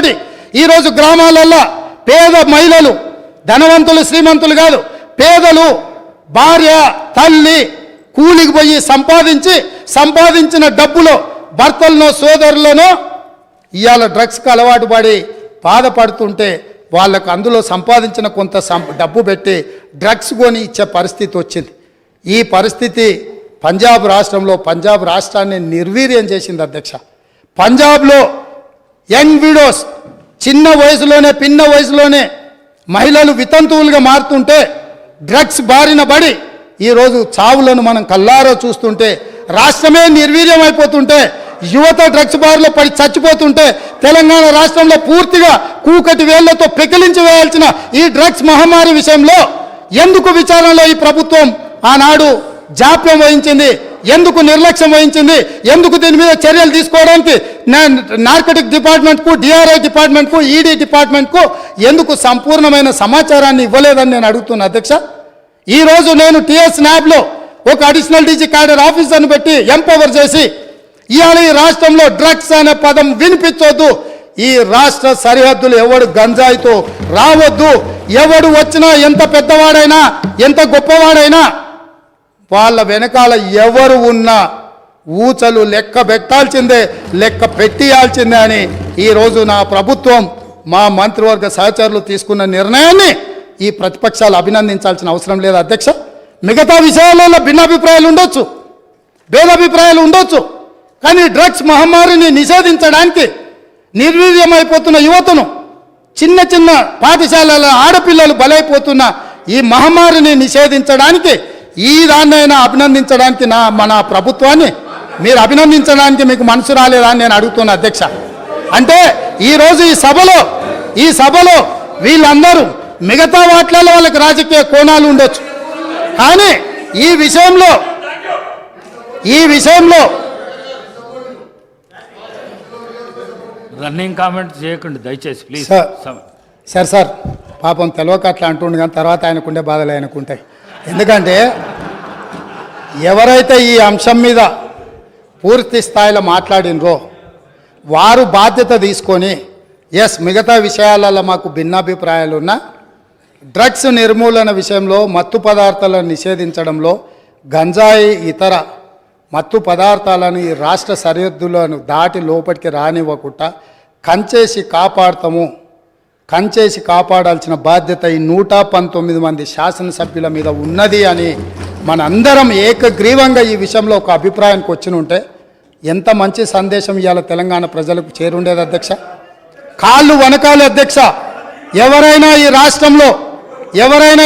ఈరోజు గ్రామాలల్లో పేద మహిళలు, ధనవంతులు శ్రీమంతులు కాదు, పేదలు భార్య తల్లి కూలికి పోయి సంపాదించిన డబ్బులో భర్తలను సోదరులను ఇవాళ డ్రగ్స్కి అలవాటు పడి బాధపడుతుంటే వాళ్ళకు అందులో సంపాదించిన కొంత డబ్బు పెట్టి డ్రగ్స్ కొని ఇచ్చే పరిస్థితి వచ్చింది. ఈ పరిస్థితి పంజాబ్ రాష్ట్రాన్ని నిర్వీర్యం చేసింది అధ్యక్ష. పంజాబ్లో యంగ్ విడోస్ చిన్న వయసులోనే మహిళలు వితంతువులుగా మారుతుంటే డ్రగ్స్ బారిన పడి ఈరోజు చావులను మనం కల్లారో చూస్తుంటే, రాష్ట్రమే నిర్వీర్యం అయిపోతుంటే, యువత డ్రగ్స్ బారిలో పడి చచ్చిపోతుంటే తెలంగాణ రాష్ట్రంలో పూర్తిగా కూకటి వేళ్లతో పెకిలించి వేయాల్సిన ఈ డ్రగ్స్ మహమ్మారి విషయంలో ఎందుకు విచారణలో ఈ ప్రభుత్వం ఆనాడు జాప్యం వహించింది? ఎందుకు నిర్లక్ష్యం వహించింది? ఎందుకు దీని మీద చర్యలు తీసుకోవడానికి నార్కోటిక్ డిపార్ట్మెంట్కు, డిఆర్ఐ డిపార్ట్మెంట్కు, ఈడీ డిపార్ట్మెంట్కు ఎందుకు సంపూర్ణమైన సమాచారాన్ని ఇవ్వలేదని నేను అడుగుతున్నా అధ్యక్ష. ఈరోజు నేను టీఎస్ న్యాబ్లో ఒక అడిషనల్ డీజీ క్యాడర్ ఆఫీసర్ను పెట్టి ఎంపవర్ చేసి ఇవాళ ఈ రాష్ట్రంలో డ్రగ్స్ అనే పదం వినిపించొద్దు, ఈ రాష్ట్ర సరిహద్దులు ఎవడు గంజాయితో రావద్దు, ఎవడు వచ్చినా ఎంత పెద్దవాడైనా ఎంత గొప్పవాడైనా వాళ్ళ వెనకాల ఎవరు ఉన్నా ఊచలు లెక్క పెట్టాల్సిందే, లెక్క పెట్టియాల్సిందే అని ఈరోజు నా ప్రభుత్వం, మా మంత్రివర్గ సహచరులు తీసుకున్న నిర్ణయాన్ని ఈ ప్రతిపక్షాలు అభినందించాల్సిన అవసరం లేదు అధ్యక్ష. మిగతా విషయాలలో భిన్నాభిప్రాయాలు ఉండొచ్చు, భేదాభిప్రాయాలు ఉండొచ్చు, కానీ డ్రగ్స్ మహమ్మారిని నిషేధించడానికి నిర్వీర్యమైపోతున్న యువతను, చిన్న పాఠశాలల ఆడపిల్లలు బలైపోతున్న ఈ మహమ్మారిని నిషేధించడానికి ఈ దాన్నైనా అభినందించడానికి మన ప్రభుత్వాన్ని మీరు అభినందించడానికి మీకు మనసు రాలేదా అని నేను అడుగుతున్నా అధ్యక్ష. అంటే ఈరోజు ఈ సభలో వీళ్ళందరూ మిగతా వాటిలలో వాళ్ళకి రాజకీయ కోణాలు ఉండొచ్చు, కానీ ఈ విషయంలో రన్నింగ్ కామెంట్ చేయకండి దయచేసి ప్లీజ్. సార్ పాపం తెలియక అట్లా అంటుండే, కానీ తర్వాత ఆయనకుండే బాధలు ఆయనకుంటాయి. ఎందుకంటే ఎవరైతే ఈ అంశం మీద పూర్తి స్థాయిలో మాట్లాడినరో వారు బాధ్యత తీసుకొని మిగతా విషయాలలో మాకు భిన్నాభిప్రాయాలు ఉన్నా డ్రగ్స్ నిర్మూలన విషయంలో, మత్తు పదార్థాలను నిషేధించడంలో, గంజాయి ఇతర మత్తు పదార్థాలను ఈ రాష్ట్ర సరిహద్దులను దాటి లోపలికి రానివ్వకుండా కంచేసి కాపాడాల్సిన బాధ్యత ఈ 119 మంది శాసనసభ్యుల మీద ఉన్నది అని మనందరం ఏకగ్రీవంగా ఈ విషయంలో ఒక అభిప్రాయానికి వచ్చినుంటే ఎంత మంచి సందేశం ఇవాళ తెలంగాణ ప్రజలకు చేరుండేది అధ్యక్ష. కాళ్ళు వనకాలి అధ్యక్ష. ఎవరైనా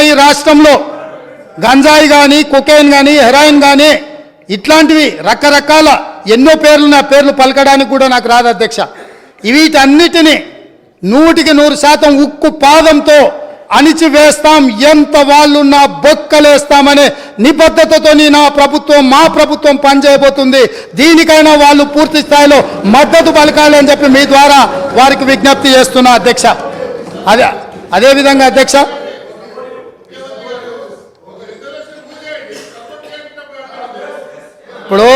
ఈ రాష్ట్రంలో గంజాయి కానీ, కొకైన్ కానీ, హెరాయిన్ కానీ ఇట్లాంటివి రకరకాల ఎన్నో పేర్లు పలకడానికి కూడా నాకు రాదు అధ్యక్ష. వీటన్నిటినీ 100% ఉక్కు పాదంతో అణిచివేస్తాం, ఎంత వాళ్ళున్నా బొక్కలేస్తామనే నిబద్ధతతో నా ప్రభుత్వం, మా ప్రభుత్వం పనిచేయబోతుంది. దీనికైనా వాళ్ళు పూర్తి స్థాయిలో మద్దతు పలకాలి అని చెప్పి మీ ద్వారా వారికి విజ్ఞప్తి చేస్తున్నా అధ్యక్ష. అదేవిధంగా అధ్యక్ష, ఇప్పుడు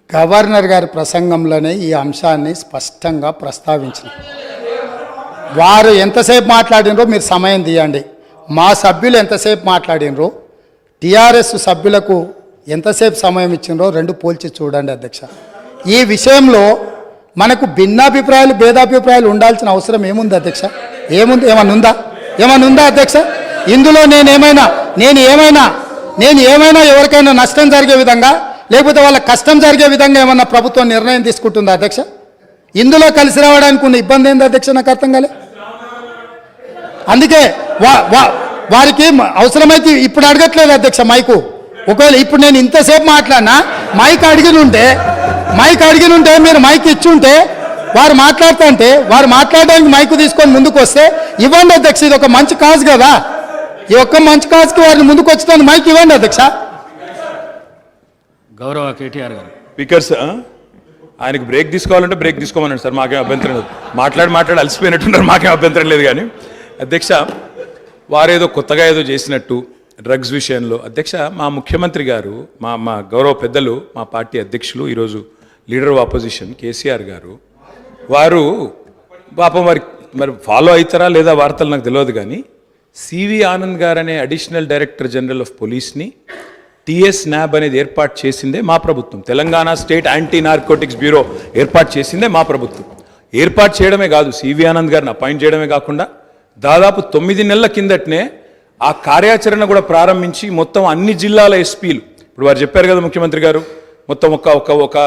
గవర్నర్ గారి ప్రసంగంలోనే ఈ అంశాన్ని స్పష్టంగా ప్రస్తావించిన వారు ఎంతసేపు మాట్లాడినరో మీరు సమయం తీయండి. మా సభ్యులు ఎంతసేపు మాట్లాడినరో, టీఆర్ఎస్ సభ్యులకు ఎంతసేపు సమయం ఇచ్చినరో రెండు పోల్చి చూడండి అధ్యక్ష. ఈ విషయంలో మనకు భిన్నాభిప్రాయాలు, భేదాభిప్రాయాలు ఉండాల్సిన అవసరం ఏముంది అధ్యక్ష? ఏముంది? ఏమన్నా ఉందా అధ్యక్ష? ఇందులో నేను ఏమైనా ఎవరికైనా నష్టం జరిగే విధంగా, లేకపోతే వాళ్ళ కష్టం జరిగే విధంగా ఏమన్నా ప్రభుత్వం నిర్ణయం తీసుకుంటుందా అధ్యక్ష? ఇందులో కలిసి రావడానికి ఉన్న ఇబ్బంది ఏంది అధ్యక్ష? నాకు అర్థం కాలే. అందుకే వారికి అవసరమైతే ఇప్పుడు అడగట్లేదు అధ్యక్ష మైకు. ఒకవేళ ఇప్పుడు నేను ఇంతసేపు మాట్లాడినా మైక్ అడిగిన ఉంటే మీరు మైక్ ఇచ్చుంటే వారు మాట్లాడుతుంటే వారు మాట్లాడడానికి మైకు తీసుకొని ముందుకు వస్తే ఇవ్వండి అధ్యక్ష. ఇది ఒక మంచి కాజ్ కదా. ఈ ఒక్క మంచి కాజ్కి వారిని ముందుకు వచ్చడానికి మైక్ ఇవ్వండి అధ్యక్ష. గౌరవ కేటీఆర్ గారు. స్పీకర్స్ ఆయనకు బ్రేక్ తీసుకోవాలంటే బ్రేక్ తీసుకోమన్నాడు సార్, మాకేం అభ్యంతరం లేదు. మాట్లాడి అలసిపోయినట్టున్నారు, మాకేం అభ్యంతరం లేదు. కానీ అధ్యక్ష, వారేదో కొత్తగా ఏదో చేసినట్టు డ్రగ్స్ విషయంలో అధ్యక్ష, మా ముఖ్యమంత్రి గారు, మా గౌరవ పెద్దలు, మా పార్టీ అధ్యక్షులు, ఈరోజు లీడర్ ఆఫ్ ఆపోజిషన్ కేసీఆర్ గారు, వారు పాపం మరి ఫాలో అవుతారా లేదా వార్తలు నాకు తెలియదు, కానీ సివి ఆనంద్ గారు అనే అడిషనల్ డైరెక్టర్ జనరల్ ఆఫ్ పోలీస్ని టిఎస్ న్యాబ్ అనేది ఏర్పాటు చేసిందే మా ప్రభుత్వం. Telangana state anti narcotics bureau ఏర్పాటు చేసిందే మా ప్రభుత్వం. ఏర్పాటు చేయడమే కాదు, సివి ఆనంద్ గారిని అపాయింట్ చేయడమే కాకుండా దాదాపు 9 నెలల కిందటనే ఆ కార్యాచరణ కూడా ప్రారంభించి మొత్తం అన్ని జిల్లాల ఎస్పీలు, ఇప్పుడు వారు చెప్పారు కదా ముఖ్యమంత్రి గారు, మొత్తం ఒక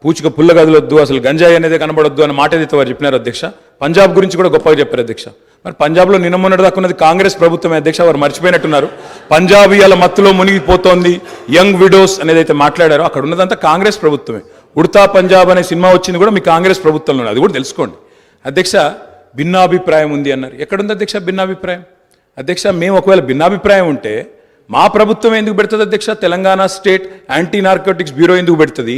పూచిక పుల్ల గదిలొద్దు, అసలు గంజాయి అనేది కనబడొద్దు అన్న మాట ఏదైతే వారు చెప్పినారు అధ్యక్ష. పంజాబ్ గురించి కూడా గొప్పగా చెప్పారు అధ్యక్ష. మరి పంజాబ్లో నిన్న మొన్నటి దాకా ఉన్నది కాంగ్రెస్ ప్రభుత్వమే అధ్యక్ష, వారు మర్చిపోయినట్టున్నారు. పంజాబ్ ఇవాళ మత్తులో మునిగిపోతోంది, యంగ్ విడోస్ అనేది అయితే మాట్లాడారో అక్కడ ఉన్నదంతా కాంగ్రెస్ ప్రభుత్వమే. ఉడతా పంజాబ్ అనే సినిమా వచ్చింది కూడా మీ కాంగ్రెస్ ప్రభుత్వంలోనే, అది కూడా తెలుసుకోండి అధ్యక్ష. భిన్నాభిప్రాయం ఉంది అన్నారు, ఎక్కడుంది అధ్యక్ష భిన్నాభిప్రాయం? అధ్యక్ష, మేము ఒకవేళ భిన్నాభిప్రాయం ఉంటే మా ప్రభుత్వం ఎందుకు పెడుతుంది అధ్యక్ష? Telangana state anti narcotics bureau ఎందుకు పెడుతుంది?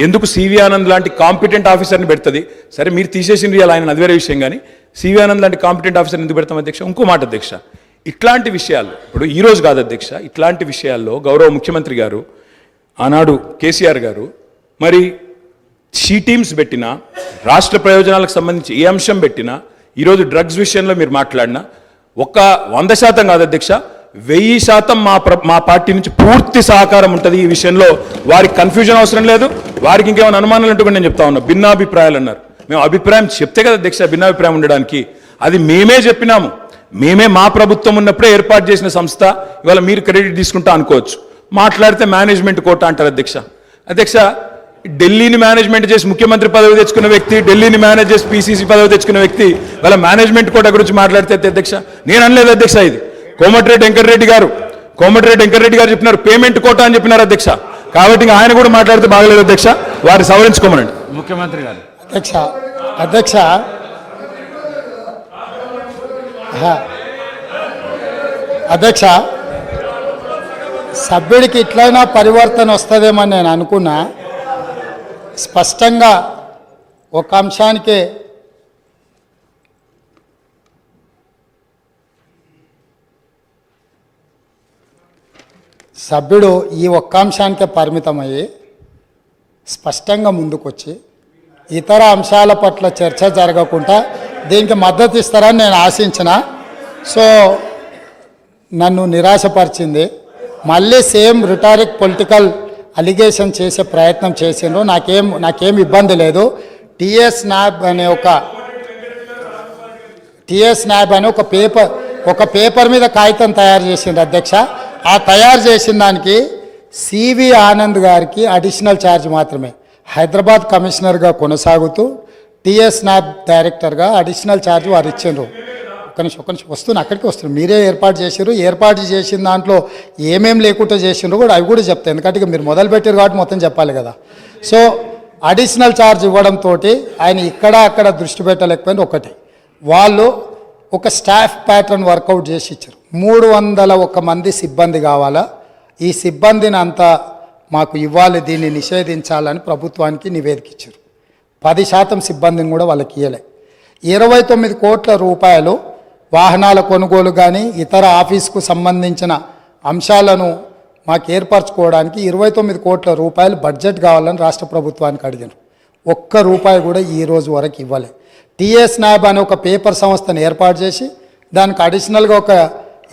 ఎందుకు సివి ఆనంద్ లాంటి కాంపిటెంట్ ఆఫీసర్ని పెడుతుంది? సరే మీరు తీసేసింది ఇవాళ ఆయన, అది వేరే విషయం. కానీ సివి ఆనంద్ లాంటి కాంపిటెంట్ ఆఫీసర్ని ఎందుకు పెడతాం అధ్యక్ష? ఇంకో మాట అధ్యక్ష, ఇట్లాంటి విషయాలు ఇప్పుడు ఈరోజు కాదు అధ్యక్ష, ఇట్లాంటి విషయాల్లో గౌరవ ముఖ్యమంత్రి గారు ఆనాడు కేసీఆర్ గారు మరి షీ టీమ్స్ పెట్టినా, రాష్ట్ర ప్రయోజనాలకు సంబంధించి ఏ అంశం పెట్టినా, ఈరోజు డ్రగ్స్ విషయంలో మీరు మాట్లాడినా 100% కాదు అధ్యక్ష, 1000% మా పార్టీ నుంచి పూర్తి సహకారం ఉంటుంది ఈ విషయంలో. వారికి కన్ఫ్యూజన్ అవసరం లేదు, వారికి ఇంకేమైనా అనుమానాలు ఉంటే నేను చెప్తా ఉన్నా. భిన్నాభిప్రాయాలు అన్నారు, మేము అభిప్రాయం చెప్తే కదా అధ్యక్ష భిన్నాభిప్రాయం ఉండడానికి. అది మేమే చెప్పినాము, మేమే మా ప్రభుత్వం ఉన్నప్పుడే ఏర్పాటు చేసిన సంస్థ. ఇవాళ మీరు క్రెడిట్ తీసుకుంటా అనుకోవచ్చు, మాట్లాడితే మేనేజ్మెంట్ కోట అంటారు అధ్యక్ష. అధ్యక్ష, ఢిల్లీని మేనేజ్మెంట్ చేసి ముఖ్యమంత్రి పదవి తెచ్చుకున్న వ్యక్తి, ఢిల్లీని మేనేజ్ చేసి పీసీసీ పదవి తెచ్చుకున్న వ్యక్తి వాళ్ళ మేనేజ్మెంట్ కోట గురించి మాట్లాడితే అధ్యక్ష నేను అనలేదు అధ్యక్ష. ఇది కోమటిరెడ్డి వెంకటరెడ్డి గారు చెప్పినారు, పేమెంట్ కోట అని చెప్పినారు అధ్యక్ష. కాబట్టి ఆయన కూడా మాట్లాడితే బాగలేదు అధ్యక్ష, వారిని సవరించుకోమనండి ముఖ్యమంత్రి గారు. అధ్యక్ష సభ్యుడికి ఇట్లయినా పరివర్తన వస్తుందేమని నేను అనుకున్నా. స్పష్టంగా ఒక అంశానికే సభ్యుడు ఈ ఒక్క అంశానికే పరిమితమయ్యి స్పష్టంగా ముందుకొచ్చి ఇతర అంశాల పట్ల చర్చ జరగకుండా దీనికి మద్దతు ఇస్తారని నేను ఆశించిన. సో నన్ను నిరాశపరిచింది. మళ్ళీ సేమ్ రిటారిక్ పొలిటికల్ అలిగేషన్ చేసే ప్రయత్నం చేసిండ్రు. నాకేం ఇబ్బంది లేదు. టిఎస్ న్యాబ్ అనే ఒక పేపర్ మీద కాగితం తయారు చేసిండ్రు అధ్యక్ష. ఆ తయారు చేసిన దానికి సివి ఆనంద్ గారికి అడిషనల్ ఛార్జ్ మాత్రమే, హైదరాబాద్ కమిషనర్గా కొనసాగుతూ టిఎస్ న్యాబ్ డైరెక్టర్గా అడిషనల్ ఛార్జ్ వారు ఇచ్చిండ్రు. ఒక్క నిమిషం అక్కడికి వస్తున్నాను. మీరే ఏర్పాటు చేసిన దాంట్లో ఏమేం లేకుండా చేసిండ్రు కూడా అవి కూడా చెప్తాను, ఎందుకంటే ఇక మీరు మొదలుపెట్టారు కాబట్టి మొత్తం చెప్పాలి కదా. సో అడిషనల్ ఛార్జ్ ఇవ్వడంతో ఆయన అక్కడ దృష్టి పెట్టలేకపోయింది ఒకటి. వాళ్ళు ఒక స్టాఫ్ ప్యాటర్న్ వర్కౌట్ చేసి ఇచ్చారు. 301 మంది సిబ్బంది కావాలా, ఈ సిబ్బందిని అంతా మాకు ఇవ్వాలి, దీన్ని నిషేధించాలని ప్రభుత్వానికి నివేదిక ఇచ్చారు. 10% సిబ్బందిని కూడా వాళ్ళకి ఇవ్వలే. 29 కోట్ల రూపాయలు వాహనాల కొనుగోలు కానీ ఇతర ఆఫీసుకు సంబంధించిన అంశాలను మాకు ఏర్పరచుకోవడానికి 29 కోట్ల రూపాయలు బడ్జెట్ కావాలని రాష్ట్ర ప్రభుత్వానికి అడిగారు. ₹1 కూడా ఈ రోజు వరకు ఇవ్వలే. టీఎస్ నాబ్ అనే ఒక పేపర్ సంస్థను ఏర్పాటు చేసి దానికి అడిషనల్గా ఒక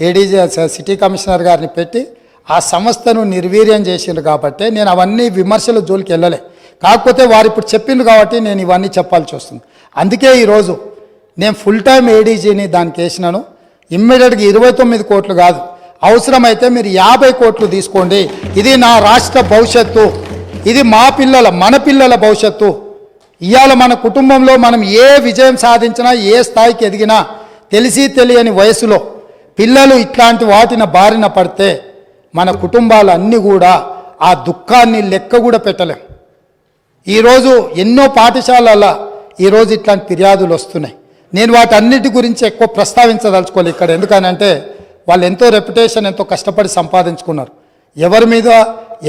ఏడీజీ సిటీ కమిషనర్ గారిని పెట్టి ఆ సంస్థను నిర్వీర్యం చేసిండ్రు. కాబట్టి నేను అవన్నీ విమర్శల జోలికి వెళ్ళలే. కాకపోతే వారు ఇప్పుడు చెప్పిండ్రు కాబట్టి నేను ఇవన్నీ చెప్పాల్సి వస్తుంది. అందుకే ఈరోజు నేను ఫుల్ టైం ఏడీజీని దానికి వేసినాను. ఇమ్మీడియట్గా 29 కోట్లు కాదు, అవసరమైతే మీరు 50 కోట్లు తీసుకోండి. ఇది నా రాష్ట్ర భవిష్యత్తు, ఇది మా పిల్లల మన పిల్లల భవిష్యత్తు. ఇవాళ మన కుటుంబంలో మనం ఏ విజయం సాధించినా ఏ స్థాయికి ఎదిగినా తెలిసి తెలియని వయసులో పిల్లలు ఇట్లాంటి వాటిన బారిన పడితే మన కుటుంబాలన్నీ కూడా ఆ దుఃఖాన్ని లెక్క కూడా పెట్టలేం. ఈరోజు ఎన్నో పాఠశాలల్లో ఈరోజు ఇట్లాంటి ఫిర్యాదులు వస్తున్నాయి. నేను వాటన్నిటి గురించి ఎక్కువ ప్రస్తావించదలుచుకోలేదు ఇక్కడ. ఎందుకనంటే వాళ్ళు ఎంతో రెప్యుటేషన్ ఎంతో కష్టపడి సంపాదించుకున్నారు. ఎవరి మీద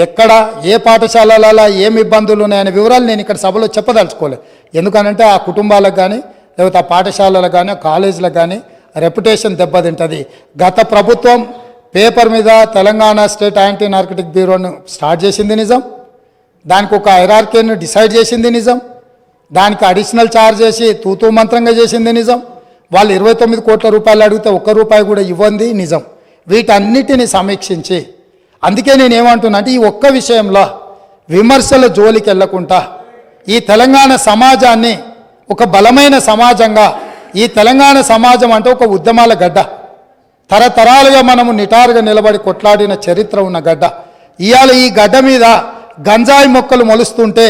ఎక్కడ ఏ పాఠశాలలలో ఏమి ఇబ్బందులు ఉన్నాయనే వివరాలు నేను ఇక్కడ సభలో చెప్పదలుచుకోలేదు. ఎందుకనంటే ఆ కుటుంబాలకు కానీ లేకపోతే ఆ పాఠశాలలకు కానీ కాలేజీలకు కానీ రెప్యుటేషన్ దెబ్బతింటుంది. గత ప్రభుత్వం పేపర్ మీద తెలంగాణ స్టేట్ యాంటీ నార్కటిక్ బ్యూరోను స్టార్ట్ చేసింది నిజం, దానికి ఒక హైరార్కీని డిసైడ్ చేసింది నిజం, దానికి అడిషనల్ ఛార్జ్ చేసి తూతూ మంత్రంగా చేసింది నిజం. వాళ్ళు 29 కోట్ల రూపాయలు అడిగితే ₹1 కూడా ఇవ్వండి నిజం. వీటన్నిటిని సమీక్షించి అందుకే నేను ఏమంటున్నా అంటే ఈ ఒక్క విషయంలో విమర్శల జోలికి వెళ్లకుండా ఈ తెలంగాణ సమాజాన్ని ఒక బలమైన సమాజంగా, ఈ తెలంగాణ సమాజం అంటే ఒక ఉద్యమాల గడ్డ, తరతరాలుగా మనము నిటారుగా నిలబడి కొట్లాడిన చరిత్ర ఉన్న గడ్డ. ఇవాళ ఈ గడ్డ మీద గంజాయి మొక్కలు మొలుస్తుంటే,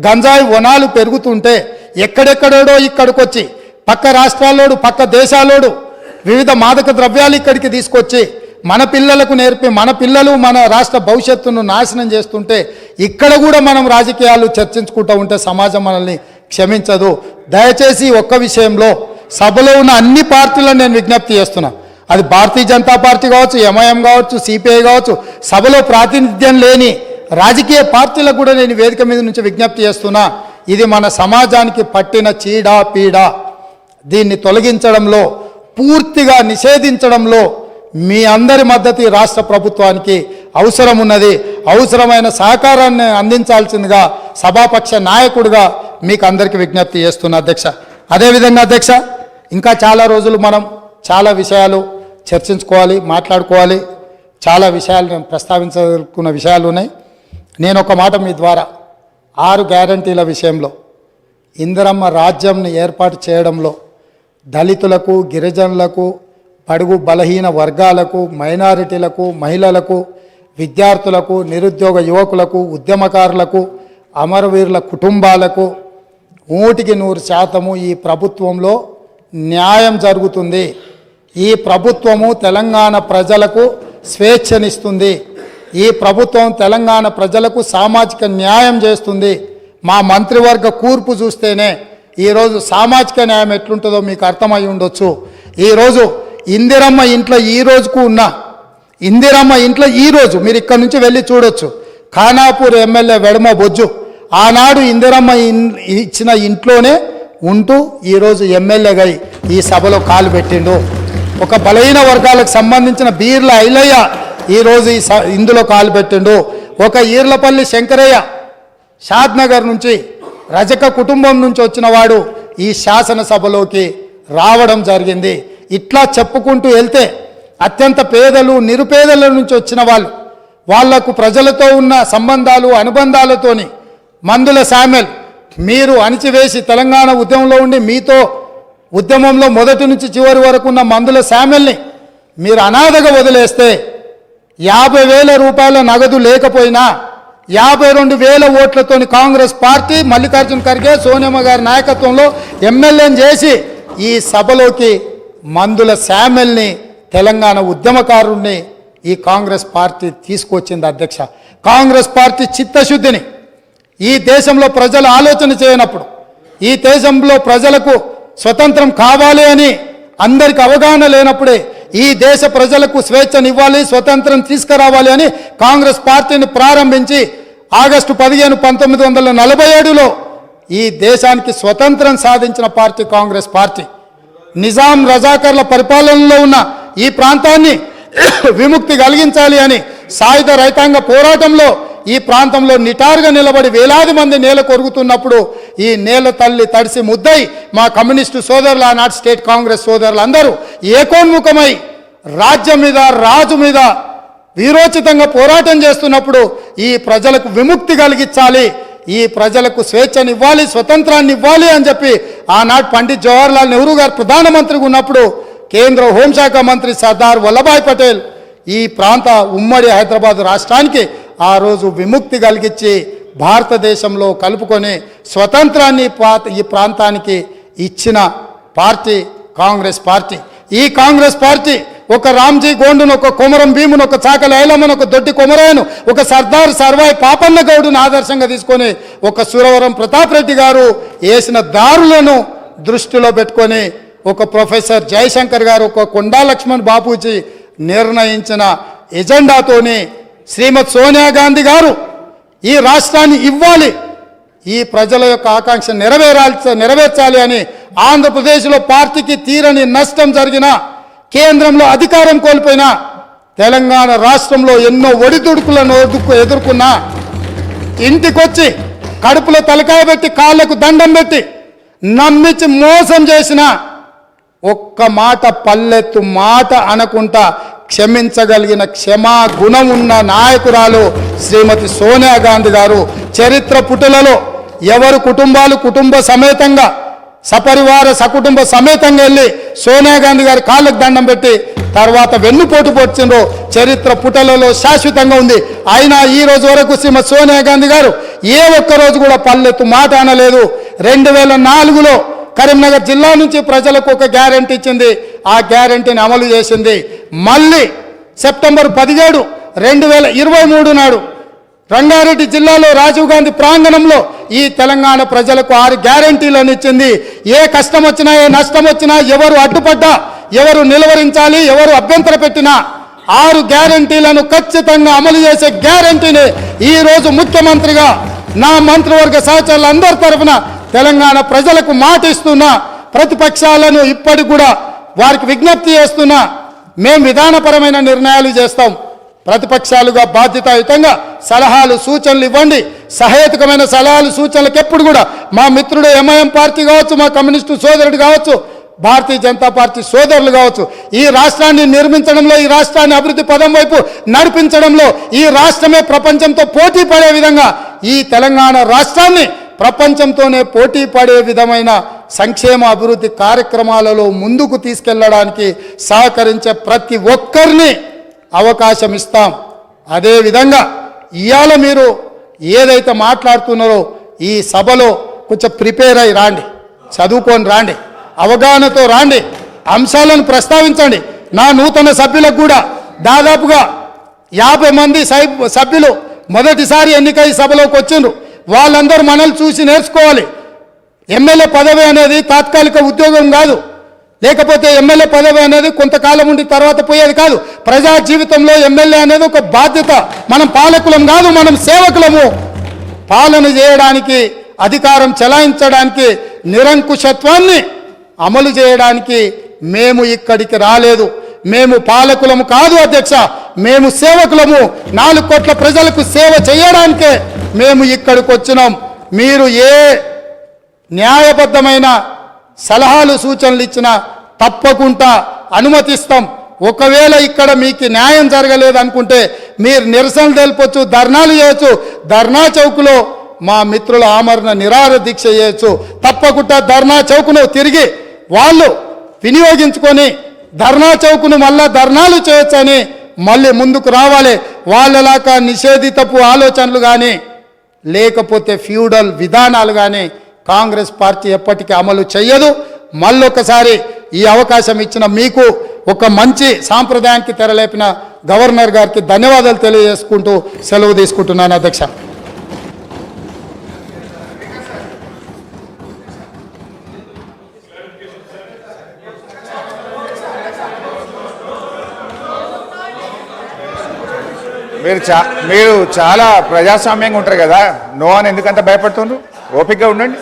గంజాయి వనాలు పెరుగుతుంటే ఎక్కడెక్కడోడో ఇక్కడికొచ్చి పక్క రాష్ట్రాల్లోడు పక్క దేశాల్లోడు వివిధ మాదక ద్రవ్యాలు ఇక్కడికి తీసుకొచ్చి మన పిల్లలకు నేర్పి మన పిల్లలు మన రాష్ట్ర భవిష్యత్తును నాశనం చేస్తుంటే ఇక్కడ కూడా మనం రాజకీయాలు చర్చించుకుంటూ ఉంటే సమాజం మనల్ని క్షమించదు. దయచేసి ఒక్క విషయంలో సభలో ఉన్న అన్ని పార్టీలను నేను విజ్ఞప్తి చేస్తున్నా. అది భారతీయ జనతా పార్టీ కావచ్చు, ఎంఐఎం కావచ్చు, సిపిఐ కావచ్చు, సభలో ప్రాతినిధ్యం లేని రాజకీయ పార్టీలకు కూడా నేను వేదిక మీద నుంచి విజ్ఞప్తి చేస్తున్నా. ఇది మన సమాజానికి పట్టిన చీడ పీడ, దీన్ని తొలగించడంలో పూర్తిగా నిషేధించడంలో మీ అందరి మద్దతు రాష్ట్ర ప్రభుత్వానికి అవసరం ఉన్నది. అవసరమైన సహకారాన్ని అందించాల్సిందిగా సభాపక్ష నాయకుడిగా మీకు అందరికీ విజ్ఞప్తి చేస్తున్నా అధ్యక్ష. అదేవిధంగా అధ్యక్ష, ఇంకా చాలా రోజులు మనం చాలా విషయాలు చర్చించుకోవాలి, మాట్లాడుకోవాలి. చాలా విషయాలు నేను ప్రస్తావించాలనుకున్న విషయాలు ఉన్నాయి. నేను ఒక మాట మీ ద్వారా 6 గ్యారంటీల విషయంలో ఇందిరమ్మ రాజ్యంని ఏర్పాటు చేయడంలో దళితులకు, గిరిజనులకు, బడుగు బలహీన వర్గాలకు, మైనారిటీలకు, మహిళలకు, విద్యార్థులకు, నిరుద్యోగ యువకులకు, ఉద్యమకారులకు, అమరవీరుల కుటుంబాలకు 100% ఈ ప్రభుత్వంలో న్యాయం జరుగుతుంది. ఈ ప్రభుత్వము తెలంగాణ ప్రజలకు స్వేచ్ఛనిస్తుంది. ఈ ప్రభుత్వం తెలంగాణ ప్రజలకు సామాజిక న్యాయం చేస్తుంది. మా మంత్రివర్గ కూర్పు చూస్తేనే ఈరోజు సామాజిక న్యాయం ఎట్లుంటుందో మీకు అర్థమై ఉండొచ్చు. ఈరోజు ఇందిరమ్మ ఇంట్లో ఈ రోజుకు ఉన్న ఇందిరమ్మ ఇంట్లో ఈరోజు మీరు ఇక్కడ నుంచి వెళ్ళి చూడొచ్చు. ఖానాపూర్ ఎమ్మెల్యే వెడమ బొజ్జు ఆనాడు ఇందిరమ్మ ఇచ్చిన ఇంట్లోనే ఉంటూ ఈరోజు ఎమ్మెల్యేగా ఈ సభలో కాలు పెట్టిండు. ఒక బలహీన వర్గాలకు సంబంధించిన బీర్ల ఐలయ్య ఈరోజు ఇందులో కాలు పెట్టిండు. ఒక ఈర్లపల్లి శంకరయ్య షాద్నగర్ నుంచి రజక కుటుంబం నుంచి వచ్చిన వాడు ఈ శాసనసభలోకి రావడం జరిగింది. ఇట్లా చెప్పుకుంటూ వెళ్తే అత్యంత పేదలు, నిరుపేదల నుంచి వచ్చిన వాళ్లకు ప్రజలతో ఉన్న సంబంధాలు, అనుబంధాలతోని మందుల శామ్యుల్ మీరు అణిచివేసి తెలంగాణ ఉద్యమంలో ఉండి మీతో ఉద్యమంలో మొదటి నుంచి చివరి వరకు ఉన్న మందుల శామ్యుల్ని మీరు అనాథగా వదిలేస్తే 50,000 రూపాయల నగదు లేకపోయినా 52,000 ఓట్లతోని కాంగ్రెస్ పార్టీ మల్లికార్జున్ ఖర్గే, సోనియమ్మ గారి నాయకత్వంలో ఎమ్మెల్యేని చేసి ఈ సభలోకి మందుల శామ్యుల్ని, తెలంగాణ ఉద్యమకారుణ్ణి ఈ కాంగ్రెస్ పార్టీ తీసుకొచ్చింది అధ్యక్ష. కాంగ్రెస్ పార్టీ చిత్తశుద్ధిని ఈ దేశంలో ప్రజలు ఆలోచన చేయనప్పుడు, ఈ దేశంలో ప్రజలకు స్వతంత్రం కావాలి అని అందరికి అవగాహన లేనప్పుడే ఈ దేశ ప్రజలకు స్వేచ్ఛనివ్వాలి, స్వతంత్రం తీసుకురావాలి అని కాంగ్రెస్ పార్టీని ప్రారంభించి ఆగస్టు 15, 1947లో ఈ దేశానికి స్వతంత్రం సాధించిన పార్టీ కాంగ్రెస్ పార్టీ. నిజాం రజాకర్ల పరిపాలనలో ఉన్న ఈ ప్రాంతాన్ని విముక్తి కలిగించాలి అని సాయుధ రైతాంగ పోరాటంలో ఈ ప్రాంతంలో నిటారుగా నిలబడి వేలాది మంది నేల కొరుగుతున్నప్పుడు ఈ నేల తల్లి తడిసి ముద్దై మా కమ్యూనిస్టు సోదరులు, ఆనాటి స్టేట్ కాంగ్రెస్ సోదరులు అందరూ ఏకోన్ముఖమై రాజ్యం మీద, రాజు మీద వీరోచితంగా పోరాటం చేస్తున్నప్పుడు ఈ ప్రజలకు విముక్తి కలిగించాలి, ఈ ప్రజలకు స్వేచ్ఛనివ్వాలి, స్వతంత్రాన్ని ఇవ్వాలి అని చెప్పి ఆనాడు పండిత్ జవహర్లాల్ నెహ్రూ గారు ప్రధానమంత్రిగా ఉన్నప్పుడు కేంద్ర హోంశాఖ మంత్రి సర్దార్ వల్లభాయ్ పటేల్ ఈ ప్రాంత ఉమ్మడి హైదరాబాద్ రాష్ట్రానికి ఆ రోజు విముక్తి కలిగించి భారతదేశంలో కలుపుకొని స్వతంత్రాన్ని ఈ ప్రాంతానికి ఇచ్చిన పార్టీ కాంగ్రెస్ పార్టీ. ఈ కాంగ్రెస్ పార్టీ ఒక రామ్జీ గోండును, ఒక కొమరం భీమును, ఒక చాకల ఐలమ్మను, ఒక దొడ్డి కొమరాయను, ఒక సర్దార్ సర్వాయి పాపన్న గౌడును ఆదర్శంగా తీసుకొని ఒక సురవరం ప్రతాప్ రెడ్డి గారు వేసిన దారులను దృష్టిలో పెట్టుకొని ఒక ప్రొఫెసర్ జయశంకర్ గారు, ఒక కొండా లక్ష్మణ్ బాపూజీ నిర్ణయించిన ఎజెండాతోని శ్రీమతి సోనియా గాంధీ గారు ఈ రాష్ట్రాన్ని ఇవ్వాలి, ఈ ప్రజల యొక్క ఆకాంక్ష నెరవేర్చాలి అని ఆంధ్రప్రదేశ్లో పార్టీకి తీరని నష్టం జరిగిన, కేంద్రంలో అధికారం కోల్పోయిన, తెలంగాణ రాష్ట్రంలో ఎన్నో ఒడిదుడుకులను ఎదుర్కొన్నా ఇంటికొచ్చి కడుపులో తలకాయ పెట్టి కాళ్ళకు దండం పెట్టి నమ్మించి మోసం చేసిన ఒక్క మాట పల్లెత్తు మాట అనకుండా క్షమించగలిగిన క్షమా గుణం ఉన్న నాయకురాలు శ్రీమతి సోనియా గాంధీ గారు. చరిత్ర పుటలలో ఎవరు కుటుంబాలు కుటుంబ సమేతంగా సపరివార సకుటుంబ సమేతంగా వెళ్ళి సోనియా గాంధీ గారి కాళ్ళకు దండం పెట్టి తర్వాత వెన్నుపోటు పొడిచిండ్రో చరిత్ర పుటలలో శాశ్వతంగా ఉంది. అయినా ఈ రోజు వరకు శ్రీమతి సోనియా గాంధీ గారు ఏ ఒక్క రోజు కూడా పల్లెత్తు మాట అనలేదు. 2004లో కరీంనగర్ జిల్లా నుంచి ప్రజలకు ఒక గ్యారెంటీ ఇచ్చింది, ఆ గ్యారెంటీని అమలు చేసింది. మళ్ళీ సెప్టెంబర్ 17, 2023 నాడు రంగారెడ్డి జిల్లాలో రాజీవ్ గాంధీ ప్రాంగణంలో ఈ తెలంగాణ ప్రజలకు 6 గ్యారెంటీలను ఇచ్చింది. ఏ కష్టం వచ్చినా, ఏ నష్టం వచ్చినా, ఎవరు అడ్డుపడ్డా, ఎవరు నిలువరించాలి, ఎవరు అభ్యంతర పెట్టినా 6 గ్యారెంటీలను ఖచ్చితంగా అమలు చేసే గ్యారెంటీని ఈ రోజు ముఖ్యమంత్రిగా నా మంత్రివర్గ సహచరులందరి తరఫున తెలంగాణ ప్రజలకు మాటిస్తున్నా, ప్రతిపక్షాలను ఇప్పటికి కూడా వారికి విజ్ఞప్తి చేస్తున్నా, మేము విధానపరమైన నిర్ణయాలు చేస్తాం, ప్రతిపక్షాలుగా బాధ్యతాయుతంగా సలహాలు సూచనలు ఇవ్వండి. సహేతుకమైన సలహాలు సూచనలకు ఎప్పుడు కూడా మా మిత్రుడు ఎంఐఎం పార్టీ కావచ్చు, మా కమ్యూనిస్టు సోదరుడు కావచ్చు, భారతీయ జనతా పార్టీ సోదరులు కావచ్చు, ఈ రాష్ట్రాన్ని నిర్మించడంలో, ఈ రాష్ట్రాన్ని అభివృద్ధి పదం వైపు నడిపించడంలో, ఈ రాష్ట్రమే ప్రపంచంతో పోటీ పడే విధంగా ఈ తెలంగాణ రాష్ట్రాన్ని ప్రపంచంతోనే పోటీ పడే విధమైన సంక్షేమ అభివృద్ధి కార్యక్రమాలలో ముందుకు తీసుకెళ్లడానికి సహకరించే ప్రతి ఒక్కరిని అవకాశం ఇస్తాం. అదేవిధంగా ఇవాళ మీరు ఏదైతే మాట్లాడుతున్నారో ఈ సభలో కొంచెం ప్రిపేర్ అయి రాండి, చదువుకొని రాండి, అవగాహనతో రాండి, అంశాలను ప్రస్తావించండి. నా నూతన సభ్యులకు కూడా దాదాపుగా 50 మంది సభ్యులు మొదటిసారి ఎన్నికై సభలోకి వచ్చిండ్రు. వాళ్ళందరూ మనల్ని చూసి నేర్చుకోవాలి. ఎమ్మెల్యే పదవి అనేది తాత్కాలిక ఉద్యోగం కాదు, లేకపోతే ఎమ్మెల్యే పదవి అనేది కొంతకాలం ఉండి తర్వాత పోయేది కాదు. ప్రజా జీవితంలో ఎమ్మెల్యే అనేది ఒక బాధ్యత. మనం పాలకులం కాదు, మనం సేవకులము. పాలన చేయడానికి, అధికారం చెలాయించడానికి, నిరంకుశత్వాన్ని అమలు చేయడానికి మేము ఇక్కడికి రాలేదు. మేము పాలకులము కాదు అధ్యక్ష, మేము సేవకులము. 4 కోట్ల ప్రజలకు సేవ చేయడానికే మేము ఇక్కడికి వచ్చినాం. మీరు ఏ న్యాయబద్ధమైన సలహాలు సూచనలు ఇచ్చినా తప్పకుండా అనుమతిస్తాం. ఒకవేళ ఇక్కడ మీకు న్యాయం జరగలేదు అనుకుంటే మీరు నిరసనలు తెలుపొచ్చు, ధర్నాలు చేయొచ్చు. ధర్నా చౌక్లో మా మిత్రుల ఆమరణ నిరాహార దీక్ష చేయొచ్చు. తప్పకుండా ధర్నా చౌక్ను తిరిగి వాళ్ళు వినియోగించుకొని ధర్నా చౌక్ను మళ్ళా ధర్నాలు చేయొచ్చని మళ్ళీ ముందుకు రావాలి. వాళ్ళలాగా నిషేధితపు ఆలోచనలు కానీ లేకపోతే ఫ్యూడల్ విధానాలు కానీ కాంగ్రెస్ పార్టీ ఎప్పటికీ అమలు చేయదు. మళ్ళొకసారి ఈ అవకాశం ఇచ్చిన మీకు, ఒక మంచి సాంప్రదాయానికి తెరలేపిన గవర్నర్ గారికి ధన్యవాదాలు తెలియజేసుకుంటూ సెలవు తీసుకుంటున్నాను అధ్యక్ష. మీరు చాలా ప్రజాస్వామ్యంగా ఉంటారు కదా, నో అని ఎందుకంత భయపడుతున్నారు? ఓపికగా ఉండండి,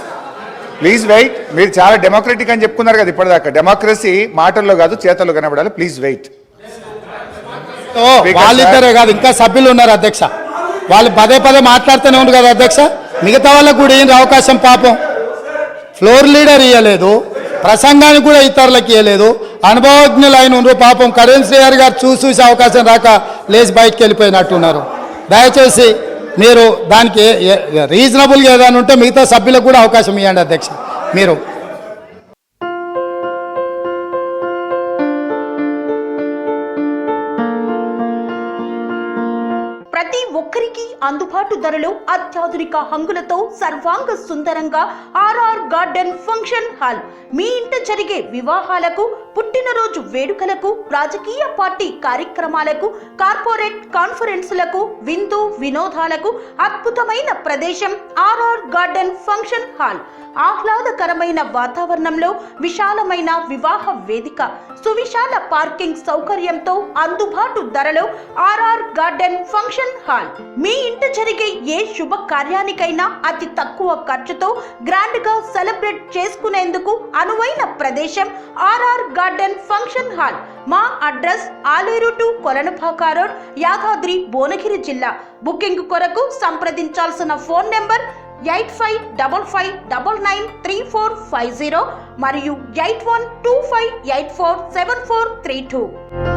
ప్లీజ్ వెయిట్. మీరు చాలా డెమోక్రటిక్ అని చెప్పుకున్నారు కదా ఇప్పటిదాకా. డెమోక్రసీ మాటల్లో కాదు చేతల్లో కనబడాలి. Please wait. వాళ్ళిద్దరే కాదు, ఇంకా సభ్యులు ఉన్నారు అధ్యక్ష. వాళ్ళు పదే పదే మాట్లాడుతూనే ఉన్నారు కదా అధ్యక్ష. మిగతా వాళ్ళకు కూడా ఏం అవకాశం పాపం. ఫ్లోర్ లీడర్ ఇవ్వలేదు, ప్రసంగానికి కూడా ఇతరులకు ఇవ్వలేదు. అనుభవజ్ఞులు అయిన ఉన్నారు పాపం. కరెన్ శ్రీహరి గారు చూసి అవకాశం రాక లేచి బయటకు వెళ్ళిపోయినట్టున్నారు. దయచేసి మీరు దానికి రీజనబుల్గా ఏదైనా ఉంటే మిగతా సభ్యులకు కూడా అవకాశం ఇవ్వండి అధ్యక్ష. మీరు ప్రతి ఒక్కరికి అందుబాటు ధరలో అత్యాధునిక హంగులతో సర్వాంగ సుందరంగా ఆర్ఆర్ గార్డెన్ ఫంక్షన్ హాల్. మీ ఇంట జరిగే వివాహాలకు, పుట్టినరోజు వేడుకలకు, రాజకీయ పార్టీ కార్యక్రమాలకు, కార్పొరేట్ కాన్ఫరెన్సులకు, విందు వినోదాలకు అద్భుతమైన ప్రదేశం ఆర్ఆర్ గార్డెన్ ఫంక్షన్ హాల్. ఆహ్లాదకరమైన వాతావరణంలో విశాలమైన వివాహ వేదిక, సువిశాల పార్కింగ్ సౌకర్యంతో అందుబాటు ధరలో ఆర్ఆర్ గార్డెన్ ఫంక్షన్ హాల్. మీ ఇంట జరిగే ఏ శుభ కార్యానికైనా అతి తక్కువ ఖర్చుతో గ్రాండ్ గా సెలబ్రేట్ చేసుకునేందుకు అనువైన ప్రదేశం ఆర్ఆర్ గార్డెన్ ఫంక్షన్ హాల్. మా address Aleru to Kolanupaka road, Yadadri Bhuvanagiri జిల్లా. బుకింగ్ కొరకు సంప్రదించాల్సిన ఫోన్ నెంబర్ 8555993450 మరియు 8125847432.